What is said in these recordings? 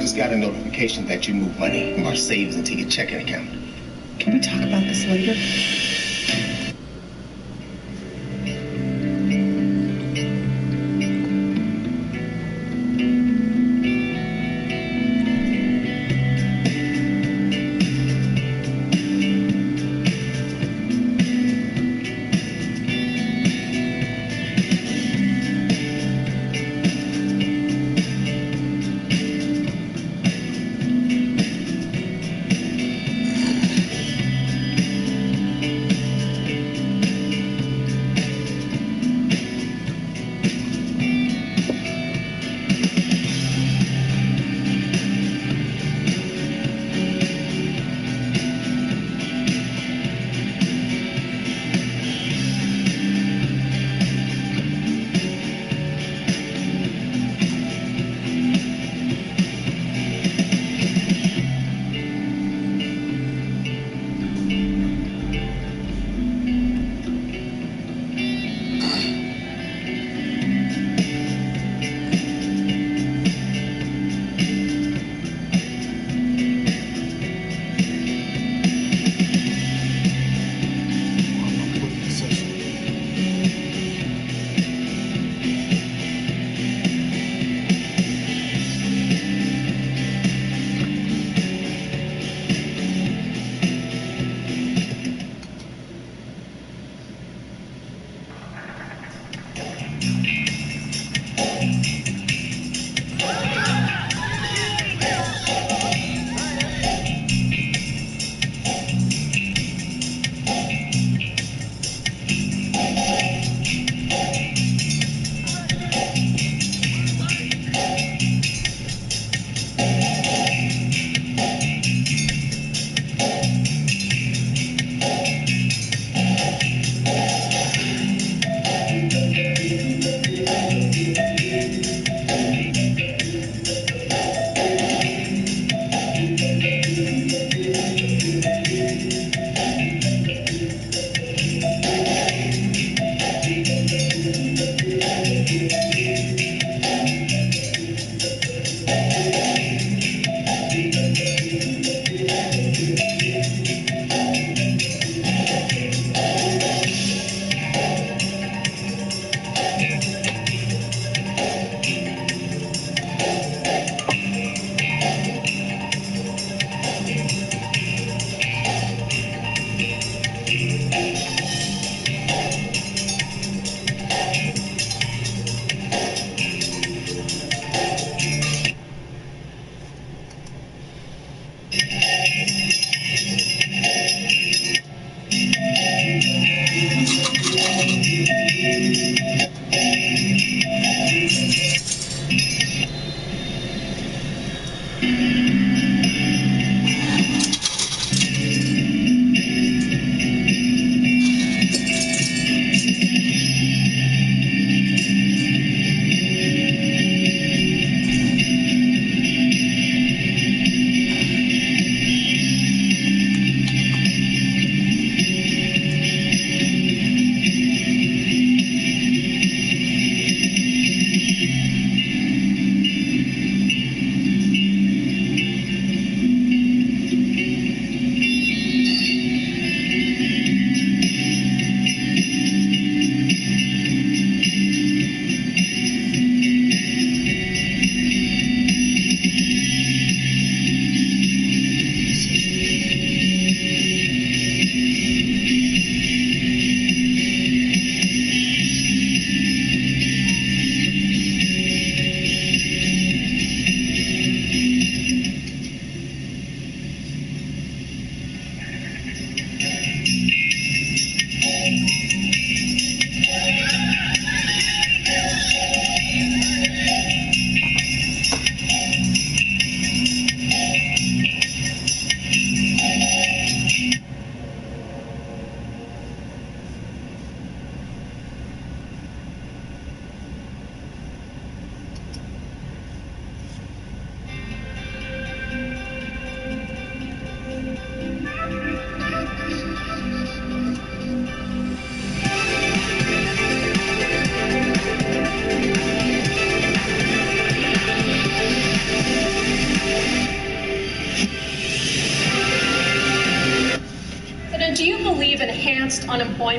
just got a notification that you moved money from our savings into your checking account. Can we talk about this later?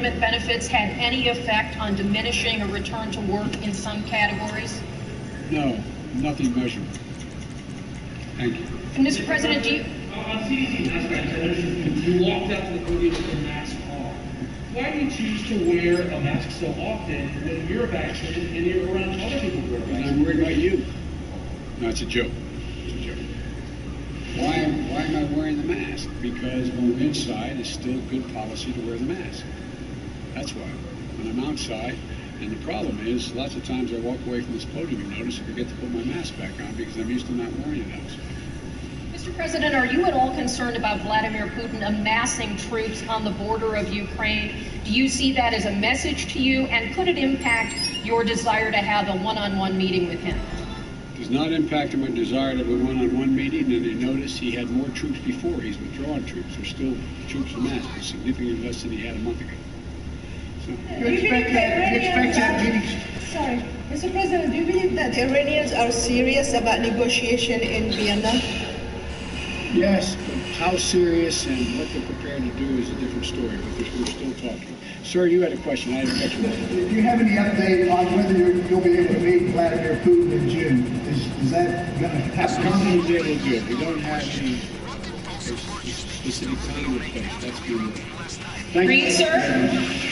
unemployment benefits had any effect on diminishing a return to work in some categories? No, nothing measurable. Thank you. And Mr. President, do you... On CDC aspects, you walked up to the podium with a mask on. Why do you choose to wear a mask so often when you're vaccinated and you're around other people who are Because vaccinated? I'm worried about you. No, it's a joke. It's a joke. Why am I wearing the mask? Because when we're inside, it's still good policy to wear the mask. That's why. When I'm outside, and the problem is, lots of times I walk away from this podium, you notice, I forget to put my mask back on because I'm used to not wearing it else. Mr. President, are you at all concerned about Vladimir Putin amassing troops on the border of Ukraine? Do you see that as a message to you, and could it impact your desire to have a one-on-one meeting with him? Does not impact my desire to have a one-on-one meeting, and you notice he had more troops before. He's withdrawn troops. There's still troops amassed, but significantly less than he had a month ago. So, You expect that meeting? Sorry. Mr. President, do you believe that the Iranians are serious about negotiation in Vienna? yes, but how serious and what they're prepared to do is a different story, but we're still talking. Sir, you had a question. I had a question. Do you have any update on whether you'll be able to meet Vladimir Putin in June? Is that going to happen? How we'll be able to do it. We don't have any specific time or place. That's good. Thank Read, you. sir. Thank you.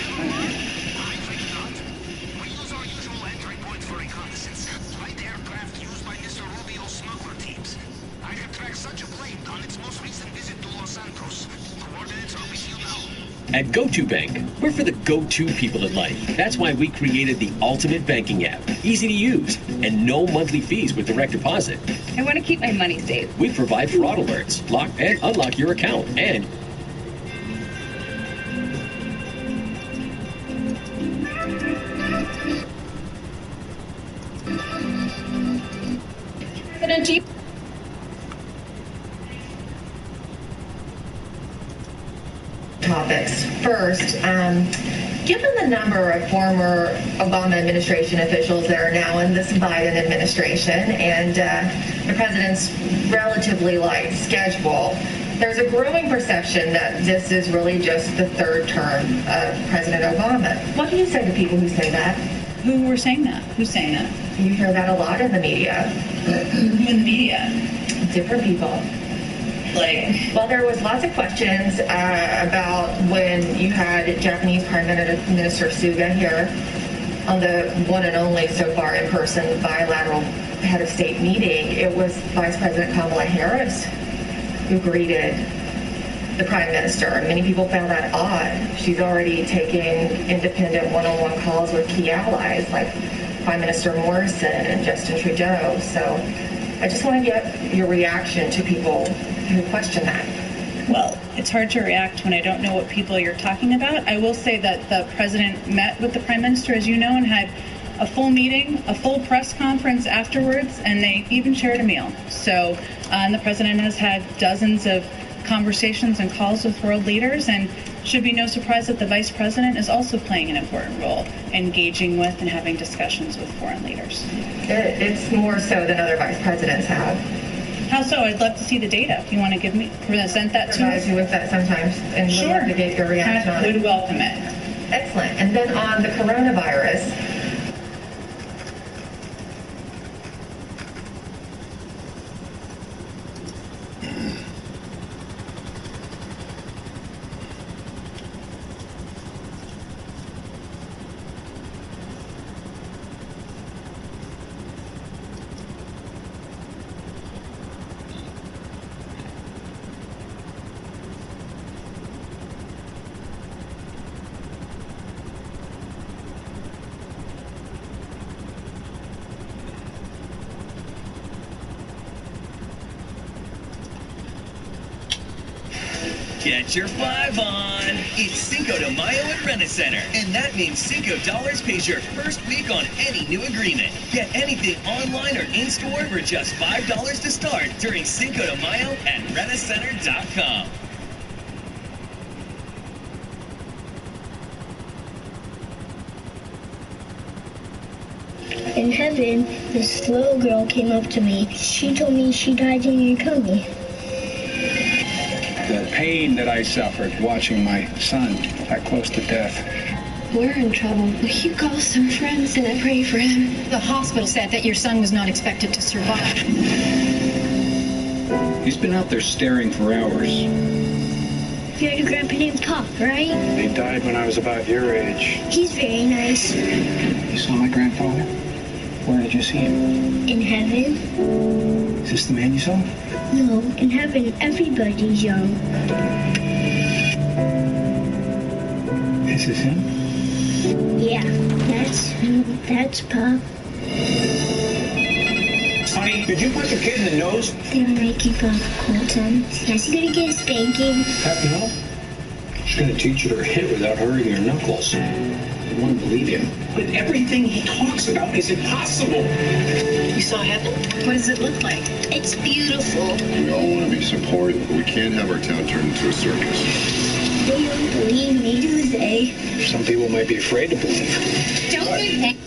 At GoToBank, we're for the go-to people in life. That's why we created the ultimate banking app. Easy to use and no monthly fees with direct deposit. I want to keep my money safe. We provide fraud alerts, lock and unlock your account, and President, do you... Topics. First, given the number of former Obama administration officials that are now in this Biden administration and the president's relatively light schedule, there's a growing perception that this is really just the third term of President Obama. What do you say to people who say that? Who were saying that? Who's saying that? You hear that a lot in the media. Who in the media? Different people. Well, there was lots of questions about when you had Japanese Prime Minister Suga here on the one and only so far in-person bilateral head of state meeting. It was Vice President Kamala Harris who greeted the Prime Minister. Many people found that odd. She's already taking independent one-on-one calls with key allies like Prime Minister Morrison and Justin Trudeau. So I just want to get your reaction to people who question that. Well, it's hard to react when I don't know what people you're talking about. I will say that the president met with the prime minister, as you know, and had a full meeting, a full press conference afterwards, and they even shared a meal. So, and the president has had dozens of conversations and calls with world leaders, and should be no surprise that the vice president is also playing an important role, engaging with and having discussions with foreign leaders. It's more so than other vice presidents have. How so? I'd love to see the data. If you want to present that to us. Provide you with that sometimes, and we'd love to get your reaction on it. Would welcome it. Excellent. And then on the coronavirus, Get your 5 on. It's Cinco de Mayo at Rent-A-Center, and that means $5 pays your first week on any new agreement. Get anything online or in-store for just $5 to start during Cinco de Mayo at Rentacenter.com. In heaven, this little girl came up to me. She told me she died in your tummy. the pain that I suffered watching my son that close to death. We're in trouble. He calls some friends and I pray for him. The hospital said that your son was not expected to survive. He's been out there staring for hours. You had a grandpa named Pop, right? He died when I was about your age. He's very nice. You saw my grandfather? Where did you see him? In heaven? Is this the man you saw? No, in heaven everybody's young. Is this him? Yeah, that's Pop. Honey, did you punch a kid in the nose? They're making Pop cold time. Is he gonna get a spanking? Heck no. She's going to teach you to hit without hurting your knuckles. I won't believe him. But everything he talks about is impossible. You saw heaven? What does it look like? It's beautiful. We all want to be supported, but we can't have our town turned into a circus. They don't believe me, do they? Some people might be afraid to believe. Don't be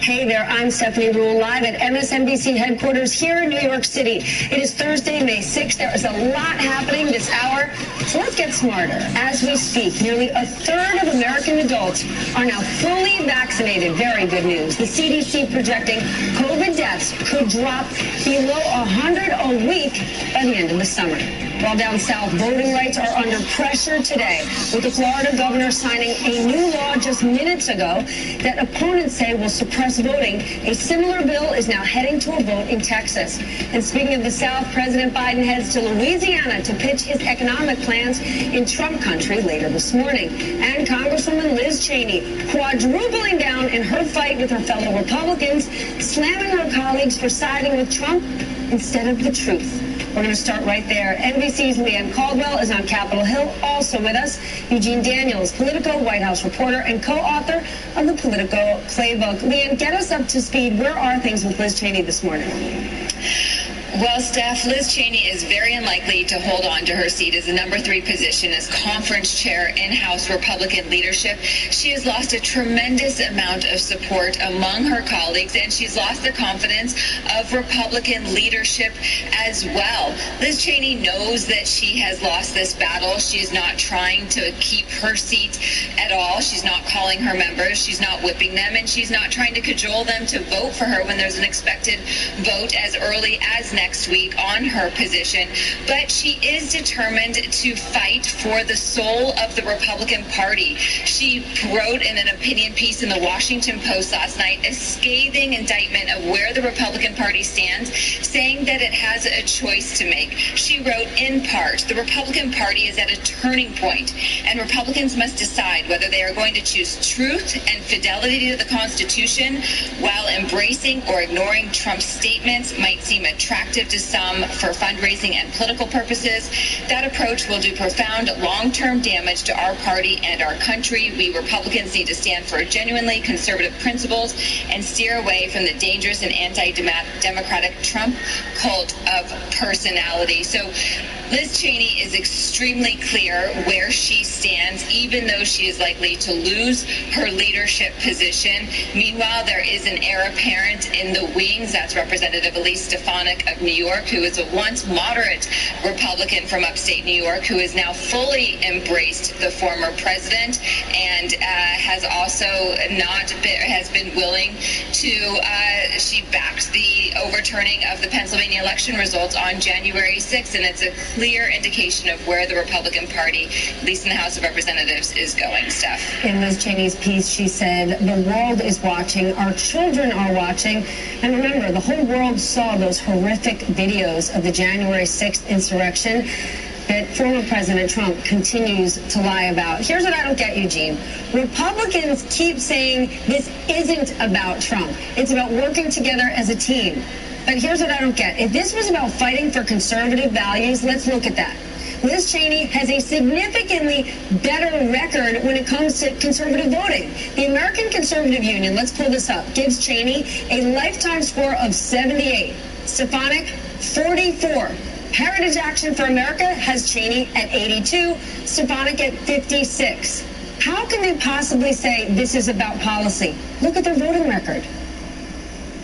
Hey there, I'm Stephanie Rule, live at MSNBC headquarters here in New York City. It is Thursday, May 6th. There is a lot happening this hour, so let's get smarter. As we speak, nearly a third of American adults are now fully vaccinated. Very good news. The CDC projecting COVID deaths could drop below 100 a week by the end of the summer. While down south, voting rights are under pressure today, with the Florida governor signing a new law just minutes ago that opponents say will suppress voting. A similar bill is now heading to a vote in Texas. And speaking of the South, President Biden heads to Louisiana to pitch his economic plans in Trump country later this morning. And Congresswoman Liz Cheney quadrupling down in her fight with her fellow Republicans, slamming her colleagues for siding with Trump instead of the truth. We're going to start right there. NBC's Leanne Caldwell is on Capitol Hill. Also with us, Eugene Daniels, Politico White House reporter and co-author of the Politico Playbook. Leanne, get us up to speed. Where are things with Liz Cheney this morning? Well, Steph, Liz Cheney is very unlikely to hold on to her seat as the number 3 position as conference chair in House Republican leadership. She has lost a tremendous amount of support among her colleagues, and she's lost the confidence of Republican leadership as well. Liz Cheney knows that she has lost this battle. She is not trying to keep her seat at all. She's not calling her members. She's not whipping them, and she's not trying to cajole them to vote for her when there's an expected vote as early as next week on her position. But she is determined to fight for the soul of the Republican Party. She wrote in an opinion piece in the Washington Post last night a scathing indictment of where the Republican Party stands, saying that it has a choice to make. She wrote, in part, the Republican Party is at a turning point, and Republicans must decide whether they are going to choose truth and fidelity to the Constitution while embracing or ignoring Trump's statements might seem attractive to some for fundraising and political purposes. That approach will do profound long-term damage to our party and our country. We Republicans need to stand for genuinely conservative principles and steer away from the dangerous and anti-democratic Trump cult of personality. So Liz Cheney is extremely clear where she stands, even though she is likely to lose her leadership position. Meanwhile, there is an heir apparent in the wings. That's Representative Elise Stefanik of New York, who is a once moderate Republican from upstate New York, who has now fully embraced the former president and has also has been willing to, she backed the overturning of the Pennsylvania election results on January 6th, and it's a clear indication of where the Republican Party, at least in the House of Representatives, is going. Steph. In Liz Cheney's piece, she said, the world is watching, our children are watching, and remember, the whole world saw those horrific videos of the January 6th insurrection that former President Trump continues to lie about. Here's what I don't get, Eugene. Republicans keep saying this isn't about Trump. It's about working together as a team. But here's what I don't get. If this was about fighting for conservative values, let's look at that. Liz Cheney has a significantly better record when it comes to conservative voting. The American Conservative Union, let's pull this up, gives Cheney a lifetime score of 78. Stefanik, 44. Heritage Action for America has Cheney at 82, Stefanik at 56. How can they possibly say this is about policy? Look at their voting record.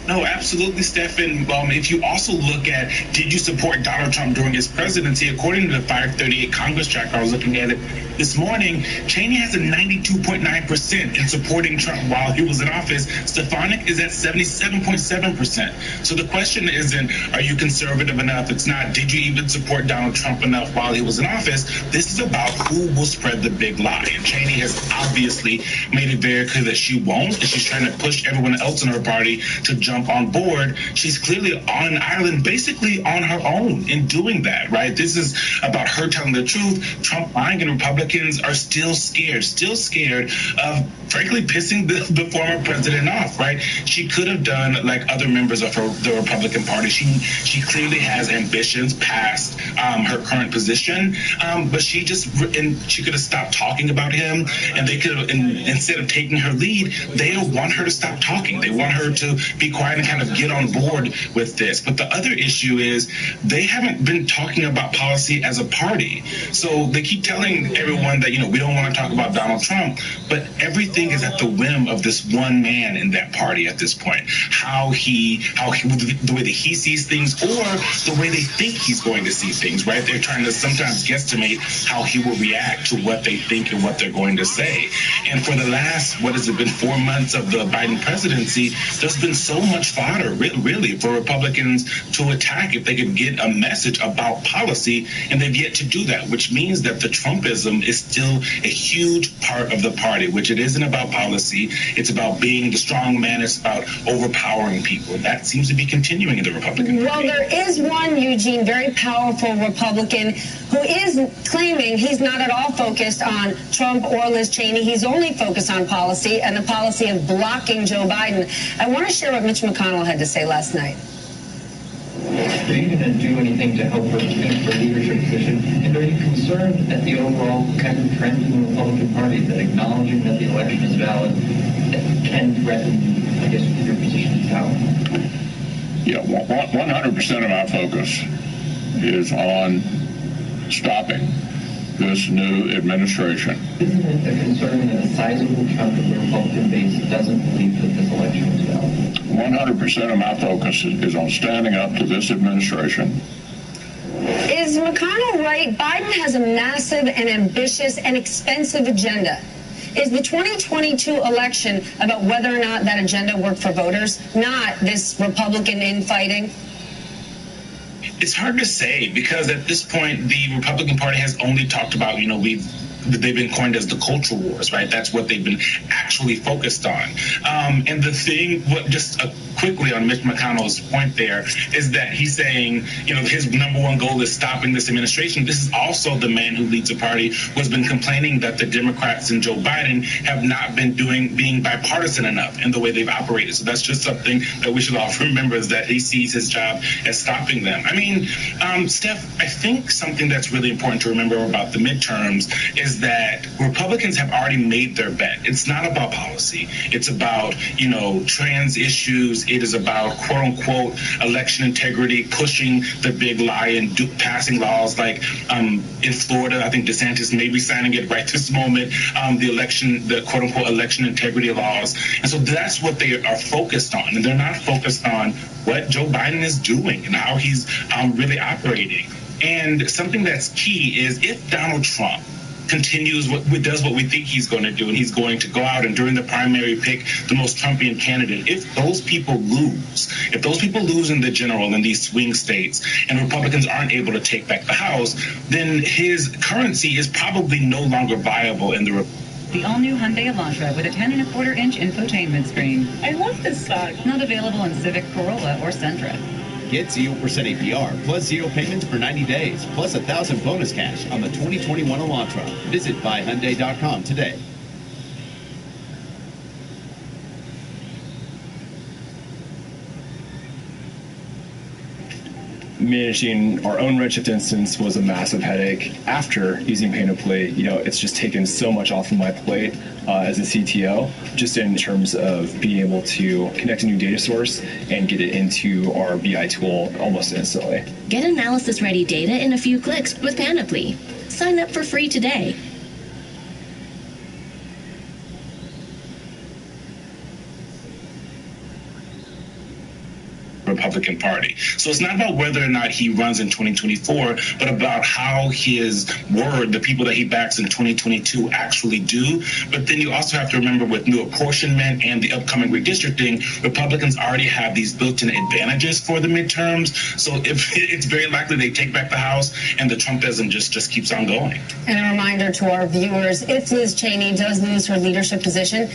No, absolutely, Stephen. If you also look at, did you support Donald Trump during his presidency? According to the 538 Congress track, I was looking at it this morning, Cheney has a 92.9% in supporting Trump while he was in office. Stefanik is at 77.7%. So the question isn't, are you conservative enough? It's not, did you even support Donald Trump enough while he was in office? This is about who will spread the big lie. And Cheney has obviously made it very clear that she won't, and she's trying to push everyone else in her party to jump on board. She's clearly on an island, basically on her own in doing that, right? This is about her telling the truth. Trump lying, and Republicans are still scared of, frankly, pissing the former president off, right? She could have done like other members of the Republican Party. She clearly has ambitions past her current position, but she could have stopped talking about him, and they could have, instead of taking her lead, they don't want her to stop talking. They want her to be quiet and kind of get on board with this. But the other issue is they haven't been talking about policy as a party. So they keep telling everyone that, we don't want to talk about Donald Trump, but everything is at the whim of this one man in that party at this point. How the way that he sees things, or the way they think he's going to see things, right? They're trying to sometimes guesstimate how he will react to what they think and what they're going to say. And for the last, 4 months of the Biden presidency, there's been so much fodder, really, for Republicans to attack if they could get a message about policy, and they've yet to do that, which means that the Trumpism is still a huge part of the party, which it isn't about policy. It's about being the strong man. It's about overpowering people. That seems to be continuing in the Republican Party. Well, there is one, Eugene, very powerful Republican who is claiming he's not at all focused on Trump or Liz Cheney. He's only focused on policy and the policy of blocking Joe Biden. I want to share what Mitch McConnell had to say last night. Are you going to do anything to help her in her leadership position? And are you concerned at the overall kind of trend in the Republican Party that acknowledging that the election is valid can threaten, your position in power? Yeah, 100% of our focus is on stopping this new administration. Isn't it a concern that a sizable chunk of the Republican base doesn't believe that this election is valid? 100% of my focus is on standing up to this administration. Is McConnell right? Biden has a massive and ambitious and expensive agenda. Is the 2022 election about whether or not that agenda worked for voters, not this Republican infighting? It's hard to say, because at this point, the Republican Party has only talked about, they've been coined as the culture wars, right? That's what they've been actually focused on. And the thing, quickly on Mitch McConnell's point there, is that he's saying, his number one goal is stopping this administration. This is also the man who leads a party who has been complaining that the Democrats and Joe Biden have not been being bipartisan enough in the way they've operated. So that's just something that we should all remember, is that he sees his job as stopping them. Steph, I think something that's really important to remember about the midterms is that Republicans have already made their bet. It's not about policy. It's about, trans issues. It is about, quote unquote, election integrity, pushing the big lie and passing laws like in Florida. I think DeSantis may be signing it right this moment, the quote unquote election integrity laws. And so that's what they are focused on. And they're not focused on what Joe Biden is doing and how he's really operating. And something that's key is, if Donald Trump does what we think he's going to do, and he's going to go out and during the primary pick the most Trumpian candidate, if those people lose in the general in these swing states and Republicans aren't able to take back the House, then his currency is probably no longer viable in the The all-new Hyundai Elantra with a 10.25-inch infotainment screen. I love this bag. Not available in Civic, Corolla, or Sentra. Get 0% APR plus 0 payments for 90 days, plus $1,000 bonus cash on the 2021 Elantra. Visit buyhyundai.com today. Managing our own Redshift instance was a massive headache. After using Panoply, it's just taken so much off of my plate as a CTO, just in terms of being able to connect a new data source and get it into our BI tool almost instantly. Get analysis-ready data in a few clicks with Panoply. Sign up for free today. Republican Party. So it's not about whether or not he runs in 2024, but about how his word, the people that he backs in 2022 actually do. But then you also have to remember with new apportionment and the upcoming redistricting, Republicans already have these built-in advantages for the midterms. So if it's very likely they take back the House and the Trumpism just keeps on going. And a reminder to our viewers, if Liz Cheney does lose her leadership position,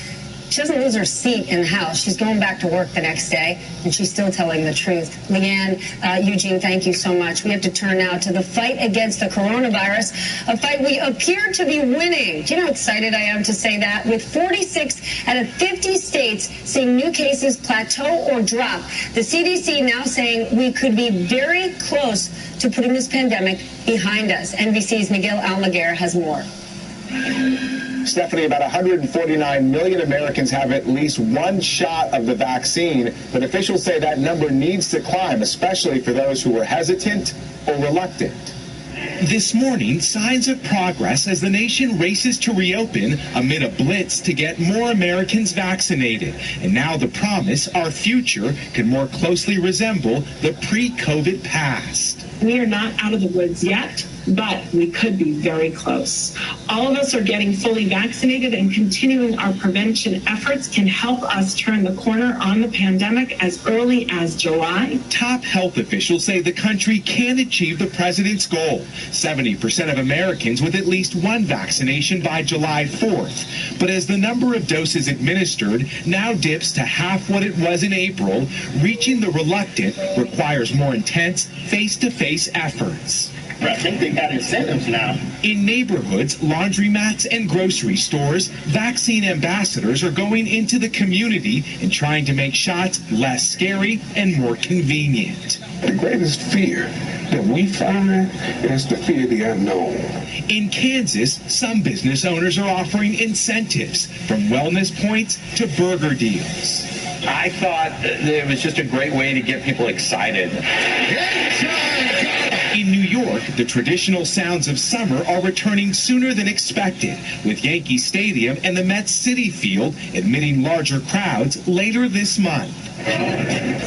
she doesn't lose her seat in the House. She's going back to work the next day, and she's still telling the truth. Leanne, Eugene, thank you so much. We have to turn now to the fight against the coronavirus, a fight we appear to be winning. Do you know how excited I am to say that? With 46 out of 50 states seeing new cases plateau or drop, the CDC now saying we could be very close to putting this pandemic behind us. NBC's Miguel Almaguer has more. Stephanie, about 149 million Americans have at least one shot of the vaccine, but officials say that number needs to climb, especially for those who were hesitant or reluctant. This morning, signs of progress as the nation races to reopen amid a blitz to get more Americans vaccinated. And now the promise our future could more closely resemble the pre-COVID past. We are not out of the woods yet, but we could be very close. All of us are getting fully vaccinated, and continuing our prevention efforts can help us turn the corner on the pandemic as early as July. Top health officials say the country can achieve the president's goal, 70% of Americans with at least one vaccination by July 4th. But as the number of doses administered now dips to half what it was in April, reaching the reluctant requires more intense face-to-face efforts. I think they got incentives now. In neighborhoods, laundromats, and grocery stores, vaccine ambassadors are going into the community and trying to make shots less scary and more convenient. The greatest fear that we find is the fear of the unknown. In Kansas, some business owners are offering incentives, from wellness points to burger deals. I thought it was just a great way to get people excited. In New York, the traditional sounds of summer are returning sooner than expected, with Yankee Stadium and the Mets Citi Field admitting larger crowds later this month.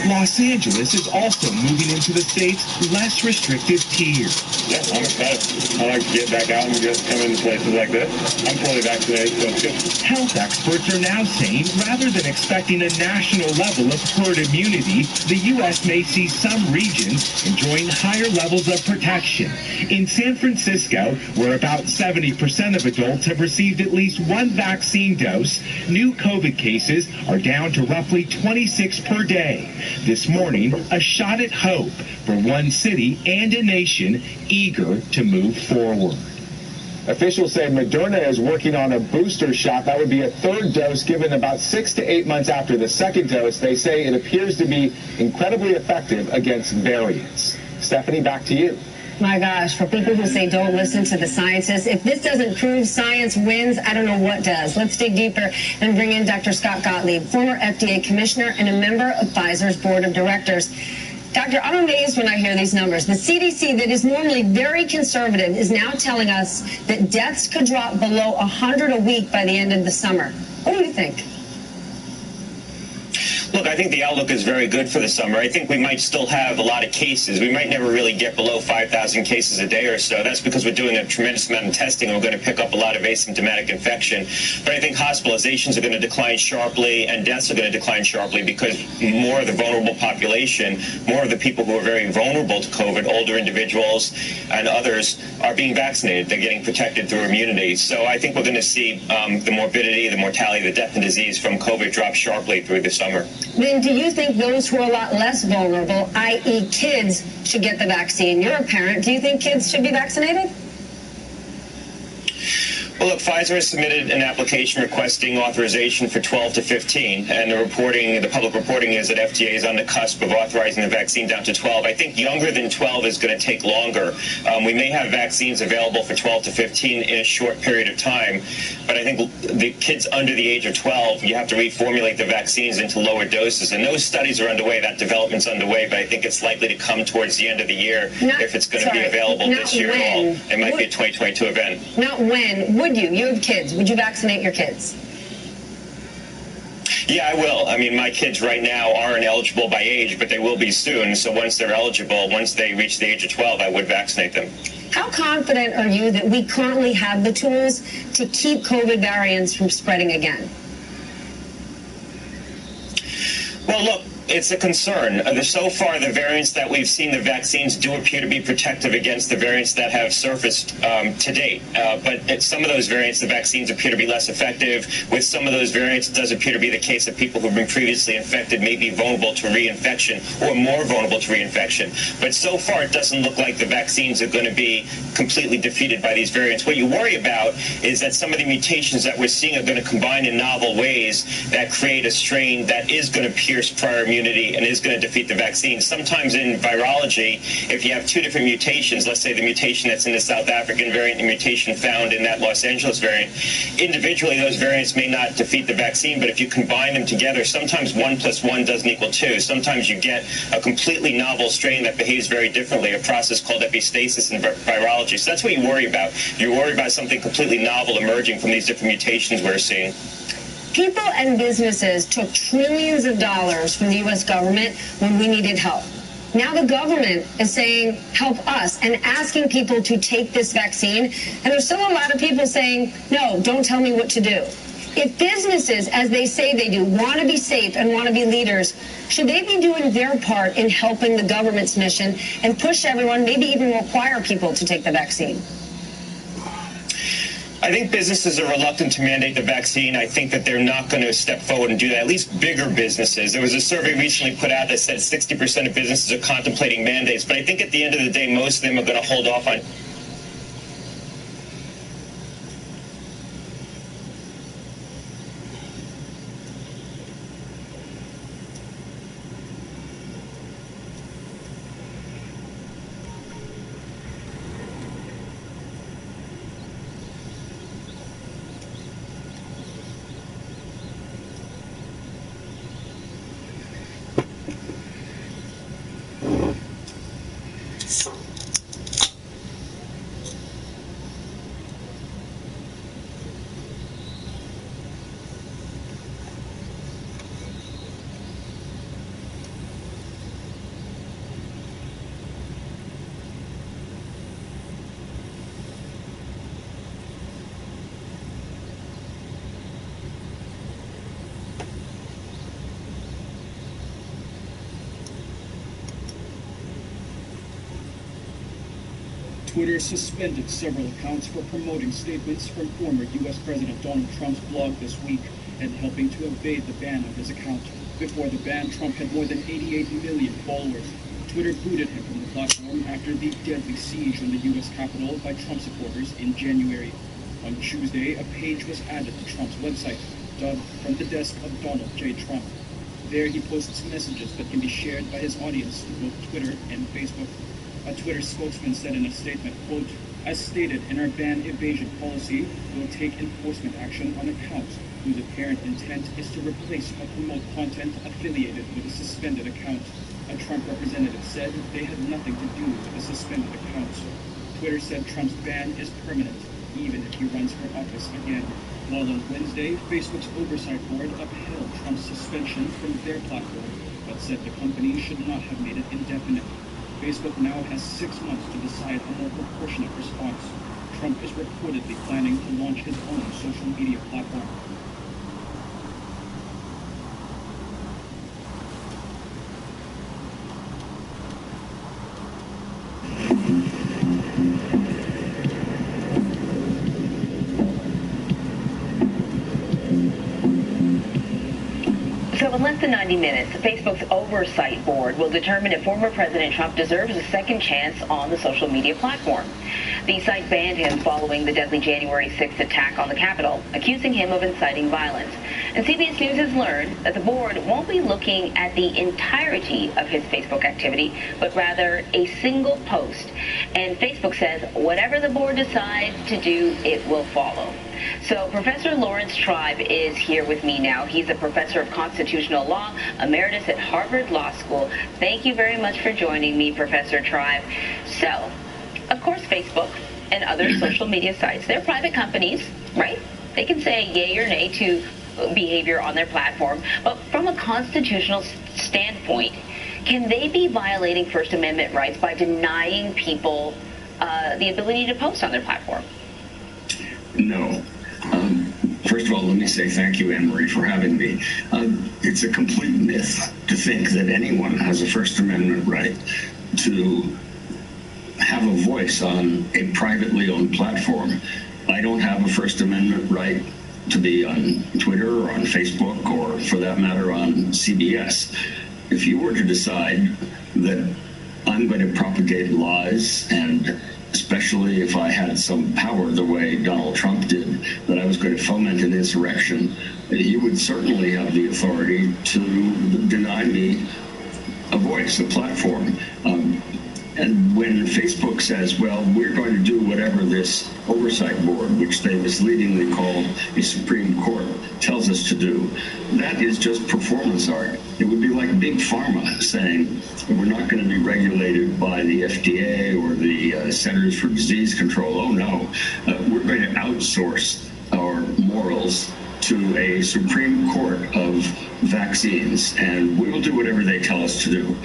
Los Angeles is also moving into the state's less restrictive tier. Yeah, I'm excited. I like to get back out and just come into places like this. I'm fully vaccinated, so it's good. Health experts are now saying rather than expecting a national level of herd immunity, the U.S. may see some regions enjoying higher levels of protection. In San Francisco, where about 70% of adults have received at least one vaccine dose, new COVID cases are down to roughly 26 per day. This morning, a shot at hope for one city and a nation eager to move forward. Officials say Moderna is working on a booster shot. That would be a third dose given about 6 to 8 months after the second dose. They say it appears to be incredibly effective against variants. Stephanie, back to you. My gosh, for people who say don't listen to the scientists, if this doesn't prove science wins, I don't know what does. Let's dig deeper and bring in Dr. Scott Gottlieb, former FDA commissioner and a member of Pfizer's board of directors. Doctor, I'm amazed when I hear these numbers. The CDC, that is normally very conservative, is now telling us that deaths could drop below 100 a week by the end of the summer. What do you think? Look, I think the outlook is very good for the summer. I think we might still have a lot of cases. We might never really get below 5,000 cases a day or so. That's because we're doing a tremendous amount of testing and we're going to pick up a lot of asymptomatic infection. But I think hospitalizations are going to decline sharply and deaths are going to decline sharply because more of the vulnerable population, more of the people who are very vulnerable to COVID, older individuals and others, are being vaccinated. They're getting protected through immunity. So I think we're going to see the morbidity, the mortality, the death and disease from COVID drop sharply through the summer. Then do you think those who are a lot less vulnerable, i.e. kids, should get the vaccine? You're a parent. Do you think kids should be vaccinated? Well, look, Pfizer has submitted an application requesting authorization for 12 to 15, and the public reporting is that FDA is on the cusp of authorizing the vaccine down to 12. I think younger than 12 is going to take longer. We may have vaccines available for 12 to 15 in a short period of time, but I think the kids under the age of 12, you have to reformulate the vaccines into lower doses, and those studies are underway. That development's underway, but I think it's likely to come towards the end of the year if it's going to be available this year at all. It might be a 2022 event. Not when. Would you? You have kids. Would you vaccinate your kids? Yeah, I will. I mean, my kids right now aren't eligible by age, but they will be soon. So once they're eligible, once they reach the age of 12, I would vaccinate them. How confident are you that we currently have the tools to keep COVID variants from spreading again? Well, look, it's a concern. So far, the variants that we've seen, the vaccines do appear to be protective against the variants that have surfaced to date. But some of those variants, the vaccines appear to be less effective. With some of those variants, it does appear to be the case that people who've been previously infected may be vulnerable to reinfection or more vulnerable to reinfection. But so far, it doesn't look like the vaccines are going to be completely defeated by these variants. What you worry about is that some of the mutations that we're seeing are going to combine in novel ways that create a strain that is going to pierce prior immunity and is going to defeat the vaccine. Sometimes in virology, if you have two different mutations, let's say the mutation that's in the South African variant, the mutation found in that Los Angeles variant, individually those variants may not defeat the vaccine, but if you combine them together, sometimes 1 + 1 doesn't equal 2. Sometimes you get a completely novel strain that behaves very differently, a process called epistasis in virology. So that's what you worry about. You worry about something completely novel emerging from these different mutations we're seeing. People and businesses took trillions of dollars from the U.S. government when we needed help. Now the government is saying, help us, and asking people to take this vaccine. And there's still a lot of people saying, no, don't tell me what to do. If businesses, as they say they do, want to be safe and want to be leaders, should they be doing their part in helping the government's mission and push everyone, maybe even require people to take the vaccine? I think businesses are reluctant to mandate the vaccine. I think that they're not going to step forward and do that, at least bigger businesses. There was a survey recently put out that said 60% of businesses are contemplating mandates, but I think at the end of the day, most of them are going to hold off on. Twitter suspended several accounts for promoting statements from former U.S. President Donald Trump's blog this week and helping to evade the ban on his account. Before the ban, Trump had more than 88 million followers. Twitter booted him from the platform after the deadly siege on the U.S. Capitol by Trump supporters in January. On Tuesday, a page was added to Trump's website, dubbed From the Desk of Donald J. Trump. There he posts messages that can be shared by his audience through both Twitter and Facebook. A Twitter spokesman said in a statement, quote, as stated in our ban evasion policy, we'll take enforcement action on accounts whose apparent intent is to replace or promote content affiliated with a suspended account. A Trump representative said they had nothing to do with the suspended accounts. Twitter said Trump's ban is permanent, even if he runs for office again. While on Wednesday, Facebook's oversight board upheld Trump's suspension from their platform, but said the company should not have made it indefinite. Facebook now has 6 months to decide a more proportionate response. Trump is reportedly planning to launch his own social media platform. So in less than 90 minutes, Facebook's oversight board will determine if former President Trump deserves a second chance on the social media platform. The site banned him following the deadly January 6th attack on the Capitol, accusing him of inciting violence. And CBS News has learned that the board won't be looking at the entirety of his Facebook activity, but rather a single post. And Facebook says whatever the board decides to do, it will follow. So Professor Lawrence Tribe is here with me now. He's a professor of constitutional law, emeritus at Harvard Law School. Thank you very much for joining me, Professor Tribe. So, of course, Facebook and other social media sites, they're private companies, right? They can say yay or nay to behavior on their platform. But from a constitutional standpoint, can they be violating First Amendment rights by denying people the ability to post on their platform? No. First of all, let me say thank you, Anne-Marie, for having me. It's a complete myth to think that anyone has a First Amendment right to have a voice on a privately owned platform. I don't have a First Amendment right to be on Twitter or on Facebook or, for that matter, on CBS. If you were to decide that I'm going to propagate lies, and especially if I had some power the way Donald Trump did, that I was going to foment an insurrection, you would certainly have the authority to deny me a voice, a platform. And when Facebook says, well, we're going to do whatever this oversight board, which they misleadingly call a Supreme Court, tells us to do, that is just performance art. It would be like Big Pharma saying, we're not going to be regulated by the FDA or the Centers for Disease Control. Oh, no. We're going to outsource our morals to a Supreme Court of vaccines, and we will do whatever they tell us to do.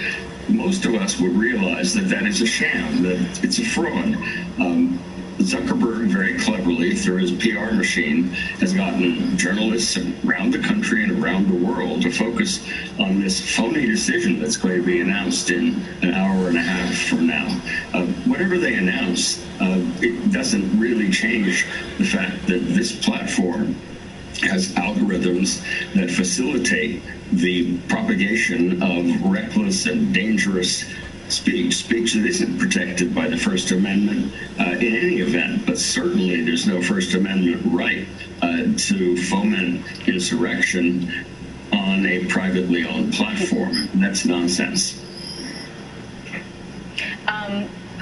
Most of us would realize that that is a sham, that it's a fraud. Zuckerberg, very cleverly, through his PR machine, has gotten journalists around the country and around the world to focus on this phony decision that's going to be announced in an hour and a half from now. Whatever they announce, it doesn't really change the fact that this platform has algorithms that facilitate the propagation of reckless and dangerous speech that isn't protected by the First Amendment in any event, but certainly there's no First Amendment right to foment insurrection on a privately owned platform. That's nonsense.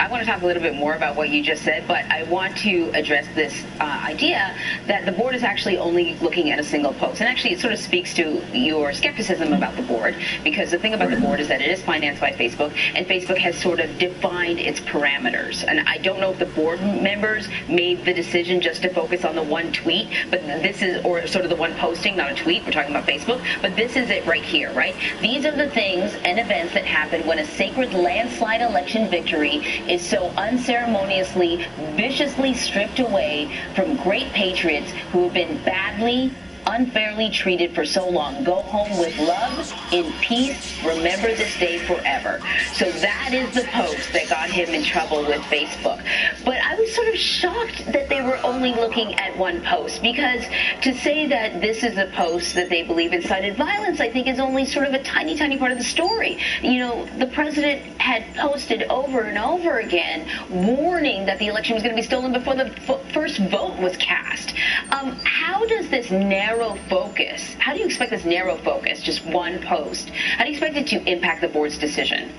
I want to talk a little bit more about what you just said, but I want to address this idea that the board is actually only looking at a single post. And actually, it sort of speaks to your skepticism about the board, because the thing about the board is that it is financed by Facebook, and Facebook has sort of defined its parameters. And I don't know if the board members made the decision just to focus on the one tweet, but this is, or sort of the one posting, not a tweet, we're talking about Facebook, but this is it right here, right? These are the things and events that happen when a sacred landslide election victory is so unceremoniously, viciously stripped away from great patriots who have been badly, unfairly treated for so long. Go home with love, in peace, remember this day forever. So that is the post that got him in trouble with Facebook. But I was sort of shocked that they were only looking at one post, because to say that this is a post that they believe incited violence, I think is only sort of a tiny, tiny part of the story. You know, the president had posted over and over again warning that the election was going to be stolen before the first vote was cast. How does this narrow focus, how do you expect this narrow focus, just one post, how do you expect it to impact the board's decision?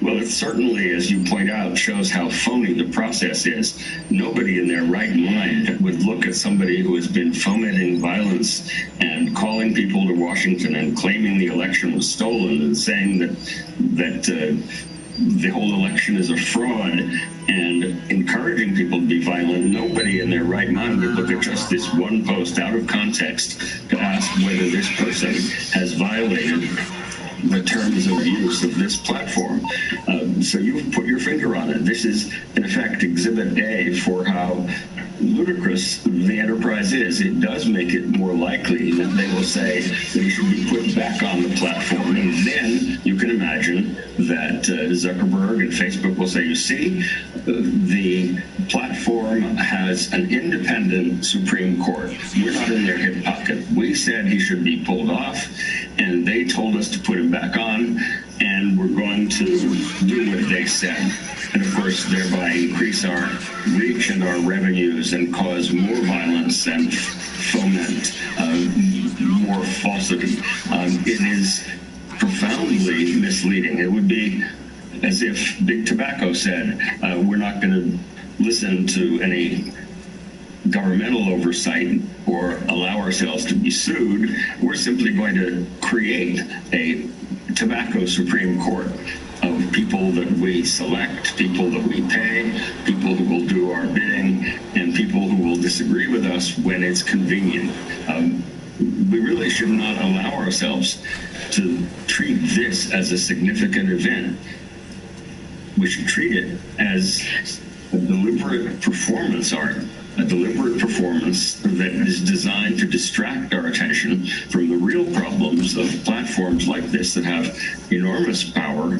Well, it certainly, as you point out, shows how phony the process is. Nobody in their right mind would look at somebody who has been fomenting violence and calling people to Washington and claiming the election was stolen and saying that the whole election is a fraud and encouraging people to be violent. Nobody in their right mind would look at just this one post out of context to ask whether this person has violated the terms of use of this platform. So you've put your finger on it. This is, in effect, Exhibit A for how ludicrous the enterprise is. It does make it more likely that they will say that he should be put back on the platform. And then you can imagine that Zuckerberg and Facebook will say, you see, the platform has an independent Supreme Court. We're not in their hip pocket. We said he should be pulled off, and they told us to put him back on, and we're going to do what they said. And of course, thereby increase our reach and our revenues and cause more violence and foment more falsity. It is profoundly misleading. It would be as if Big Tobacco said, we're not going to listen to any governmental oversight or allow ourselves to be sued. We're simply going to create a tobacco Supreme Court of people that we select, people that we pay, people who will do our bidding, and people who will disagree with us when it's convenient. we really should not allow ourselves to treat this as a significant event. We should treat it as a deliberate performance art, a deliberate performance that is designed to distract our attention from the real problems of platforms like this that have enormous power.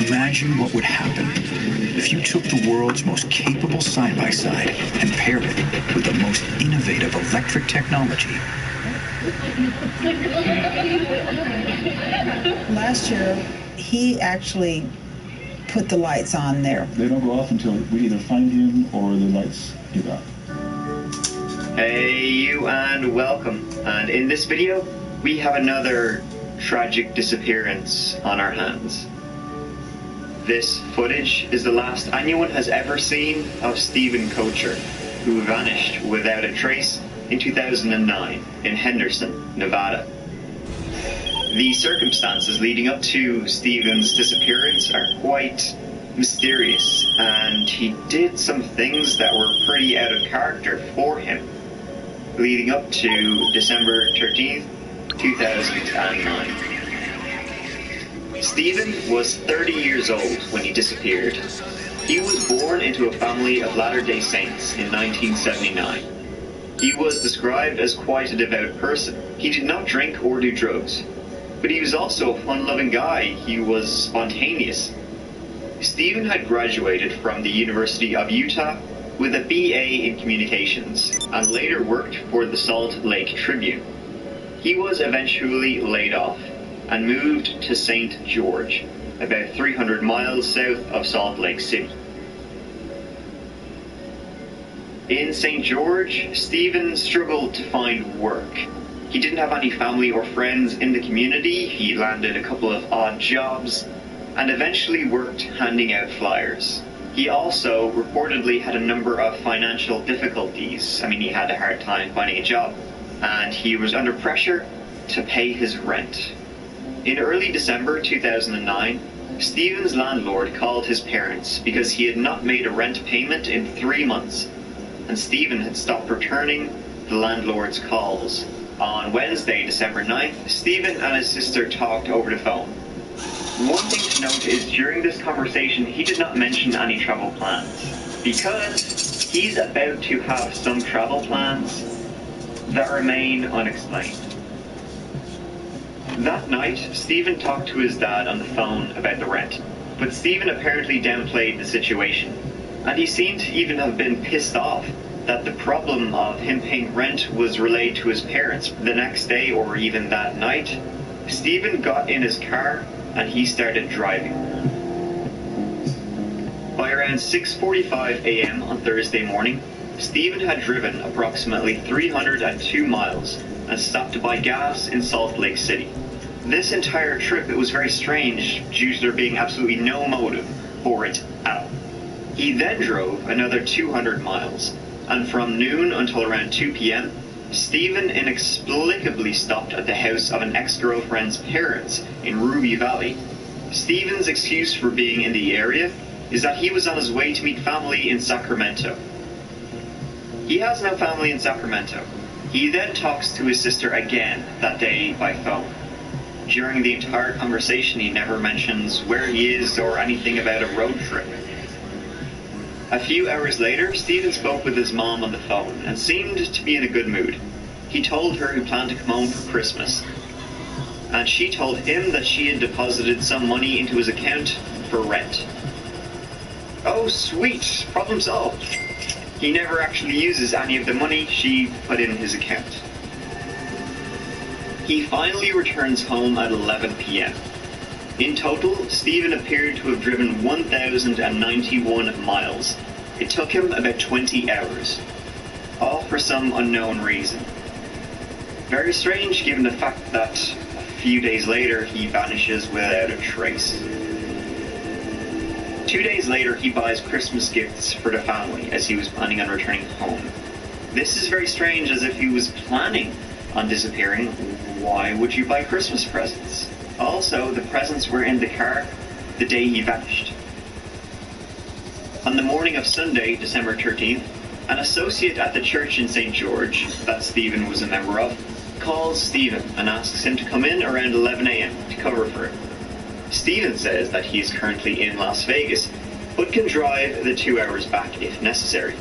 Imagine what would happen if you took the world's most capable side-by-side and paired it with the most innovative electric technology. Last year, he actually put the lights on there. They don't go off until we either find him or the lights give out. Hey you, and welcome. And in this video, we have another tragic disappearance on our hands. This footage is the last anyone has ever seen of Stephen Kocher, who vanished without a trace in 2009 in Henderson, Nevada. The circumstances leading up to Stephen's disappearance are quite mysterious, and he did some things that were pretty out of character for him, leading up to December 13th, 2009. Stephen was 30 years old when he disappeared. He was born into a family of Latter-day Saints in 1979. He was described as quite a devout person. He did not drink or do drugs, but he was also a fun-loving guy. He was spontaneous. Stephen had graduated from the University of Utah with a BA in communications and later worked for the Salt Lake Tribune. He was eventually laid off and moved to St. George, about 300 miles south of Salt Lake City. In St. George, Stephen struggled to find work. He didn't have any family or friends in the community. He landed a couple of odd jobs and eventually worked handing out flyers. He also reportedly had a number of financial difficulties. I mean, he had a hard time finding a job, and he was under pressure to pay his rent. In early December 2009, Stephen's landlord called his parents because he had not made a rent payment in 3 months, and Stephen had stopped returning the landlord's calls. On Wednesday, December 9th, Stephen and his sister talked over the phone. One thing to note is during this conversation, he did not mention any travel plans, because he's about to have some travel plans that remain unexplained. That night, Stephen talked to his dad on the phone about the rent, but Stephen apparently downplayed the situation, and he seemed to even have been pissed off that the problem of him paying rent was relayed to his parents. The next day, or even that night, Stephen got in his car and he started driving. By around 6:45 a.m. on Thursday morning, Stephen had driven approximately 302 miles and stopped to buy gas in Salt Lake City. This entire trip, it was very strange due to there being absolutely no motive for it at all. He then drove another 200 miles, and from noon until around 2 p.m., Stephen inexplicably stopped at the house of an ex-girlfriend's parents in Ruby Valley. Stephen's excuse for being in the area is that he was on his way to meet family in Sacramento. He has no family in Sacramento. He then talks to his sister again that day by phone. During the entire conversation, he never mentions where he is or anything about a road trip. A few hours later, Stephen spoke with his mom on the phone and seemed to be in a good mood. He told her he planned to come home for Christmas, and she told him that she had deposited some money into his account for rent. Oh, sweet, problem solved. He never actually uses any of the money she put in his account. He finally returns home at 11 p.m. In total, Stephen appeared to have driven 1,091 miles. It took him about 20 hours, all for some unknown reason. Very strange given the fact that a few days later he vanishes without a trace. 2 days later, he buys Christmas gifts for the family as he was planning on returning home. This is very strange, as if he was planning on disappearing. Why would you buy Christmas presents? Also, the presents were in the car the day he vanished. On the morning of Sunday, December 13th, an associate at the church in St. George, that Stephen was a member of, calls Stephen and asks him to come in around 11 a.m. to cover for him. Stephen says that he is currently in Las Vegas, but can drive the 2 hours back if necessary.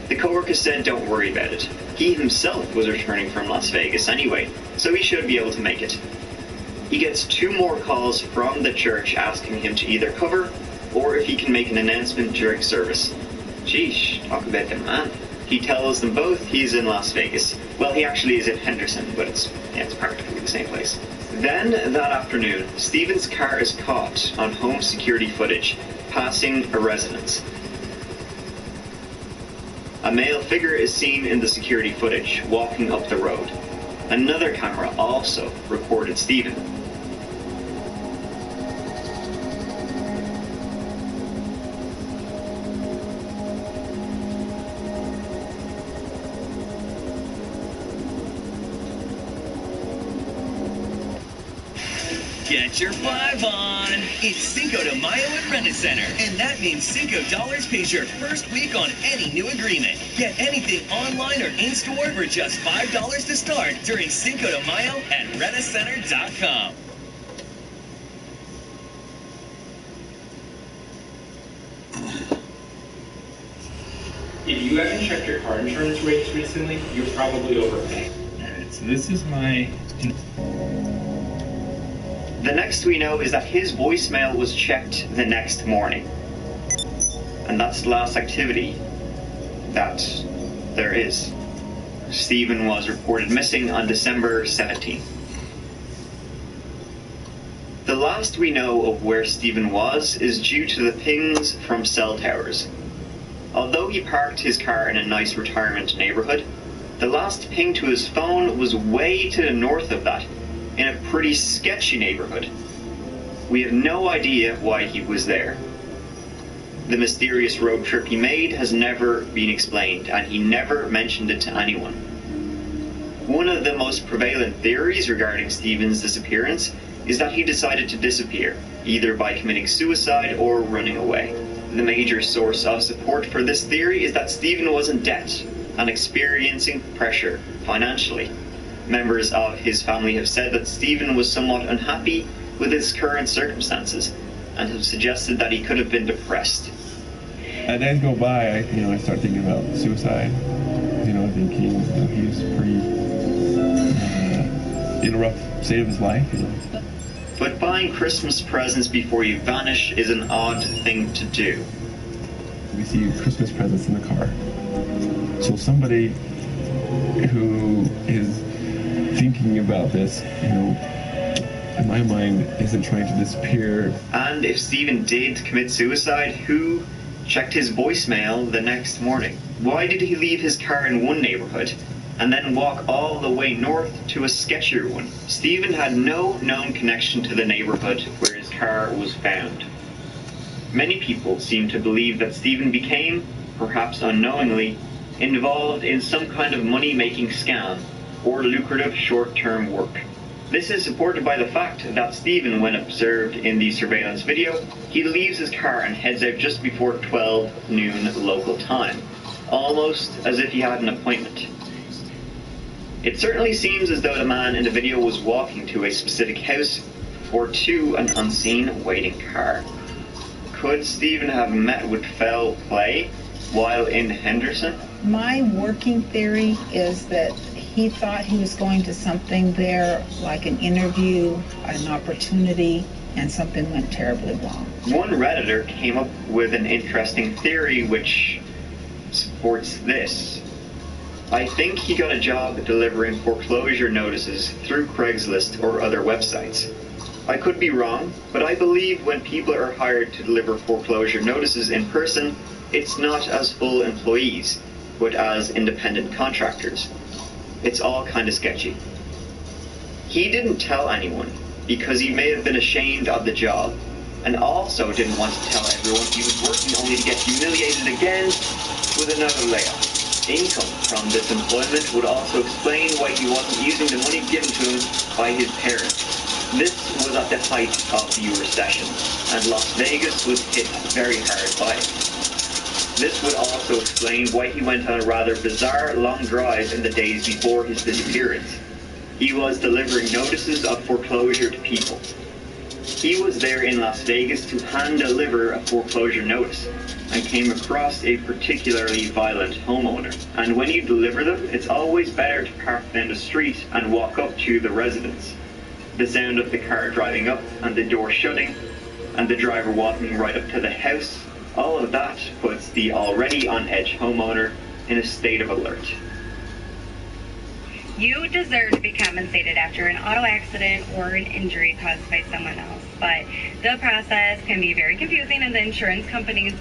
The co-worker said don't worry about it. He himself was returning from Las Vegas anyway, so he should be able to make it. He gets 2 more calls from the church asking him to either cover or if he can make an announcement during service. Sheesh, talk about the man. He tells them both he's in Las Vegas. Well, he actually is in Henderson, but it's practically the same place. Then, that afternoon, Stephen's car is caught on home security footage, passing a residence. A male figure is seen in the security footage, walking up the road. Another camera also recorded Stephen. Get your 5 on. It's Cinco de Mayo at Rent-A-Center, and that means Cinco dollars pays your first week on any new agreement. Get anything online or in-store for just $5 to start during Cinco de Mayo at rentacenter.com. If you haven't checked your car insurance rates recently, you're probably overpaying. Alright, so this is my... The next we know is that his voicemail was checked the next morning. And that's the last activity that there is. Stephen was reported missing on December 17th. The last we know of where Stephen was is due to the pings from cell towers. Although he parked his car in a nice retirement neighborhood, the last ping to his phone was way to the north of that, in a pretty sketchy neighborhood. We have no idea why he was there. The mysterious road trip he made has never been explained, and he never mentioned it to anyone. One of the most prevalent theories regarding Stephen's disappearance is that he decided to disappear, either by committing suicide or running away. The major source of support for this theory is that Stephen was in debt and experiencing pressure financially. Members of his family have said that Stephen was somewhat unhappy with his current circumstances and have suggested that he could have been depressed. As days go by, I start thinking about suicide. Thinking he's pretty in a rough state of his life. But buying Christmas presents before you vanish is an odd thing to do. We see Christmas presents in the car. So somebody who is thinking about this, in my mind, isn't trying to disappear. And if Stephen did commit suicide, who checked his voicemail the next morning? Why did he leave his car in one neighborhood and then walk all the way north to a sketchier one? Stephen had no known connection to the neighborhood where his car was found. Many people seem to believe that Stephen became, perhaps unknowingly, involved in some kind of money-making scam or lucrative short-term work. This is supported by the fact that Stephen, when observed in the surveillance video, he leaves his car and heads out just before 12 noon local time, almost as if he had an appointment. It certainly seems as though the man in the video was walking to a specific house or to an unseen waiting car. Could Stephen have met with foul play while in Henderson? My working theory is that he thought he was going to something there, like an interview, an opportunity, and something went terribly wrong. One Redditor came up with an interesting theory which supports this. I think he got a job delivering foreclosure notices through Craigslist or other websites. I could be wrong, but I believe when people are hired to deliver foreclosure notices in person, it's not as full employees, but as independent contractors. It's all kind of sketchy. He didn't tell anyone because he may have been ashamed of the job, and also didn't want to tell everyone he was working only to get humiliated again with another layoff. Income from this employment would also explain why he wasn't using the money given to him by his parents. This was at the height of the recession, and Las Vegas was hit very hard by it. This would also explain why he went on a rather bizarre long drive in the days before his disappearance. He was delivering notices of foreclosure to people. He was there in Las Vegas to hand deliver a foreclosure notice and came across a particularly violent homeowner. And when you deliver them, it's always better to park down the street and walk up to the residence. The sound of the car driving up and the door shutting and the driver walking right up to the house, all of that puts the already on edge homeowner in a state of alert. You deserve to be compensated after an auto accident or an injury caused by someone else, but the process can be very confusing and the insurance companies...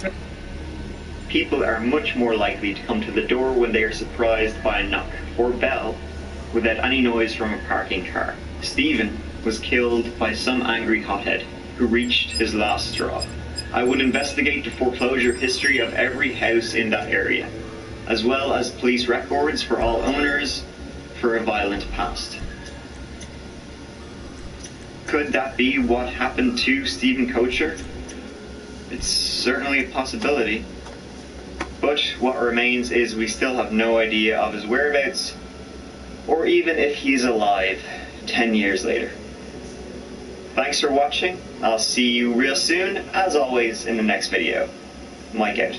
People are much more likely to come to the door when they are surprised by a knock or bell without any noise from a parking car. Stephen was killed by some angry hothead who reached his last straw. I would investigate the foreclosure history of every house in that area, as well as police records for all owners for a violent past. Could that be what happened to Stephen Kocher? It's certainly a possibility. But what remains is we still have no idea of his whereabouts, or even if he's alive 10 years later. Thanks for watching. I'll see you real soon, as always, in the next video. Mike out.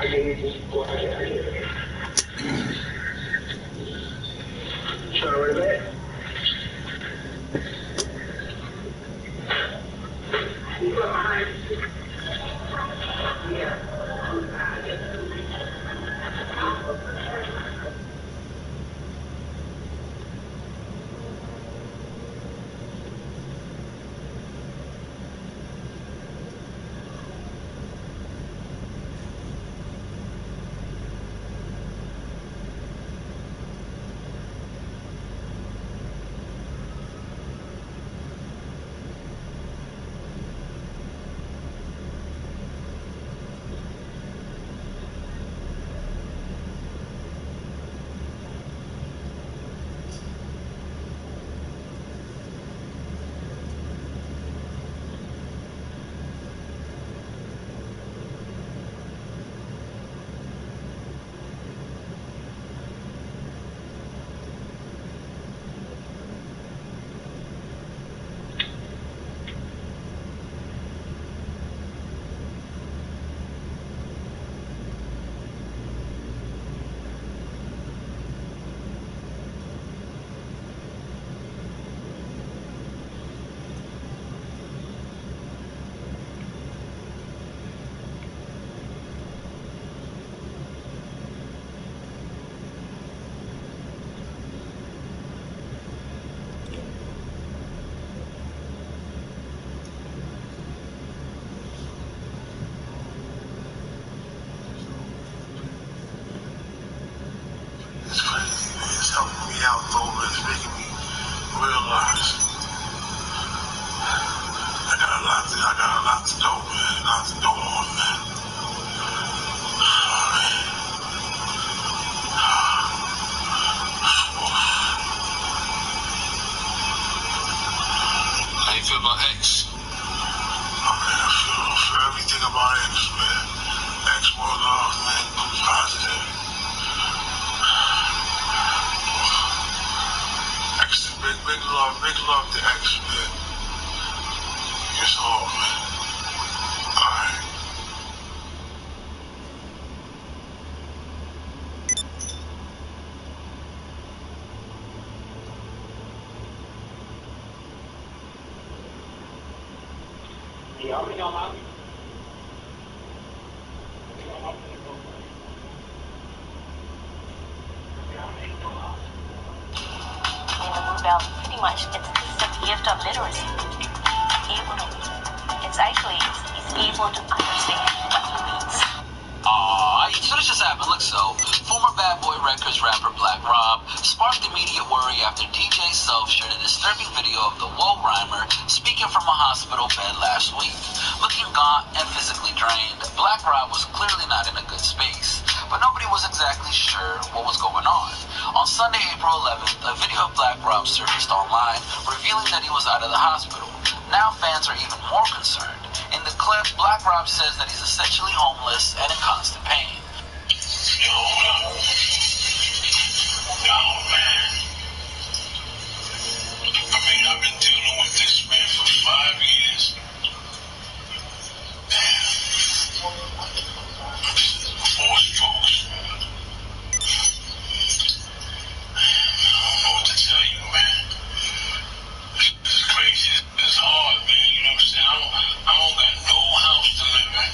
hear you. Just go ahead. I hear you. Trying to run it back? Pretty much, it's the gift of literacy. It's able to understand what he reads. So this just happened. Look, so former Bad Boy Records rapper Black Rob sparked immediate worry after DJ Self shared a disturbing video of the woe rhymer speaking from a hospital bed last week. Looking gaunt and physically drained, Black Rob was clearly not in a good space, but nobody was exactly sure what was going on. On Sunday, April 11th, a video of Black Rob surfaced online, revealing that he was out of the hospital. Now fans are even more concerned. In the clip, Black Rob says that he's essentially homeless and in constant pain. Yo, man. I mean, I've been dealing with this, man, for 5 years. Four strokes. I don't know what to tell you, man. It's crazy. It's hard, man. You know what I'm saying? I don't got no house to live in.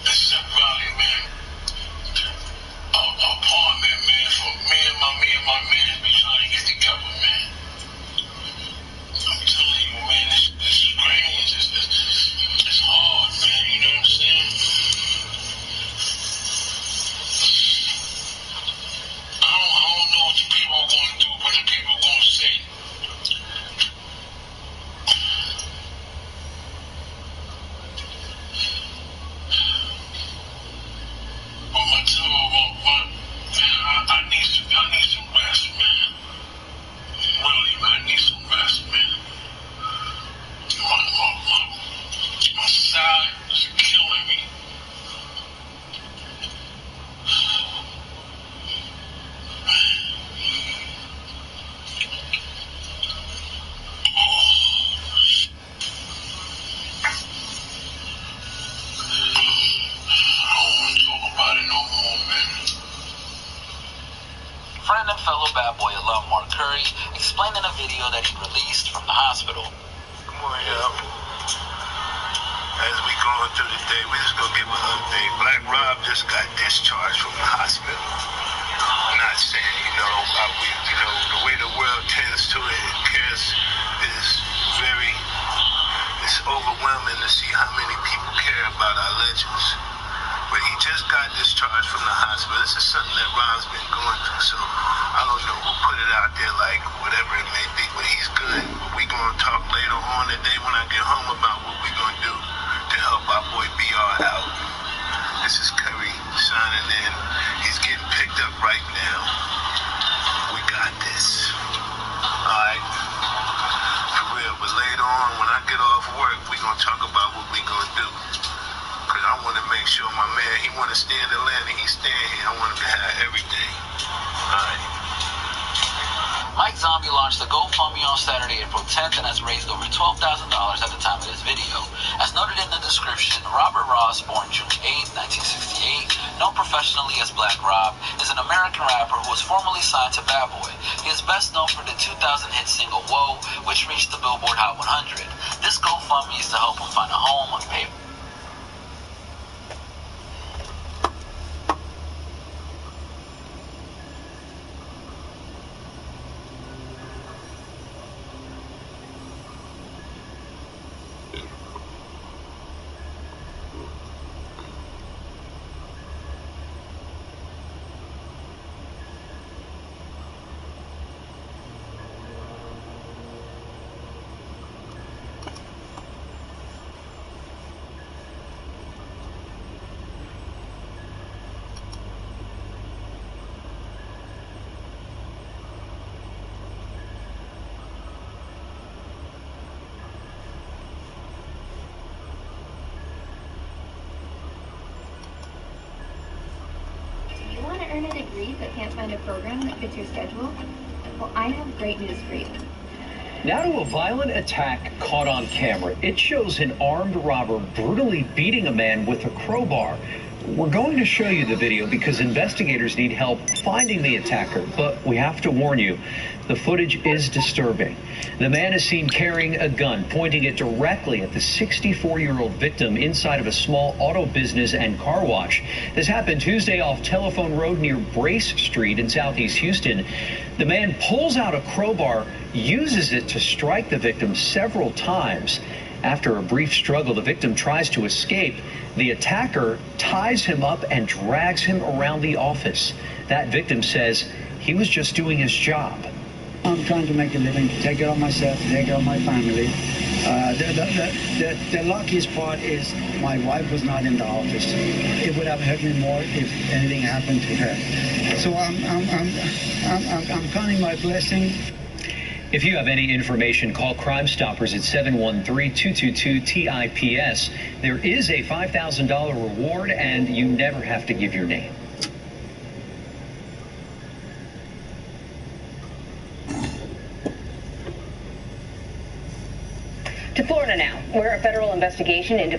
Except probably, man, apartment, man, for me and my man be trying to get together, man. released from the hospital. Good morning, y'all. As we going through the day, we just gonna give an update. Black Rob just got discharged from the hospital. I'm not saying, the way the world tends to it, it's overwhelming to see how many people care about our legends. But he just got discharged from the hospital. This is something that Rob's been going through, so I don't know who put it out there, like whatever it may be, but he's good. But we gonna talk later on today when I get home about what we gonna do to help our boy BR out. This is Curry signing in. He's getting picked up right now. We got this. Alright? For real. But later on, when I get off work, we gonna talk about what we gonna do. Cause I wanna make sure my man, he wanna stay in Atlanta, he's staying here. I want him to have everything. Alright. Mike Zombie launched a GoFundMe on Saturday, April 10th, and has raised over $12,000 at the time of this video. As noted in the description, Robert Ross, born June 8, 1968, known professionally as Black Rob, is an American rapper who was formerly signed to Bad Boy. He is best known for the 2000 hit single Whoa, which reached the Billboard Hot 100. This GoFundMe is to help him find a home on paper. Earn a degree but can't find a program that fits your schedule? Well, I have great news for you. Now to a violent attack caught on camera. It shows an armed robber brutally beating a man with a crowbar. We're going to show you the video because investigators need help finding the attacker, but we have to warn you, the footage is disturbing. The man is seen carrying a gun, pointing it directly at the 64-year-old victim inside of a small auto business and car wash. This happened Tuesday off Telephone Road near Brace Street in southeast Houston. The man pulls out a crowbar, uses it to strike the victim several times. After a brief struggle, the victim tries to escape. The attacker ties him up and drags him around the office. That victim says he was just doing his job. I'm trying to make a living, take care of myself, take care of my family. The luckiest part is my wife was not in the office. It would have hurt me more if anything happened to her. So I'm counting my blessing. If you have any information, call Crime Stoppers at 713-222-TIPS. There is a $5,000 reward, and you never have to give your name. To Florida now, where a federal investigation into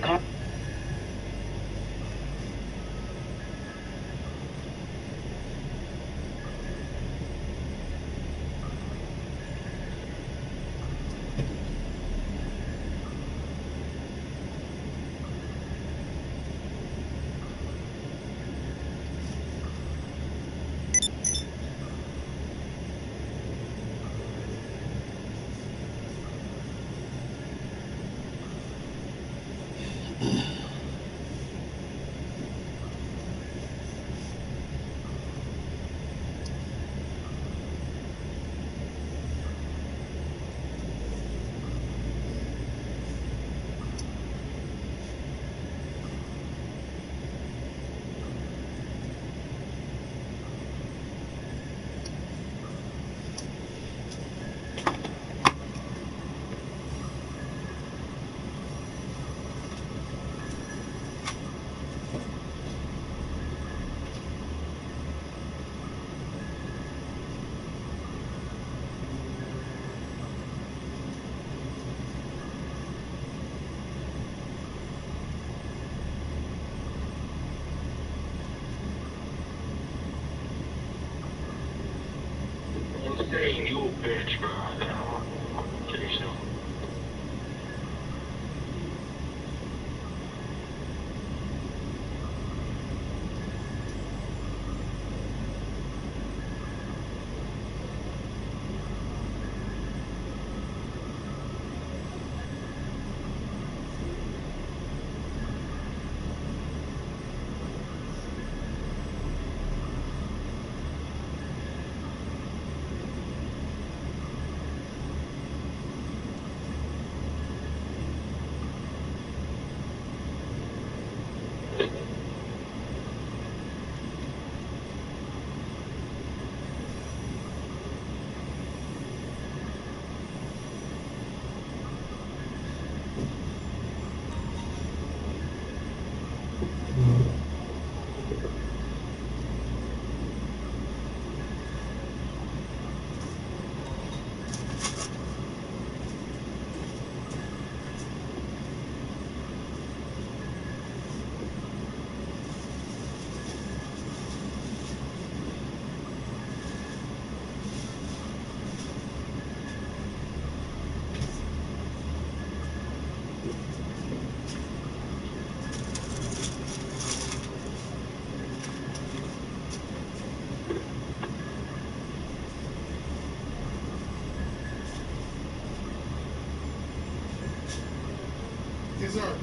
Yes, sir.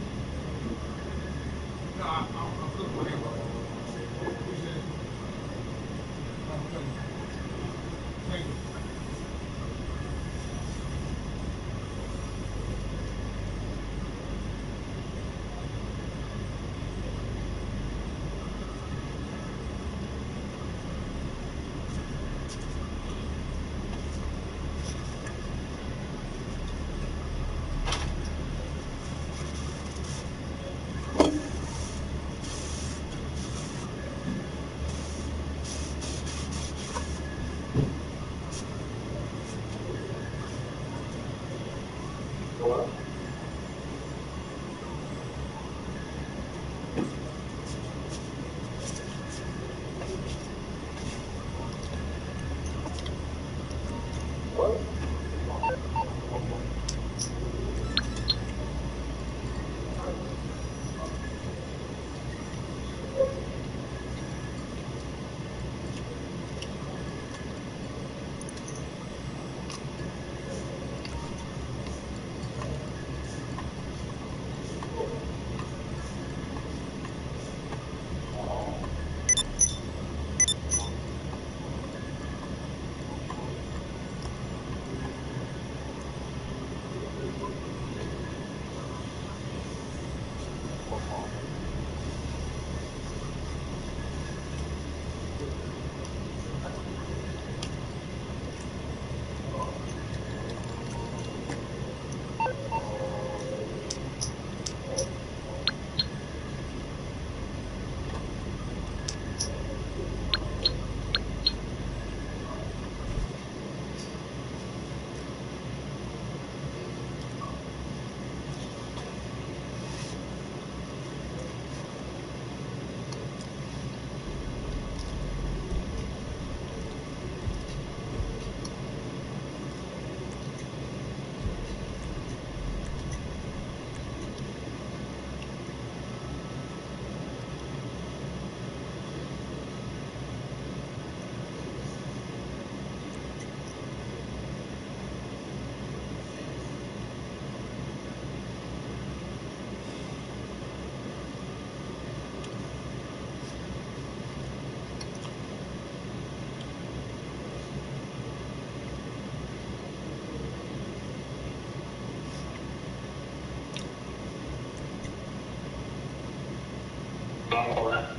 No, I'm looking for him. Appreciate it. Thank you.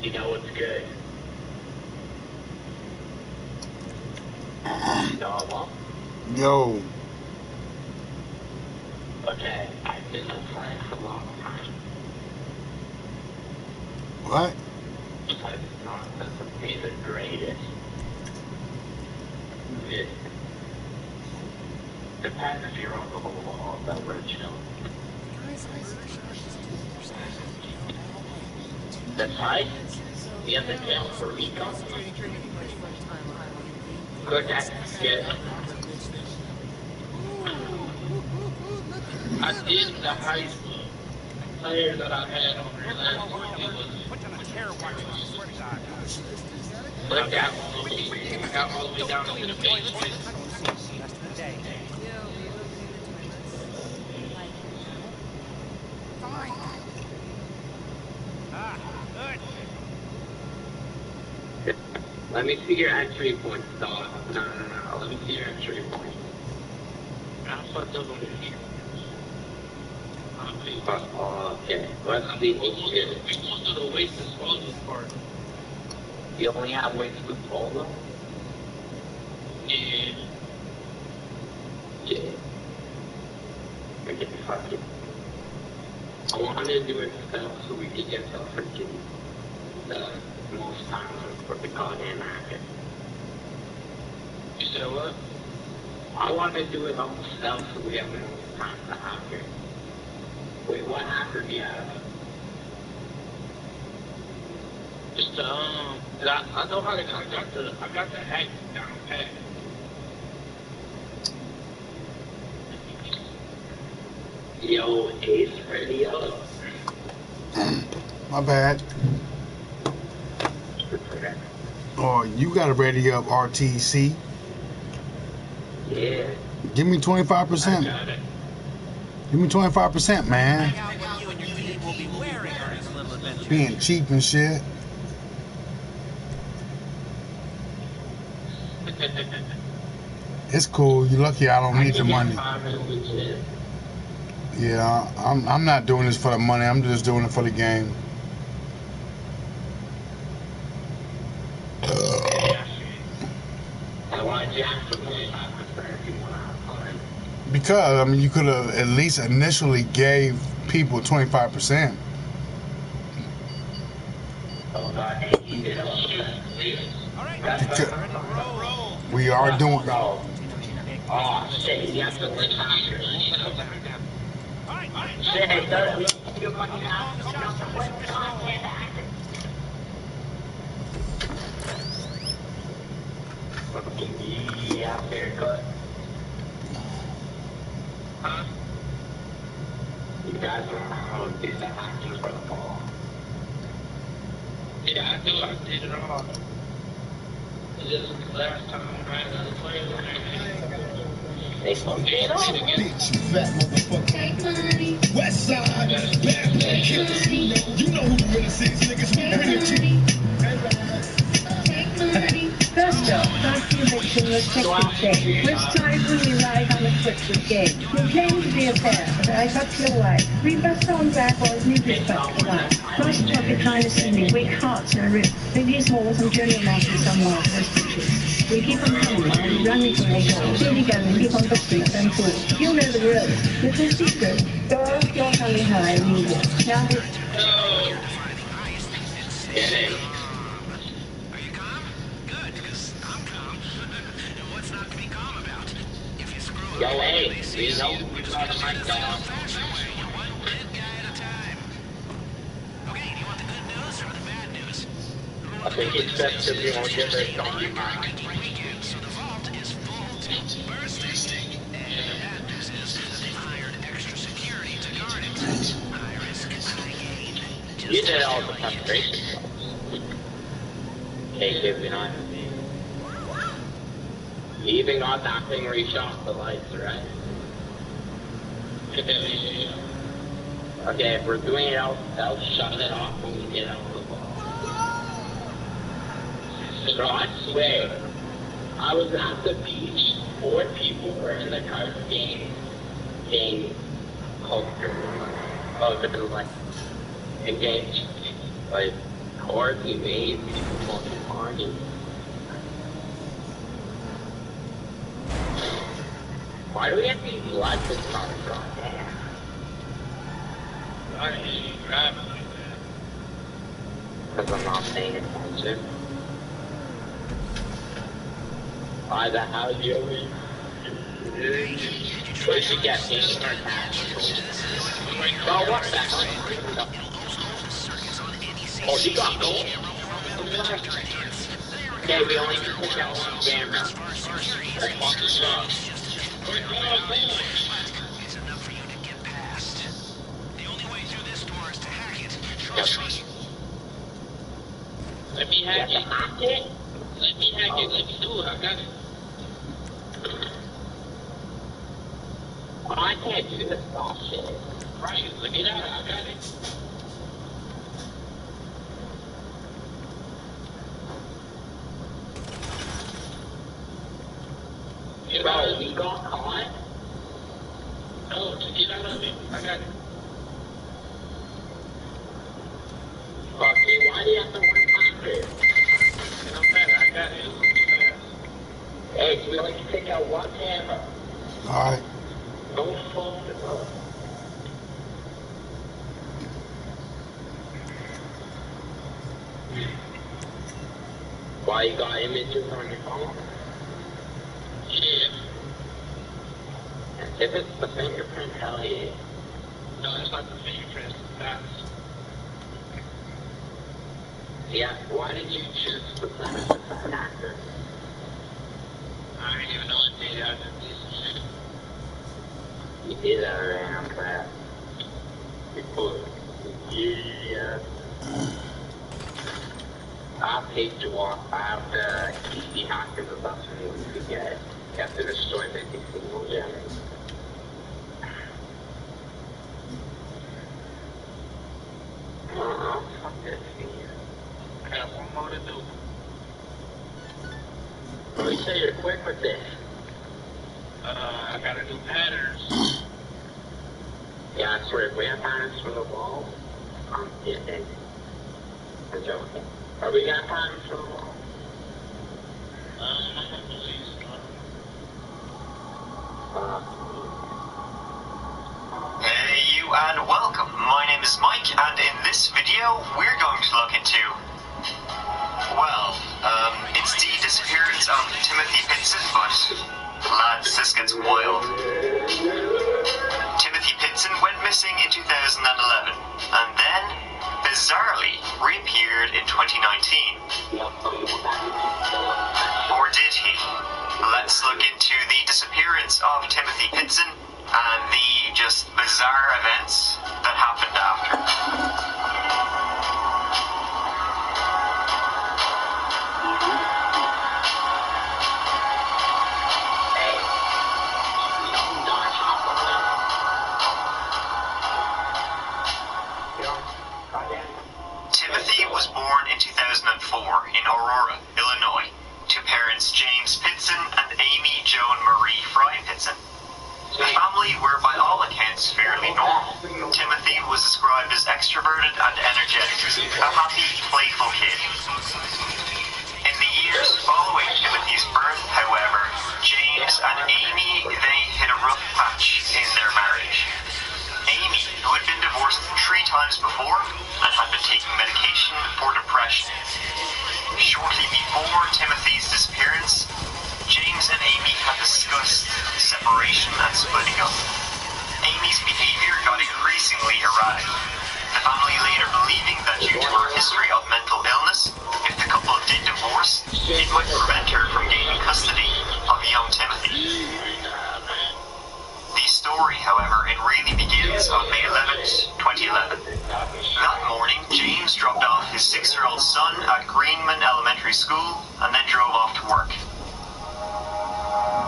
You know what's good? Yo. Okay, I've been a friend for a long time. What? It's not to be the greatest. It depends if you're on the wall of the original. The fight? The other jail for Rico? Good at shit. I did the high school player that I had on the last one was got all the way down to the basement. Let me see your entry points, dog. No. Let me see your entry points. I'm supposed to look here. Okay. Let's see what shit. We go to the waste disposal part. You only have waste disposal? Yeah. Okay, fuck it. I wanted to do it so we could get the freaking the most time for the goddamn hacker. You said what? I want to do it almost self so we have the most time to hacker. Wait, what hacker do you have? Just I know how to. I got the hack down pat. Yo, Ace Radio. My bad. Oh, you got to ready up RTC. Yeah. Give me 25%. Give me 25%, man. will be wearing on his little adventure. Being cheap and shit. It's cool. You're lucky I don't need the money. Yeah, I'm not doing this for the money. I'm just doing it for the game. Because I mean, you could have at least initially gave people 25%. Because we are doing. Oh shit, you have to wait faster. Shit, it doesn't look your fucking house. Yeah, very good. Huh? You guys are do that acting for the ball. Yeah, I did it all. Just last time I ran out of players. They bitch, you fat motherfucker. West side, bad boy killers. You know who the realest is, niggas. We bring it to you. First up, past the eviction restricted stage. This time we arrive unequipped with games. We claim to be a fair, but I got your wife. We bust on back or music back to life. Cross pocket kind of singing, weak hearts and ribs. Biggie Smalls and Junior Masters some marvelous bitches. We keep on coming while we run from the show. Silly going, keep on busting up and cool. You know the drill. Little secret. Go off your honey high and leave it. Now this. Yo, hey, you know we're talking about that. I think it's best to be on different talking about. You did all the preparation stuff. Can't give me on. You even got that thing where you shot the lights, right? Okay, if we're doing it out, I'll shut it off when we get out of the ball. So I swear, I was at the beach, 4 people were in the card game comfortable, like, engaged, like, horribly made people fucking party. Why do we have to blood this car? Goddamn. Why are you driving like that? Because I'm not paying attention. Why the hell do you always... We should get things in our cash. Oh, what the hell? Oh, you got gold? Okay, we only can pick out one camera. That's fucking sucks. Let me hack it. Let me hack it. Let me do it. I got it. Oh, I can't do this bullshit. Right, let me know. I got it. Bro, we got caught. No, just get out of it. I got it. Fuck me, why do you have to run faster? It don't matter, I got it. Hey, so we only can take out one camera. Alright. Don't fuck it up. Why you got images on your phone? Yeah. If it's the fingerprint, hell yeah. No, it's not the fingerprint. That's... Yeah, why did you choose the actor? I didn't even know what data I did this. You did that around crap. Yeah. I paid to walk out the easy hackers of us when we could get. You have to destroy the single gem. quick with this. I gotta do patterns. Yeah, I swear, if we have patterns for the wall, I'm dead. I'm joking. Are we got patterns for the wall? Hey you and welcome. My name is Mike, and in this video we're going to look into, well, it's the disappearance of Timothy Pitson, but lads, this gets wild. Timothy Pitson went missing in 2011, and then, bizarrely, reappeared in 2019. Or did he? Let's look into the disappearance of Timothy Pitson and the just bizarre events that happened after. Timothy was born in 2004 in Aurora, Illinois, to parents James Pitson and Amy Joan Marie Fry Pitson. The family were by all accounts fairly normal. Timothy was described as extroverted and energetic, a happy, playful kid. In the years following Timothy's birth, however, James and Amy, they hit a rough patch in their marriage. Amy, who had been divorced 3 times before and had been taking medication for depression. Shortly before Timothy's disappearance, James and Amy had discussed separation and splitting up. Amy's behavior got increasingly erratic, the family later believing that due to her history of mental illness, if the couple did divorce, it might prevent her from gaining custody of young Timothy. The story, however, it really begins on May 11th, 2011. That morning, James dropped off his 6-year-old son at Greenman Elementary School and then drove off to work.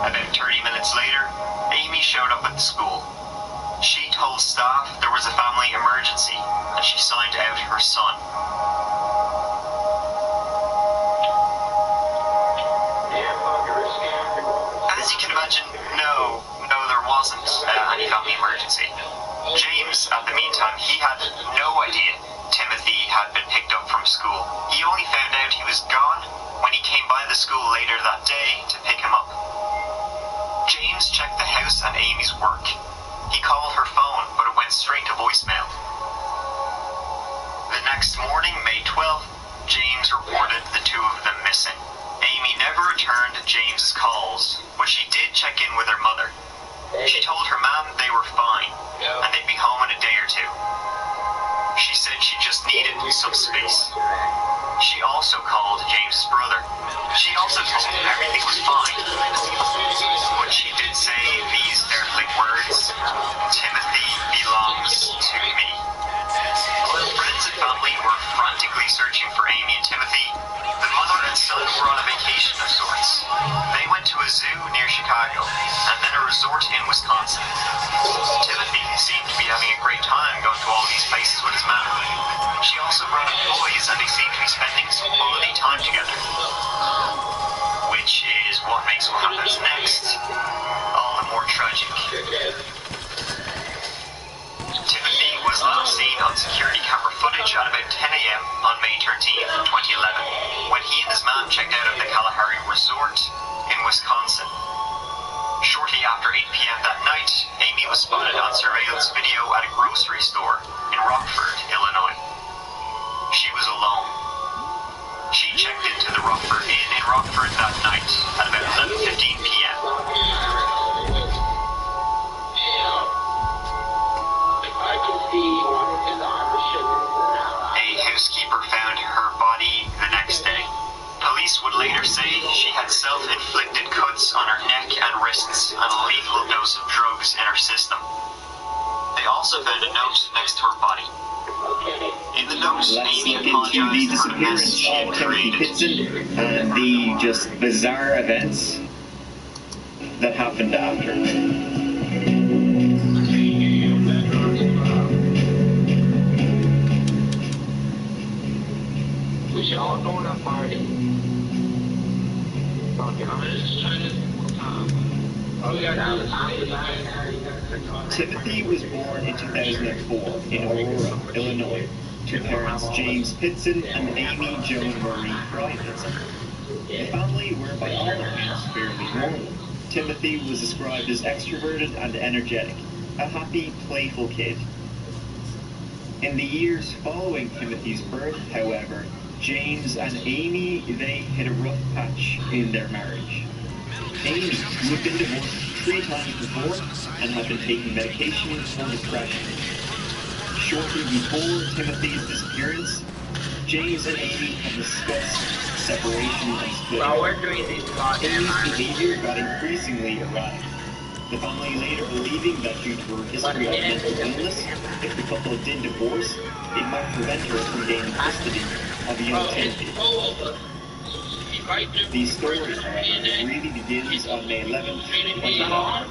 About 30 minutes later, Amy showed up at the school. She told staff there was a family emergency and she signed out her son. As you can imagine, no, there wasn't any family emergency. James, at the meantime, he had no idea Timothy had been picked up from school. He only found out he was gone when he came by the school later that day to pick him up. James checked the house and Amy's work. He called her phone, but it went straight to voicemail. The next morning, May 12th, James reported the 2 of them missing. Amy never returned James's calls, but she did check in with her mother. She told her mom they were fine, and they'd be home in a day or 2. She said she just needed some space. She also called James's brother. She also told him everything was fine. But she did say these startling words, "Timothy belongs to me." Her friends and family were frantically searching for Amy and Timothy. The mother and son were on a vacation of sorts. They went to a zoo near Chicago, and then a resort in Wisconsin. Timothy seemed to be having a great time going to all these places with his mom. She also brought up toys, and they seemed to be spending some quality time together. Which is what makes what happens next all the more tragic. Timothy was last seen on security camera footage at about 10 a.m. on May 13th, 2011, when he and his mom checked out of the Kalahari Resort in Wisconsin. Shortly after 8 p.m. that night, Amy was spotted on surveillance video at a grocery store in Rockford, Illinois. She was alone. She checked into the Rockford Inn in Rockford that night at about 11:15 p.m. A housekeeper found her body the next day. Police would later say she had self-inflicted cuts on her neck and wrists and a lethal dose of drugs in her system. They also found a note next to her body. In the note, Amy apologized for the mess she had created and the just bizarre events that happened after. We should all go to a party. I'm just trying to Timothy was born in 2004 in Aurora, Illinois, to parents James Pitson and Amy Joan Marie Fry Pitson. The family were by all accounts fairly normal. Timothy was described as extroverted and energetic, a happy, playful kid. In the years following Timothy's birth, however, James and Amy, they hit a rough patch in their marriage. Amy, who had been divorced 3 times before and had been taking medication for depression. Shortly before Timothy's disappearance, James and Amy had discussed separation and splitting. Amy's behavior got increasingly erratic. The family later believing that due to her history of mental illness, if the couple did divorce, it might prevent her from gaining custody of young Timothy. The story, however, really begins on May 11th, 2011.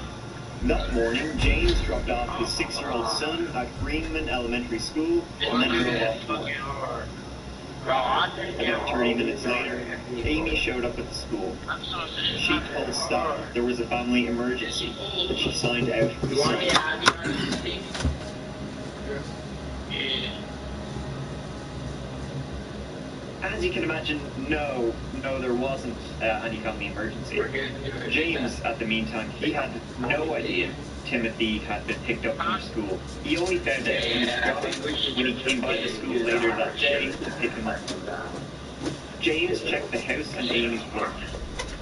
That morning, James dropped off his 6-year-old son at Greenman Elementary School and then drove off to work. About 30 minutes later, Amy showed up at the school. She told staff there was a family emergency and she signed out for the son. As you can imagine, no, there wasn't any family emergency. James, at the meantime, he had no idea Timothy had been picked up from school. He only found out he was gone when he came by the school later that day to pick him up. James checked the house and Amy's work.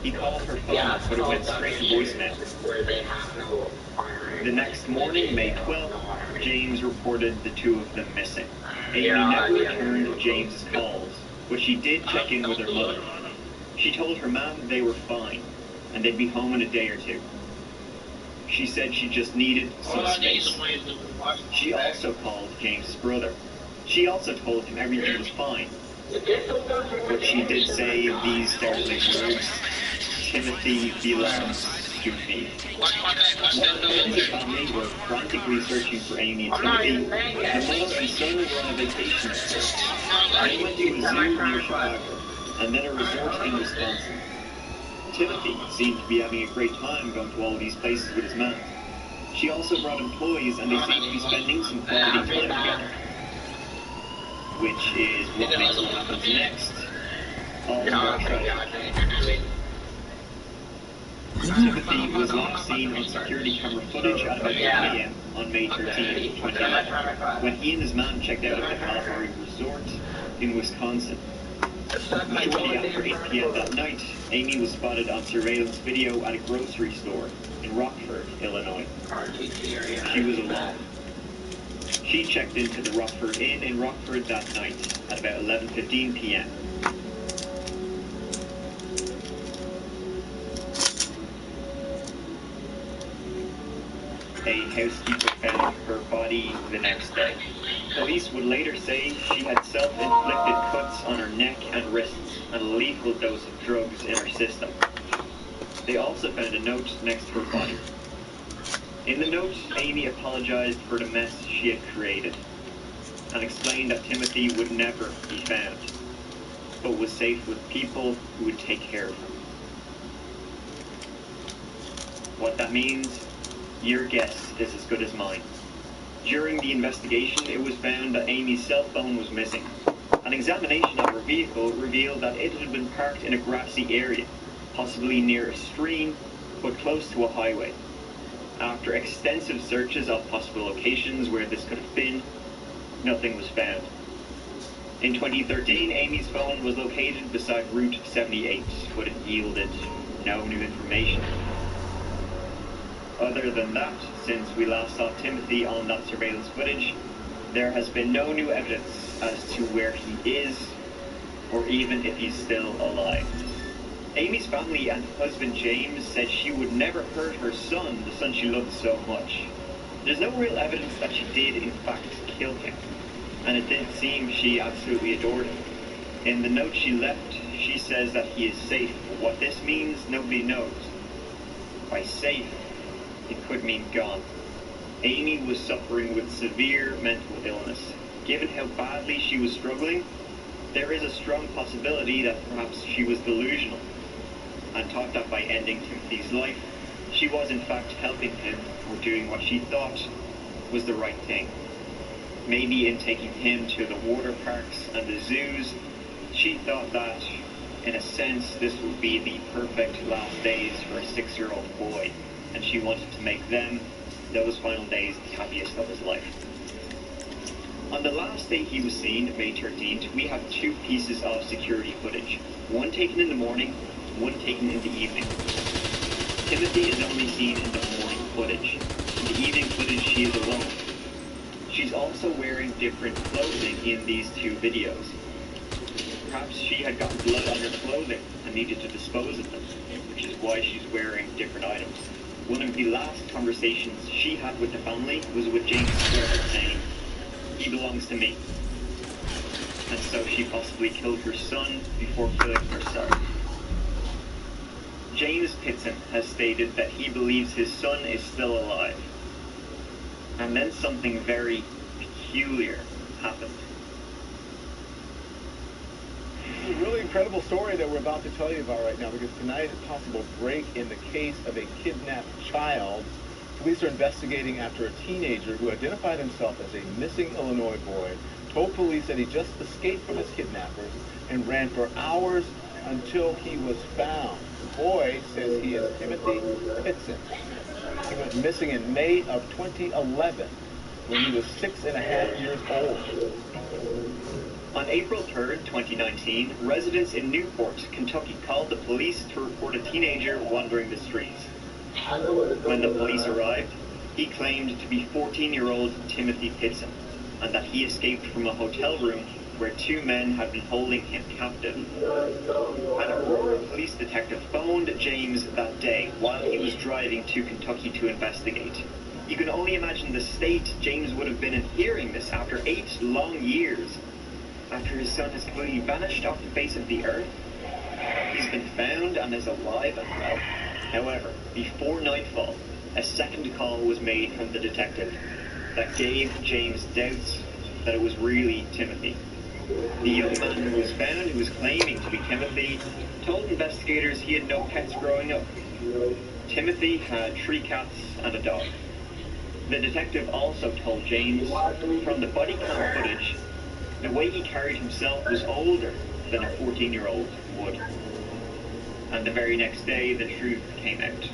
He called her phone, but it went straight to voicemail. The next morning, May 12th, James reported the 2 of them missing. Amy never returned James's calls, but she did check in with her mother. She told her mom they were fine, and they'd be home in a day or 2. She said she just needed some space. She also called James' brother. She also told him everything was fine. But she did say these startling words, "Timothy belongs to me." While the family were frantically searching for Amy and Timothy, the mother and son were on a vacation. They went to a zoo near Chicago, and then a resort in Wisconsin. Timothy seemed to be having a great time going to all of these places with his mom. She also brought employees, and they seemed to be spending some quality time together. Which is what makes what happens next all the more tragic. Timothy was last seen on security camera footage at about 10 a.m. on May 13, 2011, when he and his mom checked out at the Calvary Resort in Wisconsin. Shortly after 8 p.m. that night, Amy was spotted on surveillance video at a grocery store in Rockford, Illinois. She was alone. She checked into the Rockford Inn in Rockford that night at about 11:15 p.m. A housekeeper found her body the next day. Police would later say she had self-inflicted cuts on her neck and wrists and a lethal dose of drugs in her system. They also found a note next to her body. In the note, Amy apologized for the mess she had created and explained that Timothy would never be found, but was safe with people who would take care of him. What that means, your guess is as good as mine. During the investigation, it was found that Amy's cell phone was missing. An examination of her vehicle revealed that it had been parked in a grassy area, possibly near a stream, but close to a highway. After extensive searches of possible locations where this could have been, nothing was found. In 2013, Amy's phone was located beside Route 78, but it yielded no new information. Other than that, since we last saw Timothy on that surveillance footage, there has been no new evidence as to where he is, or even if he's still alive. Amy's family and husband James said she would never hurt her son, the son she loved so much. There's no real evidence that she did in fact kill him, and it did seem she absolutely adored him. In the note she left, she says that he is safe. What this means, nobody knows. By safe, it could mean gone. Amy was suffering with severe mental illness. Given how badly she was struggling, there is a strong possibility that perhaps she was delusional and thought that by ending Timothy's life, She was in fact helping him, or doing what she thought was the right thing. Maybe in taking him to the water parks and the zoos, she thought that, in a sense, this would be the perfect last days for a 6-year-old boy, and she wanted to make them, those final days, the happiest of his life. On the last day he was seen, May 13th, we have 2 pieces of security footage. One taken in the morning, one taken in the evening. Timothy is only seen in the morning footage. In the evening footage, she is alone. She's also wearing different clothing in these 2 videos. Perhaps she had gotten blood on her clothing and needed to dispose of them, which is why she's wearing different items. One of the last conversations she had with the family was with James Stewart saying, "He belongs to me." And so she possibly killed her son before killing herself. James Pitson has stated that he believes his son is still alive. And then something very peculiar happened. It's a really incredible story that we're about to tell you about right now, because tonight a possible break in the case of a kidnapped child. Police are investigating after a teenager who identified himself as a missing Illinois boy told police that he just escaped from his kidnappers and ran for hours until he was found. The boy says he is Timothy Pitson. He went missing in May of 2011 when he was 6.5 years old. On April 3rd, 2019, residents in Newport, Kentucky called the police to report a teenager wandering the streets. When the police arrived, he claimed to be 14-year-old Timothy Pitson, and that he escaped from a hotel room where 2 men had been holding him captive. An Aurora police detective phoned James that day while he was driving to Kentucky to investigate. You can only imagine the state James would have been in hearing this after 8 long years. After his son has completely vanished off the face of the earth, he's been found and is alive and well. However, before nightfall, a second call was made from the detective that gave James doubts that it was really Timothy. The young man who was found, who was claiming to be Timothy, told investigators he had no pets growing up. Timothy had 3 cats and a dog. The detective also told James, from the body cam footage, the way he carried himself was older than a 14-year-old would. And the very next day, the truth came out.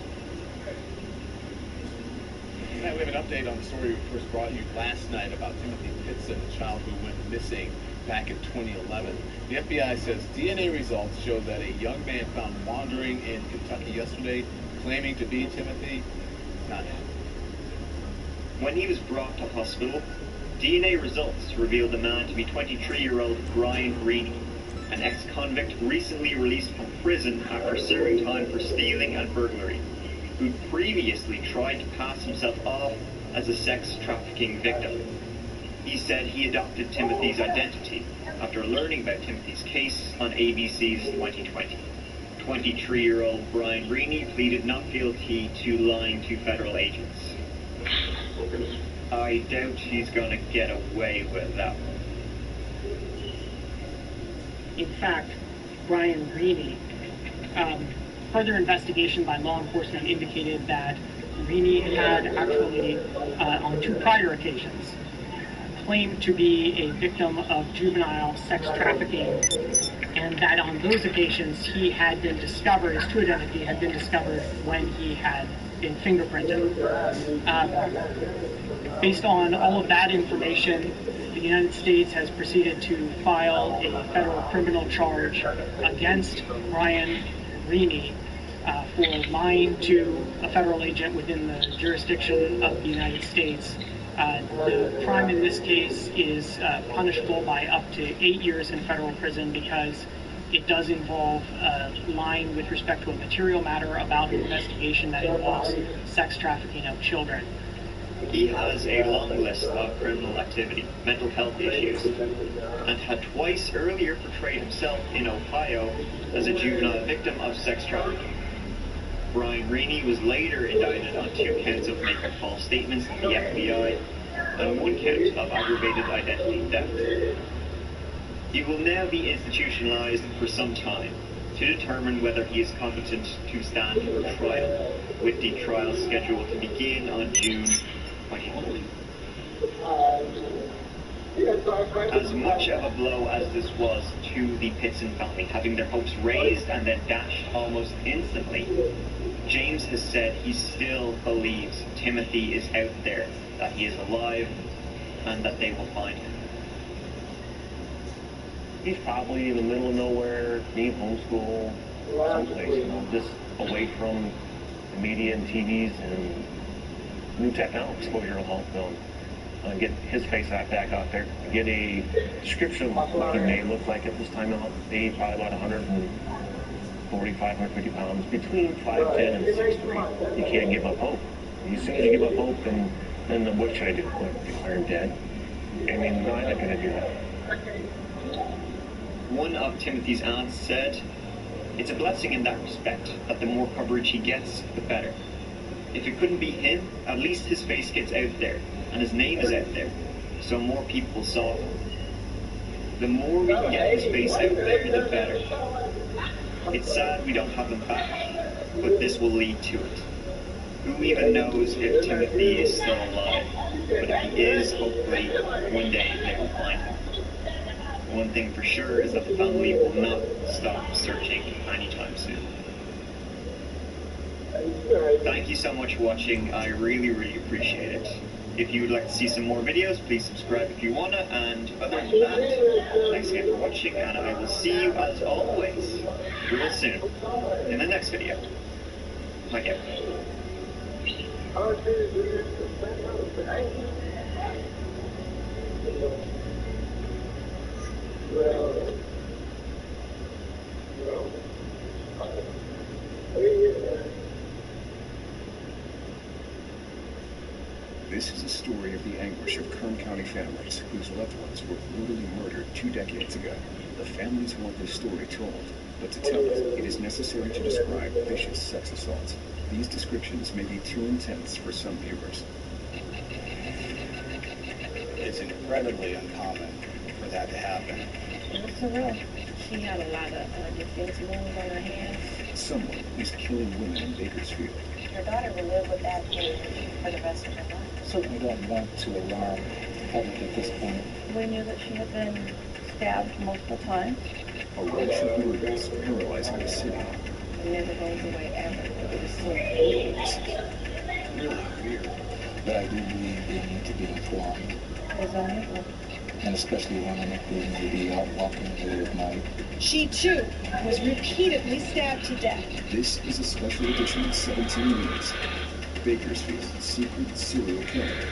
Tonight we have an update on the story we first brought you last night about Timothy Pitson, a child who went missing back in 2011. The FBI says DNA results show that a young man found wandering in Kentucky yesterday, claiming to be Timothy, not him. When he was brought to hospital, DNA results revealed the man to be 23-year-old Brian Reaney, an ex-convict recently released from prison after serving time for stealing and burglary, who'd previously tried to pass himself off as a sex trafficking victim. He said he adopted Timothy's identity after learning about Timothy's case on ABC's 2020. 23-year-old Brian Reaney pleaded not guilty to lying to federal agents. I doubt he's going to get away with that one. In fact, Brian Reaney, further investigation by law enforcement indicated that Reaney had actually, on 2 prior occasions, claimed to be a victim of juvenile sex trafficking, and that on those occasions he had been discovered, his true identity had been discovered when he had been fingerprinted. Based on all of that information, the United States has proceeded to file a federal criminal charge against Brian Reaney for lying to a federal agent within the jurisdiction of the United States. The crime in this case is punishable by up to 8 years in federal prison because it does involve lying with respect to a material matter about an investigation that involves sex trafficking of children. He has a long list of criminal activity, mental health issues, and had twice earlier portrayed himself in Ohio as a juvenile victim of sex trafficking. Brian Reaney was later indicted on 2 counts of making false statements to the FBI and 1 count of aggravated identity theft. He will now be institutionalized for some time, to determine whether he is competent to stand for trial, with the trial scheduled to begin on June 24th. As much of a blow as this was to the Pitson family, having their hopes raised and then dashed almost instantly, James has said he still believes Timothy is out there, that he is alive, and that they will find him. He's probably in the middle of nowhere, being homeschooled, someplace, just away from the media and TVs and new technology. Exposure will help them get his face back out there, get a description of what he may look like at this time out. Maybe probably about 145, 150 pounds, between 5'10" and 6'3". You can't give up hope. As soon as you give up hope, then what should I do? Declare him dead? I mean, no, I'm not going to do that. One of Timothy's aunts said, "It's a blessing in that respect, that the more coverage he gets, the better. If it couldn't be him, at least his face gets out there, and his name is out there, so more people saw him. The more we can get his face out there, the better. It's sad we don't have him back, but this will lead to it. Who even knows if Timothy is still alive? But if he is, hopefully, one day they will find him. One thing for sure is that the family will not stop searching anytime soon." Thank you so much for watching. I really, really appreciate it. If you would like to see some more videos, please subscribe if you wanna, and other than that, thanks again for watching, and I will see you, as always, real soon, in the next video. Bye, everyone. This is a story of the anguish of Kern County families whose loved ones were brutally murdered 2 decades ago. The families want this story told, but to tell it, it is necessary to describe vicious sex assaults. These descriptions may be too intense for some viewers. It's incredibly uncommon for that to happen. It was surreal. She had a lot of defense wounds on her hands. Someone is killing women in Bakersfield. Her daughter will live with that pain for the rest of her life. Certainly don't want to alarm the public at this point. We knew that she had been stabbed multiple times. A rash of murders paralyzing the city. It never goes away ever. It is so brutal. Really weird. But I do believe they need to be informed. It's unusual. And especially when I'm maybe out walking in the middle of night. She, too, was repeatedly stabbed to death. This is a special edition of 17 Minutes. Bakersfield's secret serial killer.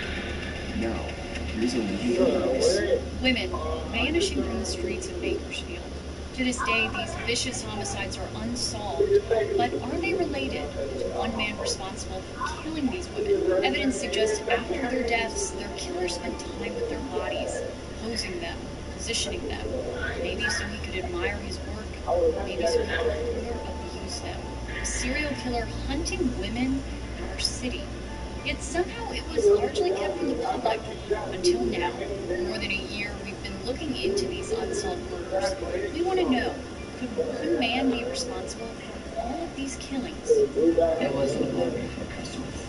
Now, here's a review of this. Women vanishing from the streets of Bakersfield. To this day, these vicious homicides are unsolved. But are they related to one man responsible for killing these women? Evidence suggests after their deaths, their killer spent time with their bodies, posing them, positioning them. Maybe so he could admire his work, maybe so he could further abuse them. A serial killer hunting women in our city. Yet somehow it was largely kept from the public until now. For more than a year, we've been looking into these unsolved murders. We want to know, could one man be responsible for all of these killings? It was a glory for Christmas.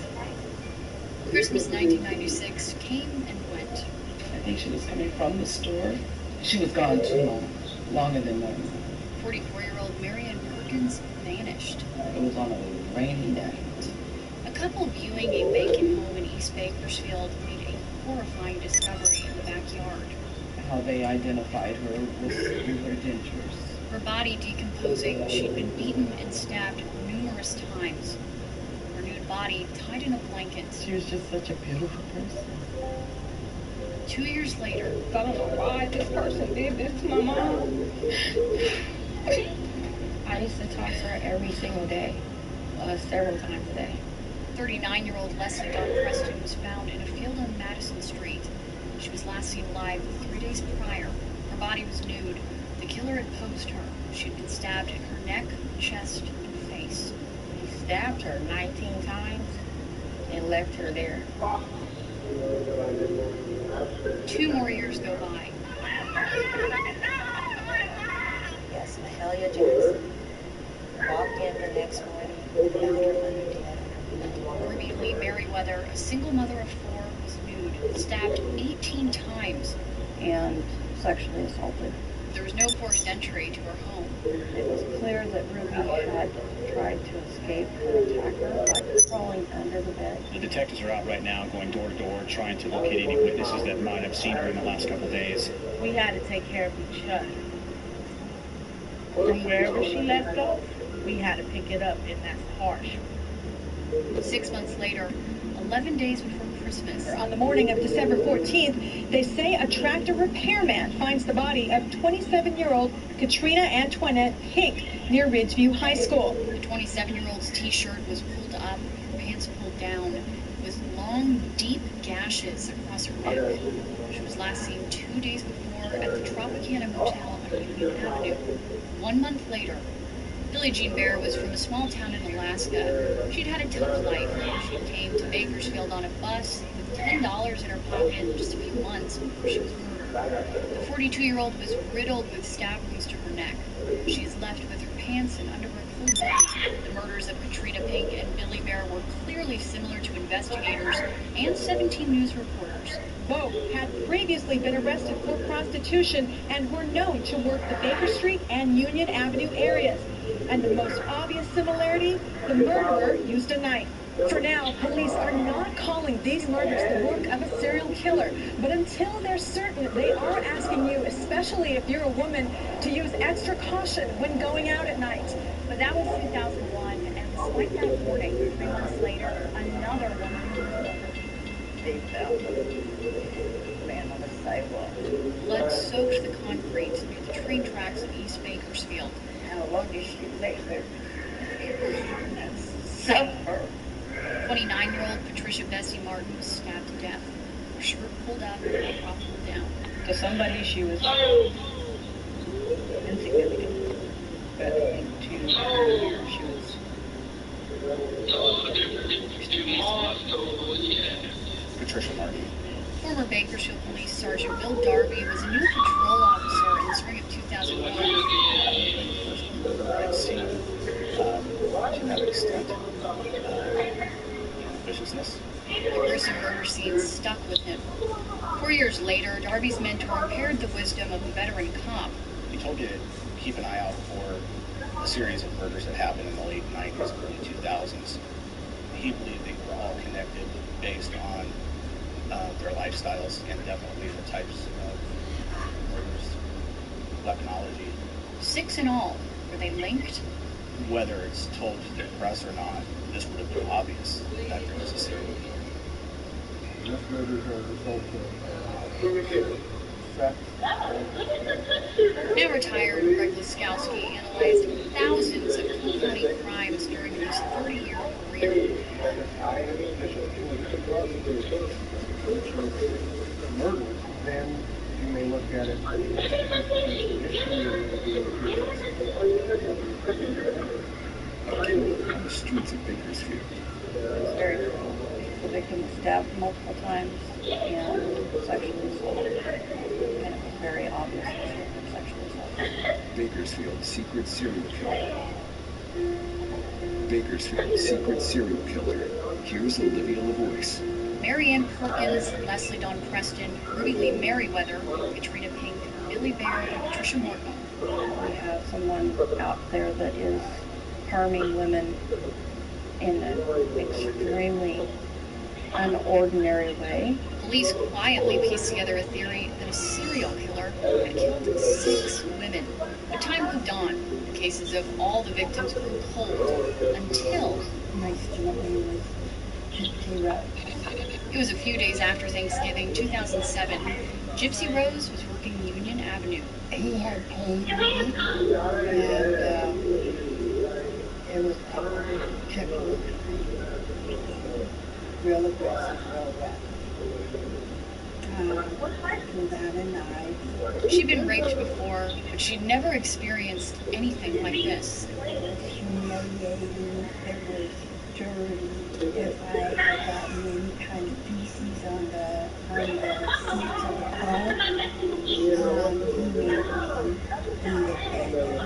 Christmas 1996 came and went. I think she was coming from the store. She was gone too long, longer than normal. 44-year-old Marion Perkins vanished. It was on a rainy night. A couple viewing a vacant home in East Bakersfield made a horrifying discovery in the backyard. How they identified her was through her dentures. Her body decomposing, she'd been beaten and stabbed numerous times. Her nude body tied in a blanket. She was just such a beautiful person. 2 years later, I don't know why this person did this to my mom. I used to talk to her every single day, several times a day. 39-year-old Leslie Dawn Preston was found in a field on Madison Street. She was last seen alive 3 days prior. Her body was nude. The killer had posed her. She'd been stabbed in her neck, chest, and face. He stabbed her 19 times and left her there. 2 more years go by. Yes, Mahalia Jackson. stabbed 18 times. And sexually assaulted. There was no forced entry to her home. It was clear that Ruby had tried to escape her attacker by crawling under the bed. The detectives are out right now going door to door trying to locate any witnesses that might have seen her in the last couple days. We had to take care of each other. From wherever she left off, we had to pick it up, and that's harsh. 6 months later, 11 days before Christmas. On the morning of December 14th, they say a tractor repairman finds the body of 27-year-old Katrina Antoinette Pink near Ridgeview High School. The 27-year-old's t-shirt was pulled up, her pants pulled down, with long, deep gashes across her neck. She was last seen 2 days before at the Tropicana Motel on Union Avenue. 1 month later, Billie Jean Bear was from a small town in Alaska. She'd had a tough life. She came to Bakersfield on a bus with $10 in her pocket just a few months before she was murdered. The 42-year-old was riddled with stab wounds to her neck. She is left with her pants and underwear pulled down. The murders of Katrina Pink and Billie Bear were clearly similar to investigators and 17 News reporters. Both had previously been arrested for prostitution and were known to work the Baker Street and Union Avenue areas. And the most obvious similarity, the murderer used a knife. For now, police are not calling these murders the work of a serial killer. But until they're certain, they are asking you, especially if you're a woman, to use extra caution when going out at night. But that was 2001, and despite that warning, 3 months later, another woman was murdered. They found the man on the sidewalk. Blood soaked the concrete near the train tracks of East Bakersfield. How long did she lay there? Suffer. 29-year-old Patricia Bessie Martin was stabbed to death. Her shirt pulled up and her crop pulled down. To somebody, she was insignificant. But I think to her, she was Patricia Martin. Former Bakersfield Police Sergeant Bill Darby was a new patrol officer in the spring of 2001. I've seen to that extent viciousness. The gruesome murder scene stuck with him. 4 years later, Darby's mentor impaired the wisdom of a veteran cop. He told you to keep an eye out for a series of murders that happened in the late 90s and early 2000s. He believed they were all connected based on their lifestyles and definitely the types of murders, weaponology. 6 in all. Were they linked? Whether it's told to the press or not, this would have been obvious that there was a serial killer. Now retired, Greg Laskowski analyzed thousands of Cook County crimes during his 30-year career. Murder, then you may look at it on the streets of Bakersfield. It was very cruel. The victim was stabbed multiple times and sexually assaulted. And it was very obvious that she had been sexually assaulted. Bakersfield, secret serial killer. Bakersfield, secret serial killer. Here's Olivia LaVoice. Marianne Perkins, Leslie Dawn Preston, Ruby Lee Merriweather, Katrina Pink, Billie Bear, and Patricia Morton. We have someone out there that is harming women in an extremely unordinary way. Police quietly pieced together a theory that a serial killer had killed 6 women. But time moved on. The cases of all the victims grew cold until... Nice gentleman was Gypsy Rose. It was a few days after Thanksgiving, 2007. Gypsy Rose was working Union Avenue. He had paid me, and it was triple, real aggressive, real rapid. Pulled out a knife. She'd been raped before, but she'd never experienced anything like this. It was humiliating, it was dirty. If I had gotten any kind of feces on the seats of the car, he made me better.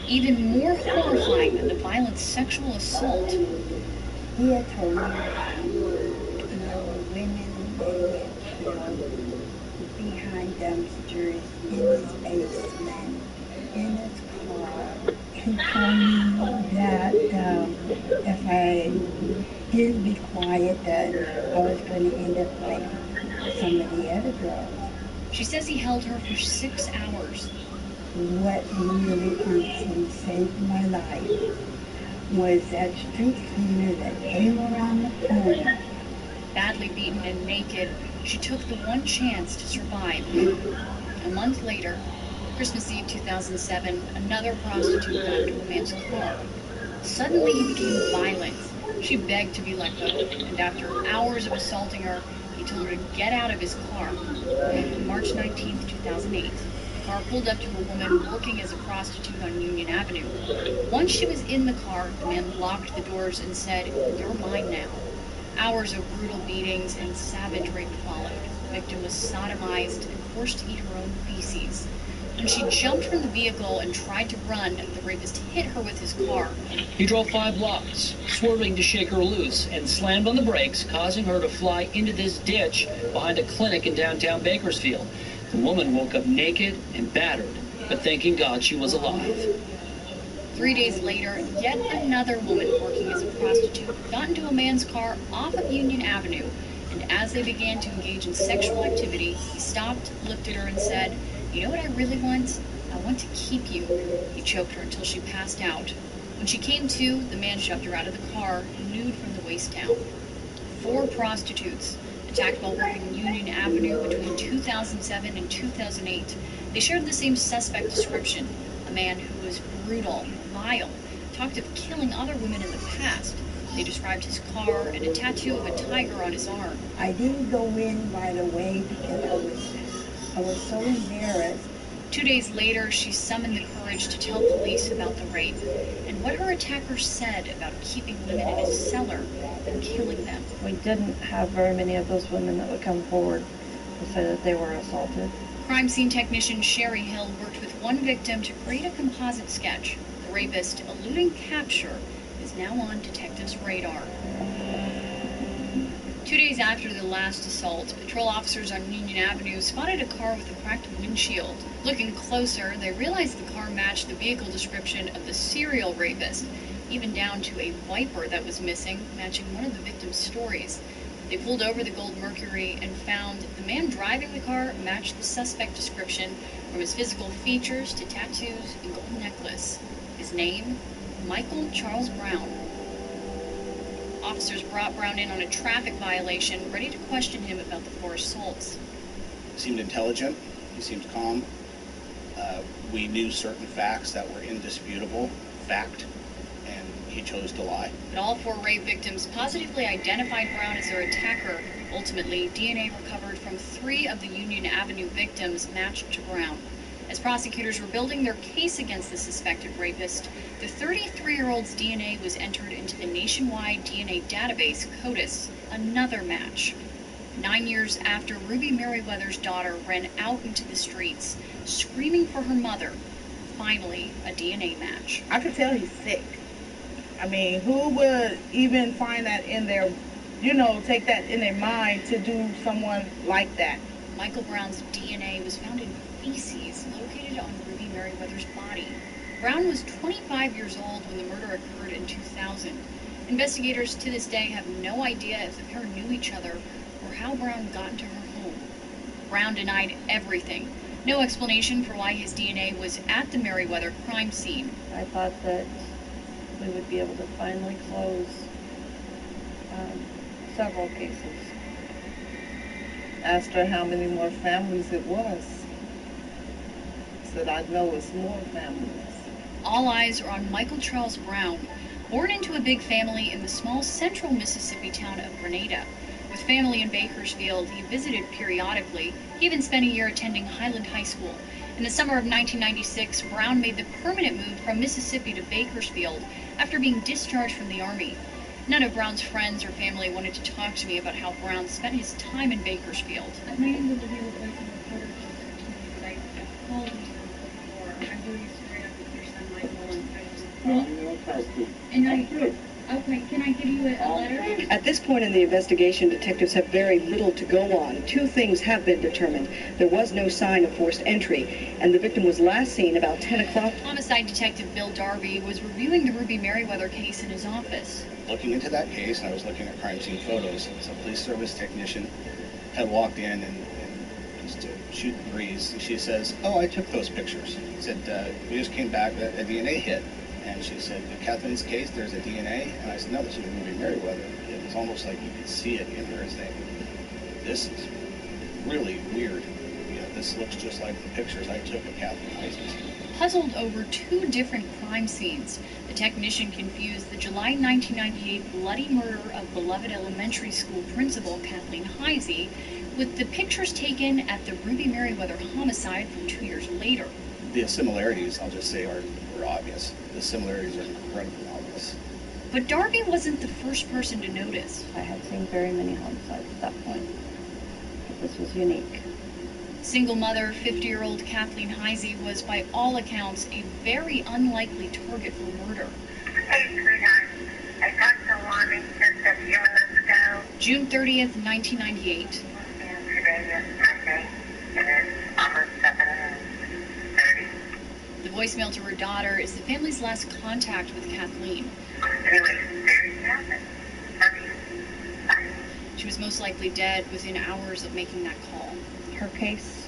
Even more horrifying than the violent sexual assault. He had told me that there were women, they went behind dumpsters, in his basement, in his car. He told me that if I didn't be quiet, that I was going to end up like some of the other girls. She says he held her for 6 hours. What really honestly saved my life was that street cleaner that came around the corner. Badly beaten and naked, she took the one chance to survive. A month later, Christmas Eve 2007, another prostitute got into a man's car. Suddenly he became violent. She begged to be let go, and after hours of assaulting her, he told her to get out of his car. On March 19, 2008, the car pulled up to a woman working as a prostitute on Union Avenue. Once she was in the car, the man locked the doors and said, "You're mine now." Hours of brutal beatings and savage rape followed. The victim was sodomized and forced to eat her own feces. When she jumped from the vehicle and tried to run, the rapist hit her with his car. He drove 5 blocks, swerving to shake her loose, and slammed on the brakes, causing her to fly into this ditch behind a clinic in downtown Bakersfield. The woman woke up naked and battered, but thanking God she was alive. 3 days later, yet another woman working as a prostitute got into a man's car off of Union Avenue, and as they began to engage in sexual activity, he stopped, looked at her, and said, "You know what I really want? I want to keep you." He choked her until she passed out. When she came to, the man shoved her out of the car, nude from the waist down. 4 prostitutes attacked while working Union Avenue between 2007 and 2008. They shared the same suspect description, a man who was brutal, vile, talked of killing other women in the past. They described his car and a tattoo of a tiger on his arm. I didn't go in right away because I was so embarrassed. 2 days later, she summoned the courage to tell police about the rape and what her attacker said about keeping women in his cellar and killing them. We didn't have very many of those women that would come forward to say that they were assaulted. Crime scene technician Sherry Hill worked with one victim to create a composite sketch. The rapist, eluding capture, is now on detectives' radar. 2 days after the last assault, patrol officers on Union Avenue spotted a car with a cracked windshield. Looking closer, they realized the car matched the vehicle description of the serial rapist, even down to a wiper that was missing, matching one of the victim's stories. They pulled over the gold Mercury and found the man driving the car matched the suspect description, from his physical features to tattoos and gold necklace. His name, Michael Charles Brown. Officers brought Brown in on a traffic violation, ready to question him about the 4 assaults. He seemed intelligent. He seemed calm. We knew certain facts that were indisputable, fact, and he chose to lie. But all 4 rape victims positively identified Brown as their attacker. Ultimately, DNA recovered from 3 of the Union Avenue victims matched to Brown. As prosecutors were building their case against the suspected rapist, the 33-year-old's DNA was entered into the nationwide DNA database, CODIS, another match. 9 years after Ruby Merriweather's daughter ran out into the streets, screaming for her mother, finally a DNA match. I could tell he's sick. I mean, who would even find that in their, take that in their mind to do someone like that? Michael Brown's DNA was found in feces located on Ruby Merriweather's body. Brown was 25 years old when the murder occurred in 2000. Investigators to this day have no idea if the pair knew each other or how Brown got into her home. Brown denied everything. No explanation for why his DNA was at the Merriweather crime scene. I thought that we would be able to finally close several cases. Asked her how many more families it was. Said, "I know it's more families." All eyes are on Michael Charles Brown, born into a big family in the small central Mississippi town of Grenada. With family in Bakersfield, he visited periodically. He even spent a year attending Highland High School. In the summer of 1996, Brown made the permanent move from Mississippi to Bakersfield after being discharged from the Army. None of Brown's friends or family wanted to talk to me about how Brown spent his time in Bakersfield. I'm waiting to be replacing the reporter but I called him before. I'm doing a story up with your son Michael and I just and I Wait, can I give you a letter? At this point in the investigation, detectives have very little to go on. Two things have been determined. There was no sign of forced entry, and the victim was last seen about 10 o'clock. Homicide Detective Bill Darby was reviewing the Ruby Merriweather case in his office. Looking into that case, and I was looking at crime scene photos, so a police service technician had walked in and just to shoot the breeze, and she says, "Oh, I took those pictures." He said, "We just came back, a DNA hit." And she said, "In Kathleen's case, there's a DNA." And I said, "No, this is Ruby Merriweather." It was almost like you could see it in her thing. This is really weird. You know, this looks just like the pictures I took of Kathleen Heisey's. Puzzled over two different crime scenes, the technician confused the July 1998 bloody murder of beloved elementary school principal Kathleen Heisey with the pictures taken at the Ruby Merriweather homicide from 2 years later. The similarities, I'll just say, are obvious. The similarities are incredibly obvious. But Darby wasn't the first person to notice. I had seen very many homicides at that point, but this was unique. Single mother, 50-year-old Kathleen Heisey was, by all accounts, a very unlikely target for murder. Hey, sweetheart. I talked to Lonnie just a few minutes ago. June 30th, 1998. And today is Monday. It is almost 7:30. The voicemail to her daughter is the family's last contact with Kathleen. Anyway, there you have it. Love you. Bye. She was most likely dead within hours of making that call. Her case